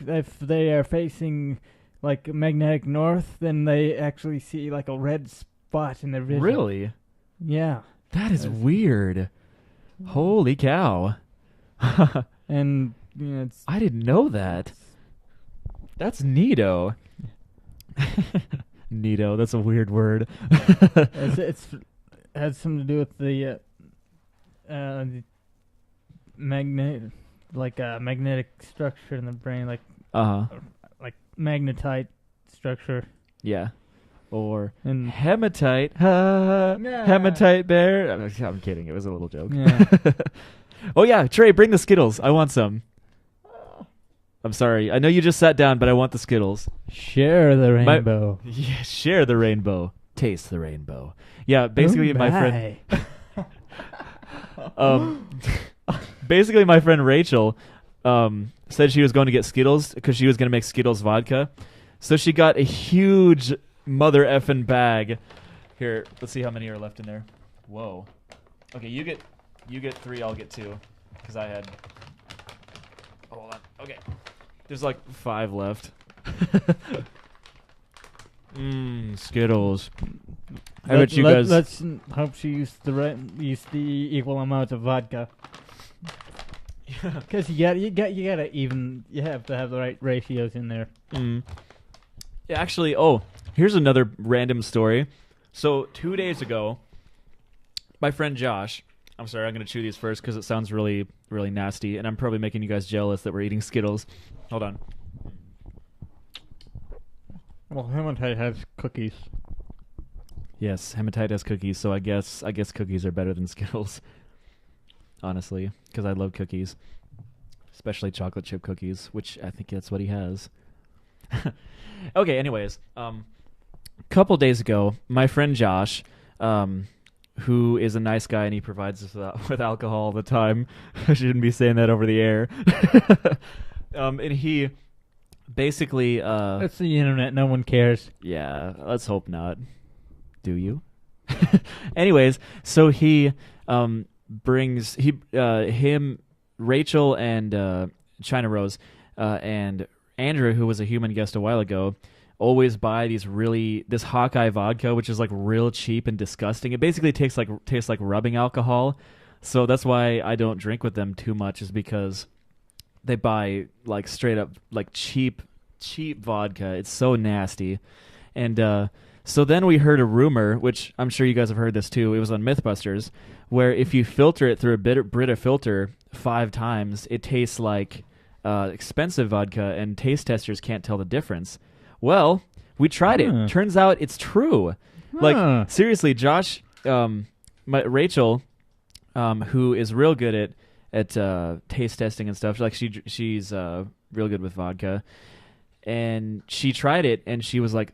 if they are facing like magnetic north, then they actually see like a red spot in their vision. Really? Yeah. That is weird. Holy cow. And I didn't know that. That's neato. Neato, that's a weird word. It has something to do with the magnetic structure in the brain, like magnetite structure. Yeah. Or And hematite. Yeah. Hematite bear. I'm kidding. It was a little joke. Yeah. Oh, yeah. Trey, bring the Skittles. I want some. I'm sorry. I know you just sat down, but I want the Skittles. Share the rainbow. Yeah, share the rainbow. Taste the rainbow. Yeah, basically my friend... basically my friend Rachel said she was going to get Skittles because she was going to make Skittles vodka. So she got a huge mother effing bag. Here, let's see how many are left in there. Whoa. Okay, you get 3, I'll get 2. Because I had... Hold on. Okay. There's like 5 left. Skittles. I bet you guys... Let's hope she used the equal amount of vodka. Because you have to have the right ratios in there. Yeah, actually, here's another random story. So 2 days ago, my friend Josh... I'm sorry, I'm going to chew these first because it sounds really, really nasty, and I'm probably making you guys jealous that we're eating Skittles. Hold on. Well, hematite has cookies. Yes, hematite has cookies, so I guess cookies are better than Skittles. Honestly, because I love cookies, especially chocolate chip cookies, which I think that's what he has. Okay, anyways, couple days ago, my friend Josh, who is a nice guy and he provides us with alcohol all the time. I shouldn't be saying that over the air. And he basically... It's the internet. No one cares. Yeah, let's hope not. Do you? Anyways, so he brings... Rachel and China Rose and Andrew, who was a human guest a while ago, always buy this Hawkeye vodka, which is like real cheap and disgusting. It basically tastes like rubbing alcohol. So that's why I don't drink with them too much, is because they buy like straight up like cheap vodka. It's so nasty. And so then we heard a rumor, which I'm sure you guys have heard this too. It was on Mythbusters, where if you filter it through a Brita filter 5 times, it tastes like expensive vodka, and taste testers can't tell the difference. Well, we tried it. Turns out it's true. Like, seriously, Josh, Rachel, who is real good at taste testing and stuff. Like, she's real good with vodka. And she tried it, and she was like,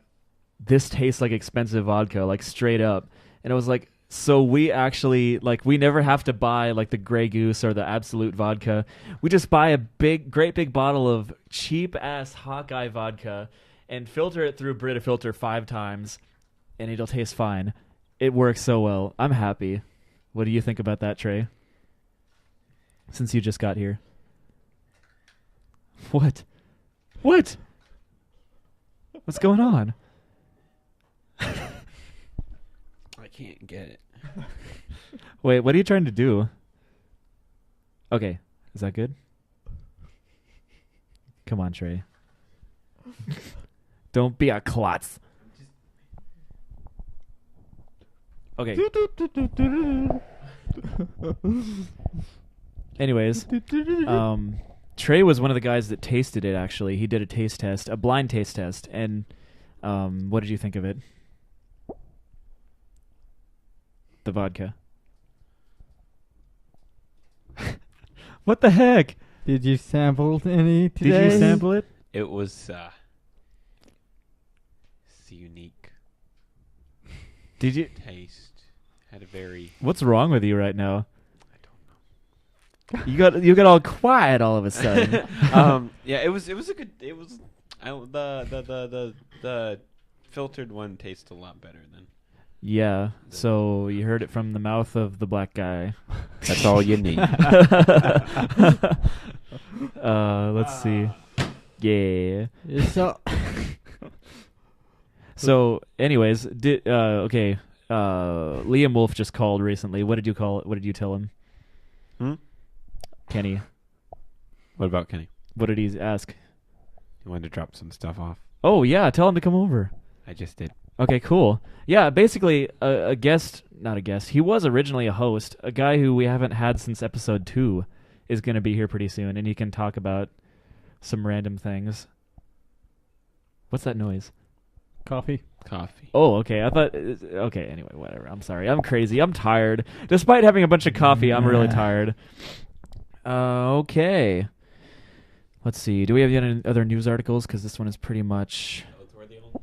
this tastes like expensive vodka, like, straight up. And I was like, so we actually, like, we never have to buy, like, the Grey Goose or the Absolute vodka. We just buy a great big bottle of cheap-ass Hawkeye vodka and filter it through Brita filter 5 times, and it'll taste fine. It works so well. I'm happy. What do you think about that, Trey? since you just got here. What? What? What's going on? I can't get it. Wait, what are you trying to do? Okay, is that good? Come on, Trey. Don't be a klutz. Okay. Anyways, Trey was one of the guys that tasted it, actually. He did a taste test, a blind taste test, and what did you think of it? The vodka. What the heck? Did you sample any today? Did you sample it? It was unique Did you? taste. Had a very What's wrong with you right now? I don't know. You got all quiet all of a sudden. Yeah, it was a good. It was the filtered one tastes a lot better than. Yeah, so you heard it from the mouth of the black guy. That's all you need. Let's see. Yeah. So, So, anyways, okay. Liam Wolf just called recently. What did you call it? What did you tell him? Kenny. What about Kenny? What did he ask? He wanted to drop some stuff off. Oh yeah, tell him to come over. I just did. Okay, cool. Yeah, basically a guest, not a guest. He was originally a host. A guy who we haven't had since episode 2 is going to be here pretty soon, and he can talk about some random things. What's that noise? coffee. Oh, okay. I thought... Okay, anyway, whatever. I'm sorry. I'm crazy. I'm tired. Despite having a bunch of coffee, I'm really tired. Okay. Let's see. Do we have any other news articles? Because this one is pretty much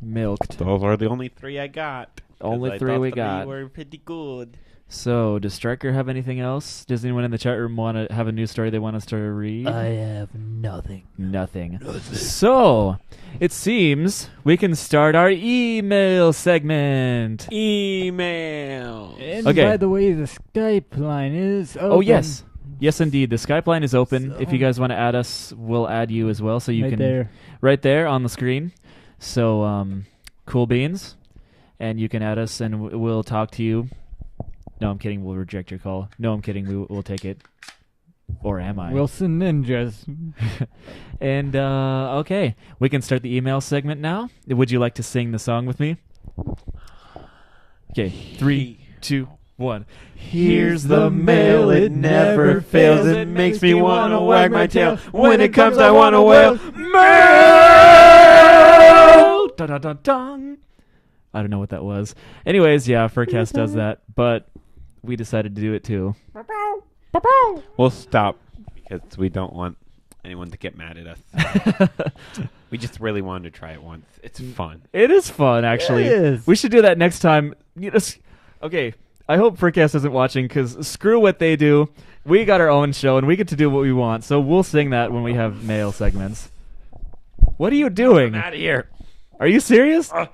milked. Those are the only 3 I got. Only 3 we got. Were pretty good. So, does Stryker have anything else? Does anyone in the chat room want to have a news story they want us to read? I have nothing. Nothing. So, it seems we can start our email segment. Email. And Okay. by the way, the Skype line is open. Oh, yes. Yes, indeed. The Skype line is open. So- If you guys want to add us, we'll add you as well. So you Right can there. right there on the screen. So, cool beans. And you can add us and we'll talk to you. No, I'm kidding. We'll reject your call. No, I'm kidding. We'll take it. Or am I? Wilson Ninjas. And, okay. We can start the email segment now. Would you like to sing the song with me? Okay. 3, 2, 1. Here's the mail. It never fails. It makes me want to wag my tail. When it comes, I want to wail. Mail! Dun-dun-dun-dun. I don't know what that was. Anyways, yeah, Furcast does that, but we decided to do it too. We'll stop because we don't want anyone to get mad at us. We just really wanted to try it once. It's fun. It is fun, actually. It is. We should do that next time. Okay, I hope Furcast isn't watching because screw what they do. We got our own show and we get to do what we want, so we'll sing that when we have mail segments. What are you doing? Out of here. Are you serious? I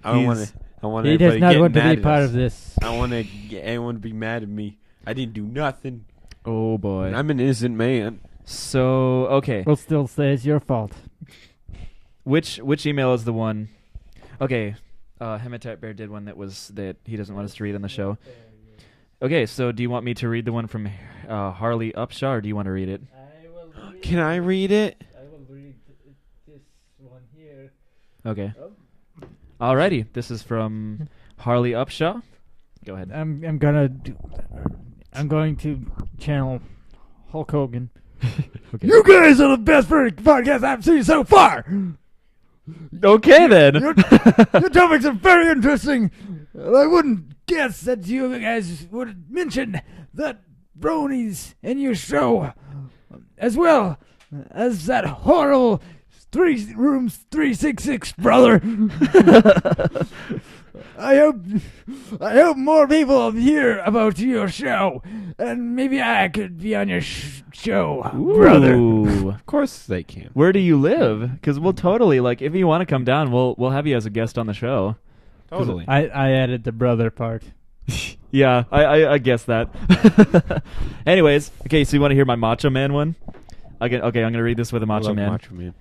don't want to. I want He does everybody not getting want to mad be at part us. of this. I want to get anyone to be mad at me. I didn't do nothing. Oh, boy. I'm an innocent man. So, okay. We'll still say it's your fault. Which email is the one? Okay, Hematite Bear did one that he doesn't want us to read on the show. Okay, so do you want me to read the one from Harley Upshaw, or do you want to read it? Can I read it? I will read this one here. Okay. Alrighty, this is from Harley Upshaw. Go ahead. I'm going to channel Hulk Hogan. Okay. You guys are the best podcast I've seen so far. Okay then. Your topics are very interesting. I wouldn't guess that you guys would mention the bronies in your show, as well as that horrible 3 rooms 366 brother. I hope more people hear about your show, and maybe I could be on your show, brother. Ooh. Of course they can. Where do you live? Because we'll totally, like, if you want to come down, we'll have you as a guest on the show. Totally. I added the brother part. Yeah, I guess that. Anyways, okay, so you want to hear my Macho Man one? Okay, I'm going to read this with a Macho Man. Macho Man.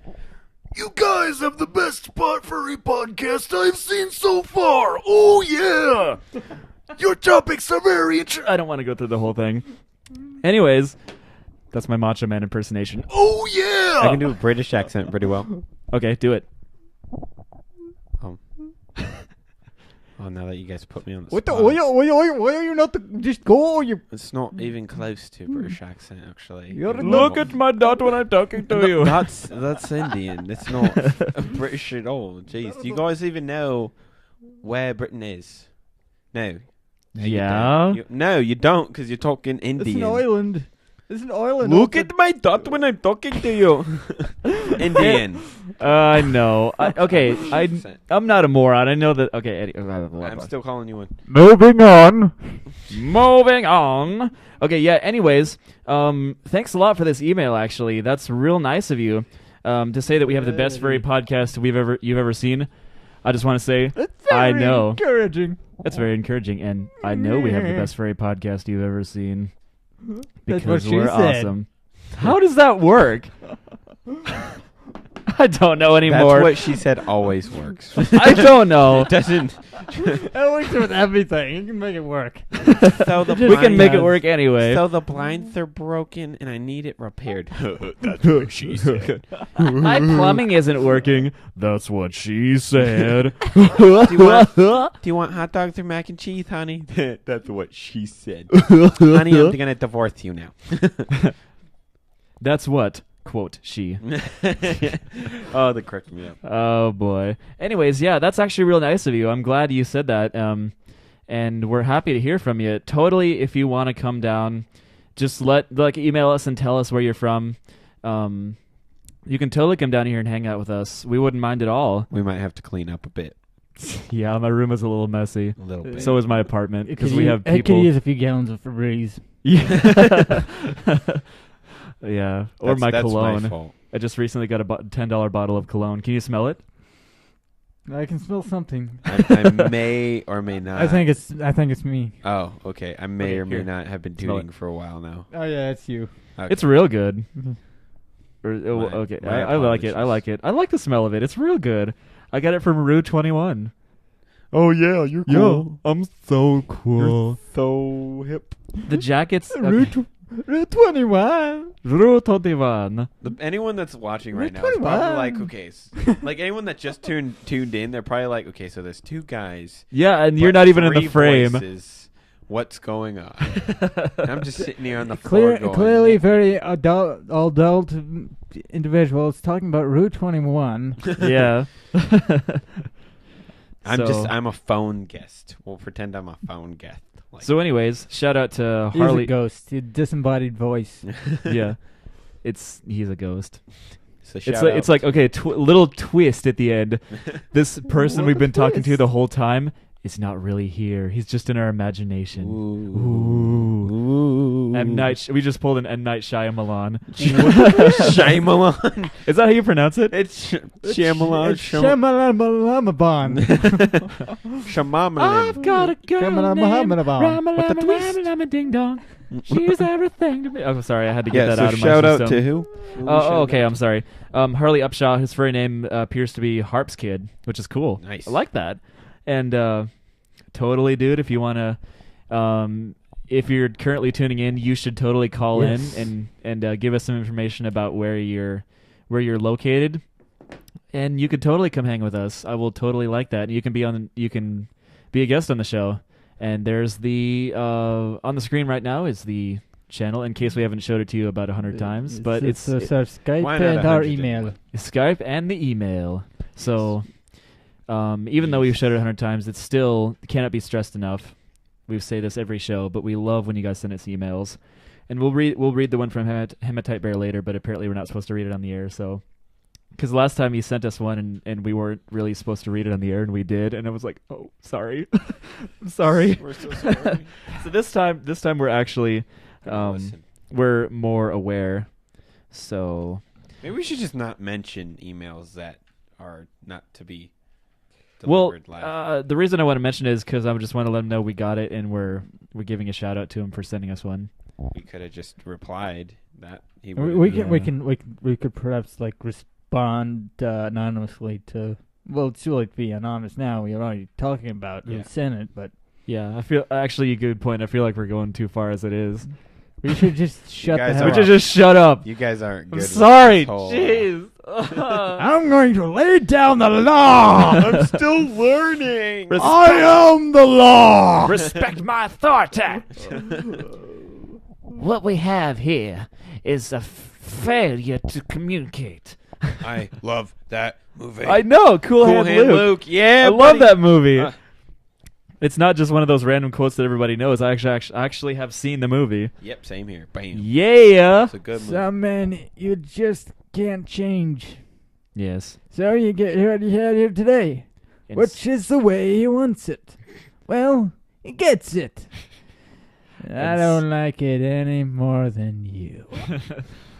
You guys have the best spot furry podcast I've seen so far. Oh yeah. Your topics are very interesting. I don't want to go through the whole thing. Anyways, that's my Macho Man impersonation. Oh yeah. I can do a British accent pretty well. Okay, do it. Oh, now that you guys put me on the What the? spot. Why are you not just go? You. It's not even close to British accent, actually. You're Look at my dot when I'm talking to No, you. that's Indian. It's not British at all. Jeez, do you guys even know where Britain is? No. Yeah. No, you don't, because you're talking Indian. It's an island. It's an island. Look at my dot when I'm talking to you. Indian. I know. I'm not a moron. I know that. Okay, I'm still calling you one. Moving on. Moving on. Okay, yeah. Anyways, thanks a lot for this email. Actually, that's real nice of you to say that we have the best furry podcast you've ever seen. I just want to say, I know Encouraging. that's very encouraging, and I know we have the best furry podcast you've ever seen That's because what she we're said. awesome. How does that work? I don't know anymore. That's what she said always works. I don't know. It doesn't. It works with everything. You can make it work. So the We can make it Yes. work anyway. So the blinds are broken and I need it repaired. That's what she said. My plumbing isn't working. That's what she said. Do you want hot dogs or mac and cheese, honey? That's what she said. Honey, I'm gonna divorce you now. That's what, quote, she. Oh, that cracked me up. Oh, boy. Anyways, yeah, that's actually real nice of you. I'm glad you said that. And we're happy to hear from you. Totally, if you want to come down, just email us and tell us where you're from. You can totally come down here and hang out with us. We wouldn't mind at all. We might have to clean up a bit. Yeah, my room is a little messy. A little bit. So is my apartment because Could we you- have I could people. use a few gallons of Febreze. Yeah. Yeah. Or my that's cologne. my fault. I just recently got a $10 bottle of cologne. Can you smell it? I can smell something. I may or may not. I think it's me. Oh, okay. I may Okay, or may here. not have been Smell tooting for a while now. Oh yeah, it's you. Okay. It's real good. My- Okay, my I like it. I apologies. like it. I like the smell of it. It's real good. I got it from Rue 21. Oh yeah, you're cool. I'm so cool. So hip. The jackets. Route 21. Rue 21. Anyone that's watching right now Which is probably one? like, okay, like anyone that just tuned in, they're probably like, okay, so there's two guys. Yeah, and you're but not even in the 3 frame. voices. What's going on? And I'm just sitting here on the floor going, Clearly very adult individuals talking about Route 21. Yeah. I'm a phone guest. We'll pretend I'm a phone guest. Like, So, anyways, shout out to He's Harley. a ghost. A disembodied voice. Yeah, he's a ghost. so It's like okay, little twist at the end. This person we've been talking to the whole time is not really here. He's just in our imagination. Ooh. M. Night. We just pulled an M. Night Shyamalan. Shyamalan. Is that how you pronounce it? It's Shyamalan. Shyamalan. Shyamalan. I've got a girl named Shyamalan. With the twist. Rama Ding Dong. She's everything to me. Oh, sorry, I had to get Yeah, that so out of my shout out system. to who? Oh, okay. I'm sorry. Harley Upshaw. His furry name appears to be Harp's Kid, which is cool. Nice. I like that. And totally, dude. If you want to, if you're currently tuning in, you should totally call in and give us some information about where you're located. And you could totally come hang with us. I will totally like that. You can be a guest on the show. And there's the on the screen right now is the channel in case we haven't showed it to you about 100 times. But it's our Skype Why not and our 100 email. Skype and the email. So even though we've showed it 100 times, it still cannot be stressed enough. We say this every show, but we love when you guys send us emails. And we'll read the one from Hematite Bear later, but apparently we're not supposed to read it on the air. So, because last time he sent us one and we weren't really supposed to read it on the air, and we did, and I was like, oh, sorry, I'm sorry. We're so sorry. So this time we're actually Listen. we're more aware. So Maybe we should just not mention emails that are not to be Well, delivered live. the reason I want to mention it is because I just want to let him know we got it, and we're giving a shout out to him for sending us one. We could have just replied that he We would. could perhaps like respond anonymously to. Well, it's too late to be anonymous now. We are already talking about who sent it, but Yeah, I feel actually a good point. I feel like we're going too far as it is. we should just shut the guys hell are- We up. should just shut up. You guys aren't good. I'm with sorry. this whole, Jeez. I'm going to lay down the law. I'm still learning. I am the law. Respect my authority. What we have here is a failure to communicate. I love that movie. I know, Cool Hand Luke. Yeah, I love that movie. It's not just one of those random quotes that everybody knows. I actually have seen the movie. Yep, same here. Bam. Yeah. It's a good movie. Some men you just can't change. Yes. So you get what you had here today, which is the way he wants it. Well, he gets it. I don't like it any more than you.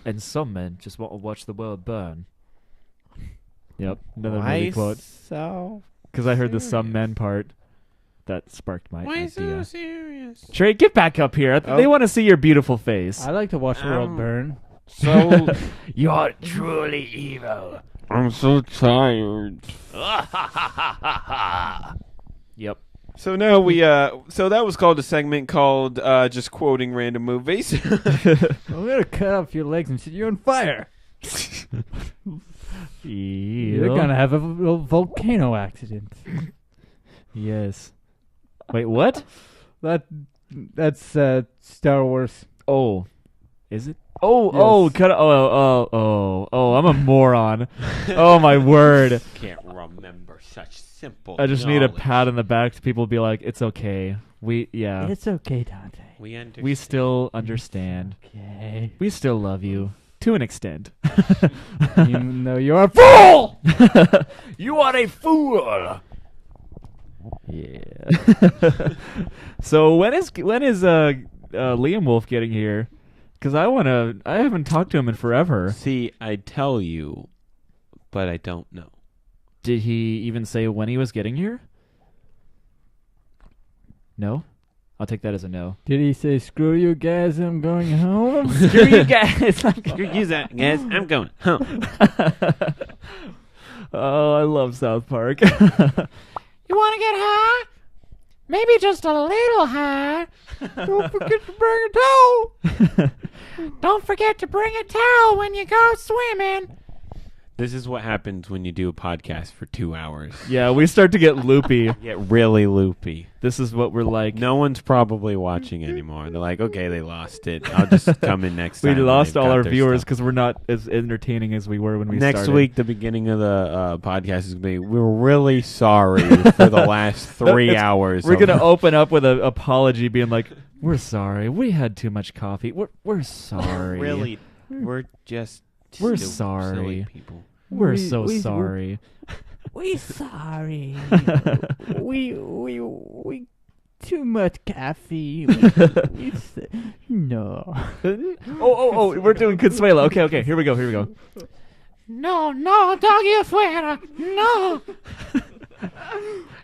And some men just want to watch the world burn. Yep, another movie quote. So Because I heard the some men part. That sparked my idea. so serious? Trey, get back up here. They want to see your beautiful face. I like to watch the world burn. So You're truly evil. I'm so tired. Yep. So now we so that was called a segment called just quoting random movies. I'm gonna cut off your legs and set you on fire. You're gonna have a volcano accident. Yes. Wait, what? That's Star Wars. Oh. Is it? Oh, Yes. cut it. Oh, I'm a moron. Oh, my word. Can't remember such simple. I just need a knowledge. pat on the back to people be like, it's okay. Yeah. It's okay, Dante. We understand. We still understand. Okay. We still love you. To an extent. Even though you're a fool! You are a fool. Yeah. So when is Liam Wolf getting here? Because I haven't talked to him in forever. See, I tell you, but I don't know. Did he even say when he was getting here? No? I'll take that as a no. Did he say, screw you guys, I'm going home? Screw you guys. Use that, guys. I'm going home. Oh, I love South Park. You want to get high? Maybe just a little high. Don't forget to bring a towel. Don't forget to bring a towel when you go swimming. This is what happens when you do a podcast for 2 hours. Yeah, we start to get loopy. Get really loopy. This is what we're like. No one's probably watching anymore. They're like, okay, they lost it. I'll just come in next We time. when lost they've all got our their viewers stuff. because we're not as entertaining as we were when we Next started. week, the beginning of the podcast is going to be, we're really sorry for the last 3 hours. We're of- going to open up with an apology being like, we're sorry. We had too much coffee. We're sorry. Really, we're just We're stupid, sorry. silly people. We're We- so we- sorry. We sorry. we too much caffeine. No. Oh, we're doing Consuelo. Okay, here we go. No, doggy afuera. No.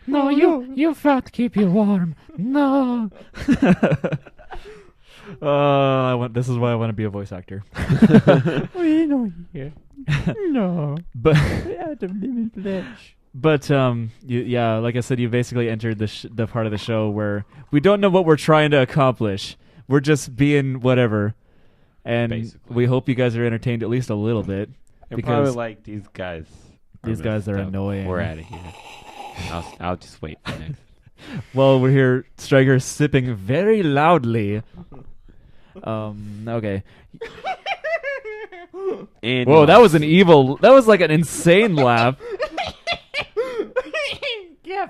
No, you fat keep you warm. No. This is why I want to be a voice actor. We know here. No. But Adam living flesh. But yeah, like I said, you basically entered the part of the show where we don't know what we're trying to accomplish. We're just being whatever, and Basically. we hope you guys are entertained at least a little bit. They're Because probably like, these guys. These guys are messed up. annoying. We're out of here. I'll just wait for next. Well, we're here, Striker sipping very loudly. Okay. And Whoa, that was like an insane laugh.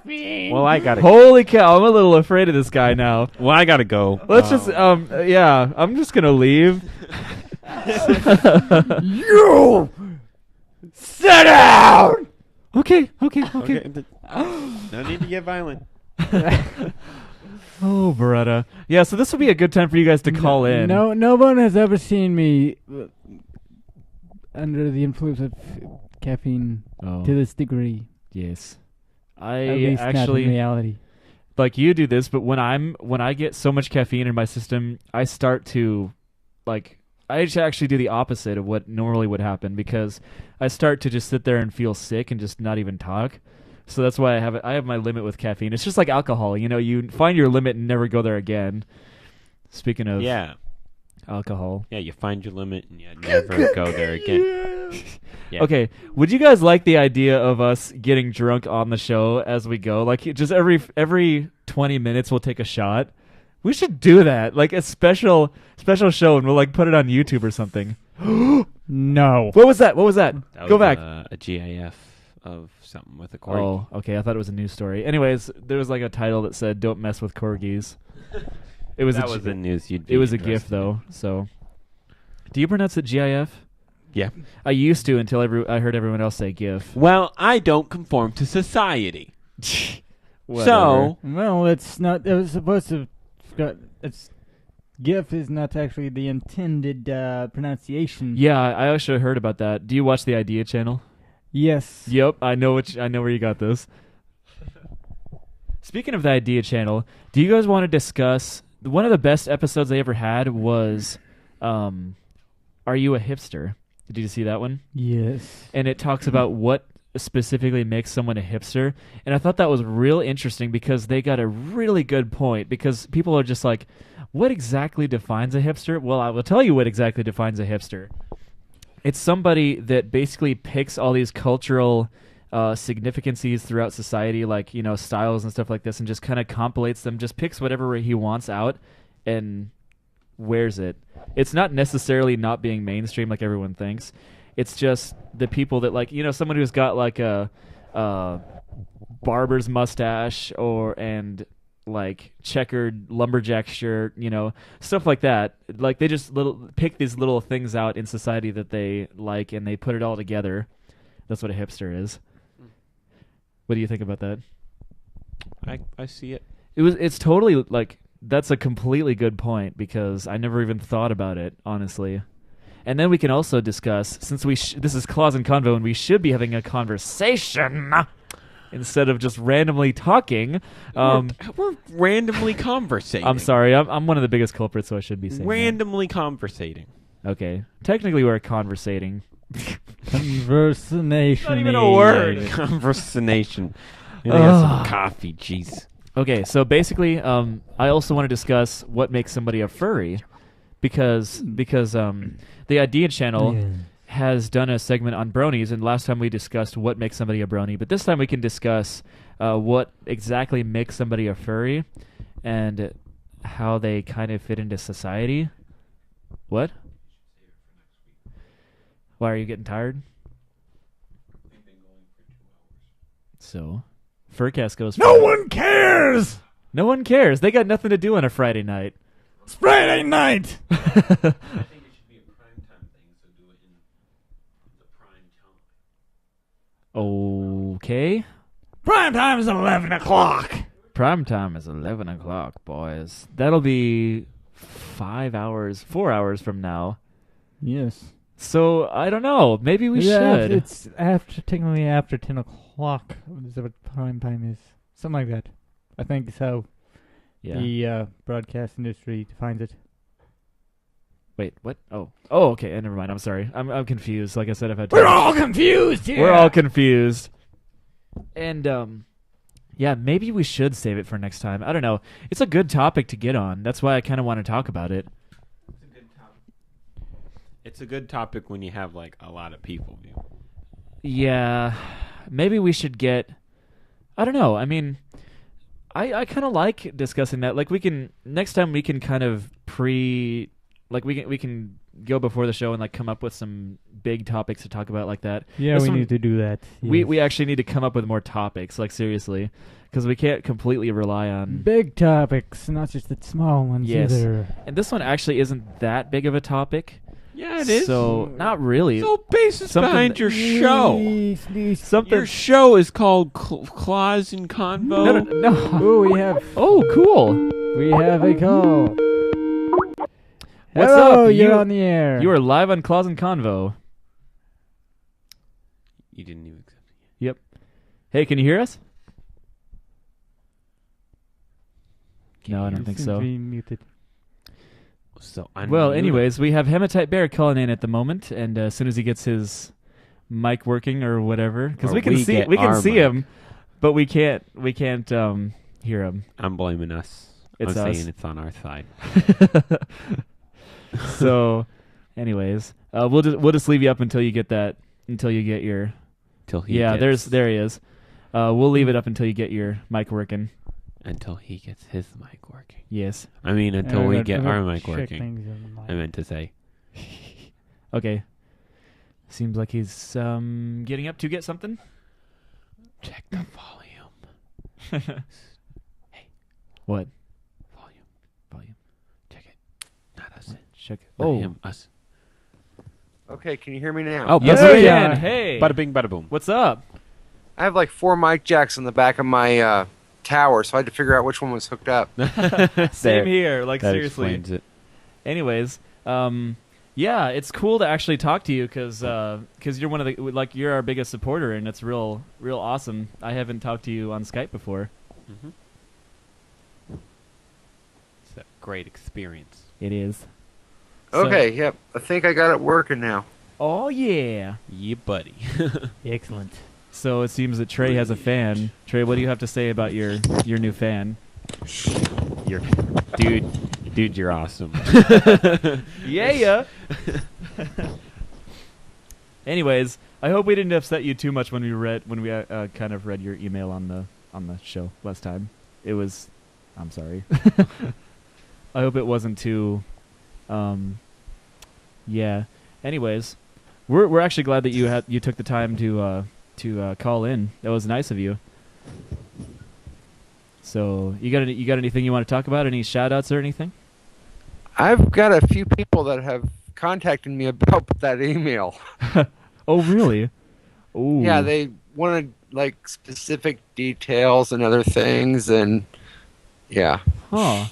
Well, I gotta. Holy cow, I'm a little afraid of this guy now. Well, I gotta go. Let's just, yeah, I'm just gonna leave. You sit down. Okay. No need to get violent. Oh, Beretta. Yeah, so this will be a good time for you guys to call in. No one has ever seen me under the influence of caffeine Oh, to this degree. yes. At I least not in actually reality. like you do this, but when I get so much caffeine in my system, I start to like I actually do the opposite of what normally would happen because I start to just sit there and feel sick and just not even talk. So that's why I have my limit with caffeine. It's just like alcohol, you find your limit and never go there again. Speaking of alcohol. Yeah, you find your limit and you never go there again. Yeah. Okay, would you guys like the idea of us getting drunk on the show as we go? Like just every 20 minutes we'll take a shot. We should do that. Like a special show and we'll like put it on YouTube or something. No. What was that? That Go was back. A GIF of something with a corgi. Oh, okay. I thought it was a news story. Anyways, there was like a title that said "Don't mess with corgis." It was that was the news. It was a GIF though. So, do you pronounce it GIF? Yeah. I used to until I heard everyone else say GIF. Well, I don't conform to society. Whatever. So, Well, it's not. It was supposed to. It's GIF is not actually the intended pronunciation. Yeah, I actually heard about that. Do you watch the Idea channel? Yes. Yep, I know where you got this. Speaking of the Idea channel, do you guys want to discuss one of the best episodes they ever had was Are You a Hipster? Did you see that one? Yes. And it talks about what specifically makes someone a hipster. And I thought that was real interesting because they got a really good point because people are just like, what exactly defines a hipster? Well, I will tell you what exactly defines a hipster. It's somebody that basically picks all these cultural significances throughout society, like, styles and stuff like this, and just kind of compilates them, just picks whatever he wants out and wears it. It's not necessarily not being mainstream like everyone thinks. It's just the people that, like, someone who's got like a barber's mustache and like checkered lumberjack shirt, stuff like that. Like they just pick these little things out in society that they like and they put it all together. That's what a hipster is. What do you think about that? I see it. It's totally like that's a completely good point because I never even thought about it, honestly. And then we can also discuss, since this is Claus and Convo and we should be having a conversation instead of just randomly talking. We're randomly conversating. I'm sorry. I'm one of the biggest culprits, so I should be saying randomly conversating. Okay. Technically, we're conversating. Conversation. Not even a word. Conversation. You got some coffee, jeez. Okay, so basically, I also want to discuss what makes somebody a furry, because the Idea channel has done a segment on bronies, and last time we discussed what makes somebody a brony, but this time we can discuss what exactly makes somebody a furry and how they kind of fit into society. What? Why are you getting tired? So, Furcast goes. No one cares. No one cares. They got nothing to do on a Friday night. It's Friday night. I think it should be a primetime thing, so do it in the prime time. Okay. Prime time is 11 o'clock. Prime time is 11 o'clock, boys. That'll be 4 hours from now. Yes. So, I don't know. Maybe we should. It's technically after 10 o'clock. Is that what prime time is? Something like that. I think so. Yeah. The broadcast industry defines it. Wait, what? Oh, okay. Never mind. I'm sorry. I'm confused. Like I said, I've had. We're all confused here. We're all confused. And yeah, maybe we should save it for next time. I don't know. It's a good topic to get on. That's why I kind of want to talk about it. It's a good topic when you have like a lot of people. Yeah, maybe we should get. I don't know. I mean, I kind of like discussing that. Like next time we can kind of we can go before the show and like come up with some big topics to talk about like that. Yeah, we need to do that. Yes. We actually need to come up with more topics, like seriously, because we can't completely rely on big topics, not just the small ones either. And this one actually isn't that big of a topic. Yeah, it is. So not really. So basis behind your show. Something. Your show is called Claus and Convo. No. Oh, we have. Oh, cool. We have a call. What's Hello, up? you're on the air. You are live on Claus and Convo. You didn't even accept it. Yep. Hey, can you hear us? No, I don't think so. Be muted. So Well, anyways, we have Hematite Bear calling in at the moment, and as soon as he gets his mic working or whatever, because Or we can we see get we can our see mic. him, but we can't hear him. I'm blaming us. It's I'm us. saying it's on our side. So, anyways, we'll just leave you up until you get your Till he yeah. gets, There he is. We'll leave it up until you get your mic working. until he gets his mic working. Yes. I mean, until And we I get gotta our mic check working. things in the mic. I meant to say. Okay. Seems like he's getting up to get something. Check the volume. What? Volume. Check it. Not us. Check. Not Oh. him. Us. Okay, can you hear me now? Oh, Yes, bada we bing. can. Hey. Bada bing, bada boom. What's up? I have like 4 mic jacks on the back of my tower, so I had to figure out which one was hooked up. Same here. Like That seriously. explains it. Anyways, yeah, it's cool to actually talk to you because you're one of the you're our biggest supporter, and it's real awesome. I haven't talked to you on Skype before. Mm-hmm. It's a great experience. It is. So- Okay, yep. I think I got it working now. Oh yeah. Yeah, buddy. Excellent. So it seems that Trey has a fan. Trey, what do you have to say about your new fan? Dude, you're awesome. Yeah. Anyways, I hope we didn't upset you too much when we kind of read your email on the show last time. I'm sorry. I hope it wasn't too. Yeah. Anyways, we're actually glad that you took the time to call in. That was nice of you. So you got anything you want to talk about? Any shout outs or anything? I've got a few people that have contacted me about that email. Oh really? Ooh. Yeah, they wanted like specific details and other things, and yeah. Huh.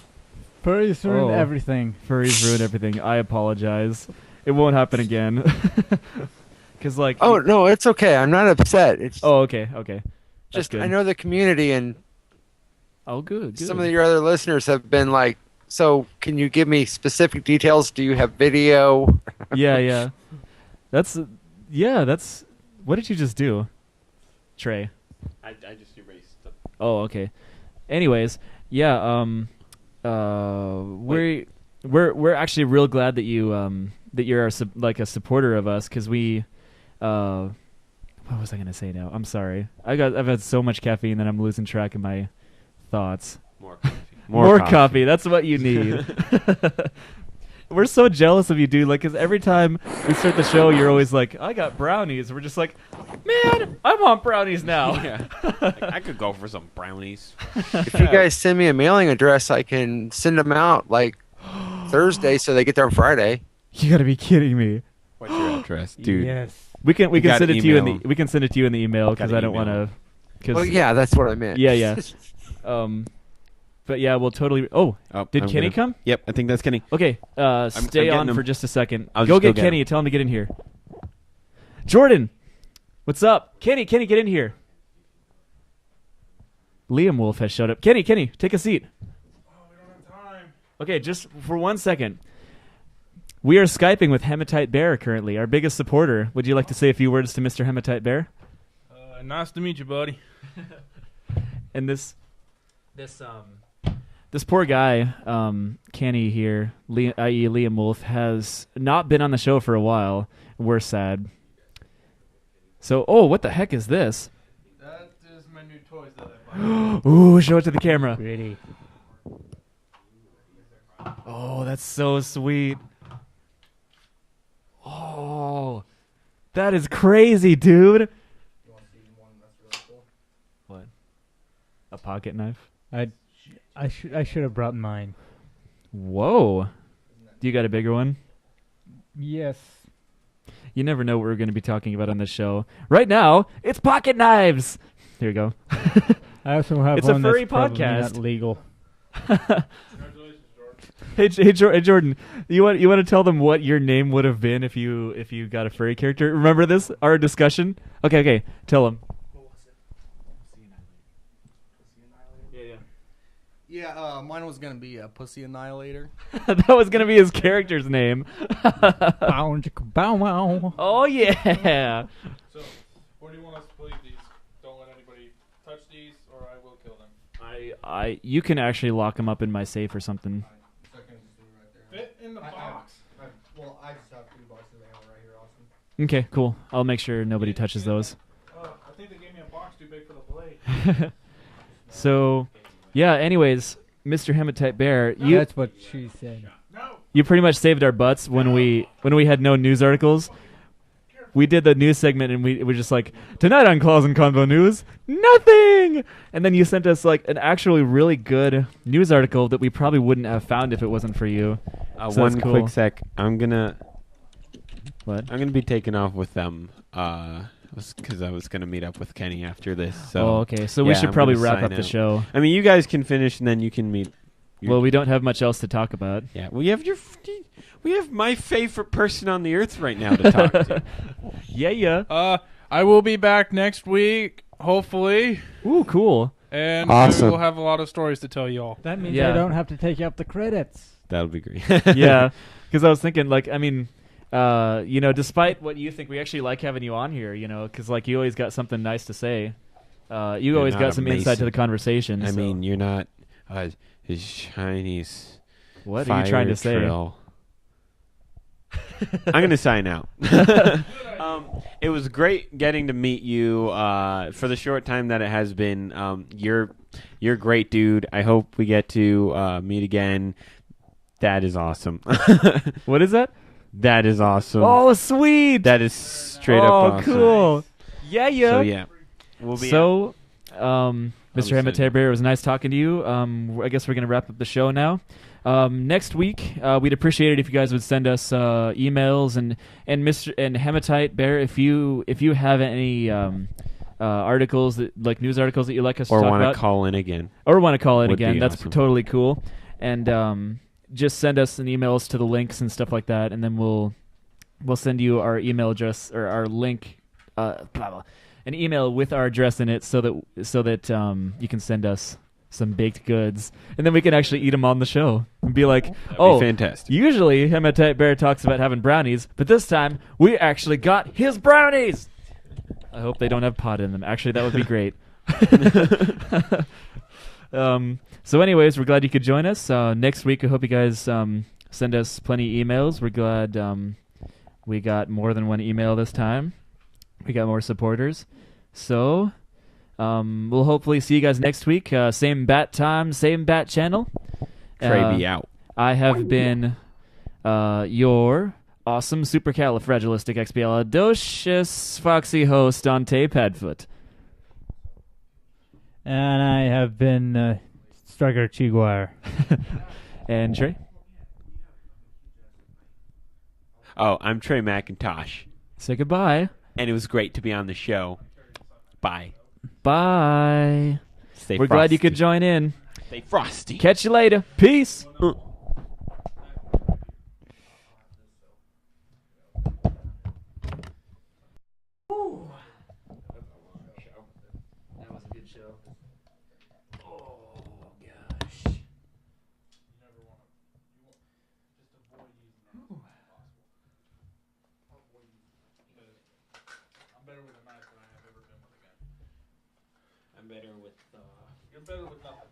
Furries ruined Oh. everything. Furries ruined everything. I apologize. It won't happen again. Cause like. Oh no, it's okay. I'm not upset. It's Oh okay. That's just good. I know the community, and Oh good. some of your other listeners have been like, so can you give me specific details? Do you have video? yeah. That's. What did you just do, Trey? I just erased the... Oh okay. Anyways, yeah. We're actually real glad that you're a supporter of us because we. What was I gonna say now? I'm sorry. I've had so much caffeine that I'm losing track of my thoughts. More coffee. More coffee. That's what you need. We're so jealous of you, dude. Like, 'cause every time we start the show, you're always like, "I got brownies." We're just like, "Man, I want brownies now." Yeah. I could go for some brownies. If you guys send me a mailing address, I can send them out like Thursday, so they get there on Friday. You gotta be kidding me. What's your address, dude? Yes. We can You send gotta it to you in email the we can send it to you in the email because Gotta I don't email want to. Because Well, yeah, that's what I meant. yeah. But yeah, we'll totally. Oh, Oh, did I'm Kenny gonna- come? Yep, I think that's Kenny. Okay, stay getting on him. for just a second. I'll Go just get go get Kenny. him. Tell him to get in here. Jordan, what's up? Kenny, get in here. Liam Wolf has showed up. Kenny, take a seat. Oh, we don't have time. Okay, just for 1 second. We are Skyping with Hematite Bear currently, our biggest supporter. Would you like to say a few words to Mr. Hematite Bear? Nice to meet you, buddy. And this poor guy, Kenny here, i.e. Liam Wolf, has not been on the show for a while. We're sad. So, what the heck is this? That is my new toys that I bought. Ooh, show it to the camera. Pretty. Oh, that's so sweet. Oh, that is crazy, dude. What? A pocket knife? I should have brought mine. Whoa. Do you got a bigger one? Yes. You never know what we're going to be talking about on this show. Right now, it's pocket knives. Here you go. I also have It's a one furry that's probably podcast. not legal. Congratulations, George. Hey, Jordan, you want to tell them what your name would have been if you got a furry character? Remember this? Our discussion? Okay. Tell them. Yeah, mine was gonna be Pussy Annihilator. That was gonna be his character's name. Bow, bow, wow. Oh yeah. So, where do you want us to believe these? Don't let anybody touch these, or I will kill them. You can actually lock him up in my safe or something. Fit in the box. Well, I just have 2 boxes of ammo right here, Austin. Okay, cool. I'll make sure nobody touches those. I think they gave me a box too big for the blade. So, yeah. Anyways, Mr. Hematite Bear, That's what she said. you pretty much saved our butts when we had no news articles. We did the news segment and we were just like, tonight on Claws and Convo News, nothing. And then you sent us like an actually really good news article that we probably wouldn't have found if it wasn't for you. So One that's cool. quick sec. I'm gonna be taking off with them. Because I was gonna meet up with Kenny after this. So Oh, okay. So we should I'm probably gonna wrap sign up the out. show. I mean, you guys can finish and then you can meet. Well, we don't have much else to talk about. Yeah, we have my favorite person on the earth right now to talk to. Yeah. I will be back next week, hopefully, Ooh, cool. and Awesome. we will have a lot of stories to tell you all. That means Yeah. I don't have to take up the credits. That'll be great. Yeah, because I was thinking, like, I mean, despite what you think, we actually like having you on here, because, like, you always got something nice to say. You always not got a some insight to Mason. the conversation. I so- mean, you're not his Chinese. What are you trying to say? Trill. I'm gonna sign out. It was great getting to meet you for the short time that it has been. You're a great dude. I hope we get to meet again. That is awesome. What is that? That is awesome. Oh, sweet. That is straight up awesome. Cool. Yeah. So yeah, we'll be. So, Mr. listening. Hematite, it was nice talking to you. I guess we're going to wrap up the show now. Next week, we'd appreciate it if you guys would send us emails and Hematite Bear, if you have any articles like news articles that you like us to or talk want about, to call in again. or want to call in Would again, be that's awesome. totally cool. And just send us an emails to the links and stuff like that, and then we'll send you our email address or our link, blah, blah, an email with our address in it, so that you can send us some baked goods, and then we can actually eat them on the show and be like, That'd be fantastic. Usually Hematite Bear talks about having brownies, but this time we actually got his brownies. I hope they don't have pot in them. Actually, that would be great. So anyways, we're glad you could join us. Next week, I hope you guys send us plenty of emails. We're glad we got more than one email this time. We got more supporters. So we'll hopefully see you guys next week. Same bat time, same bat channel. Trey be out. I have been your awesome supercalifragilisticexpialidocious foxy host, Dante Padfoot. And I have been Striker Chiguire. And Trey? Oh, I'm Trey McIntosh, Say goodbye. and it was great to be on the show. Bye. Bye. Stay We're frosty. glad you could join in. Stay frosty. Catch you later. Peace. That was a good show. Oh, gosh. I'm better with a knife than I have ever been with a gun. I'm better with. You're better with nothing.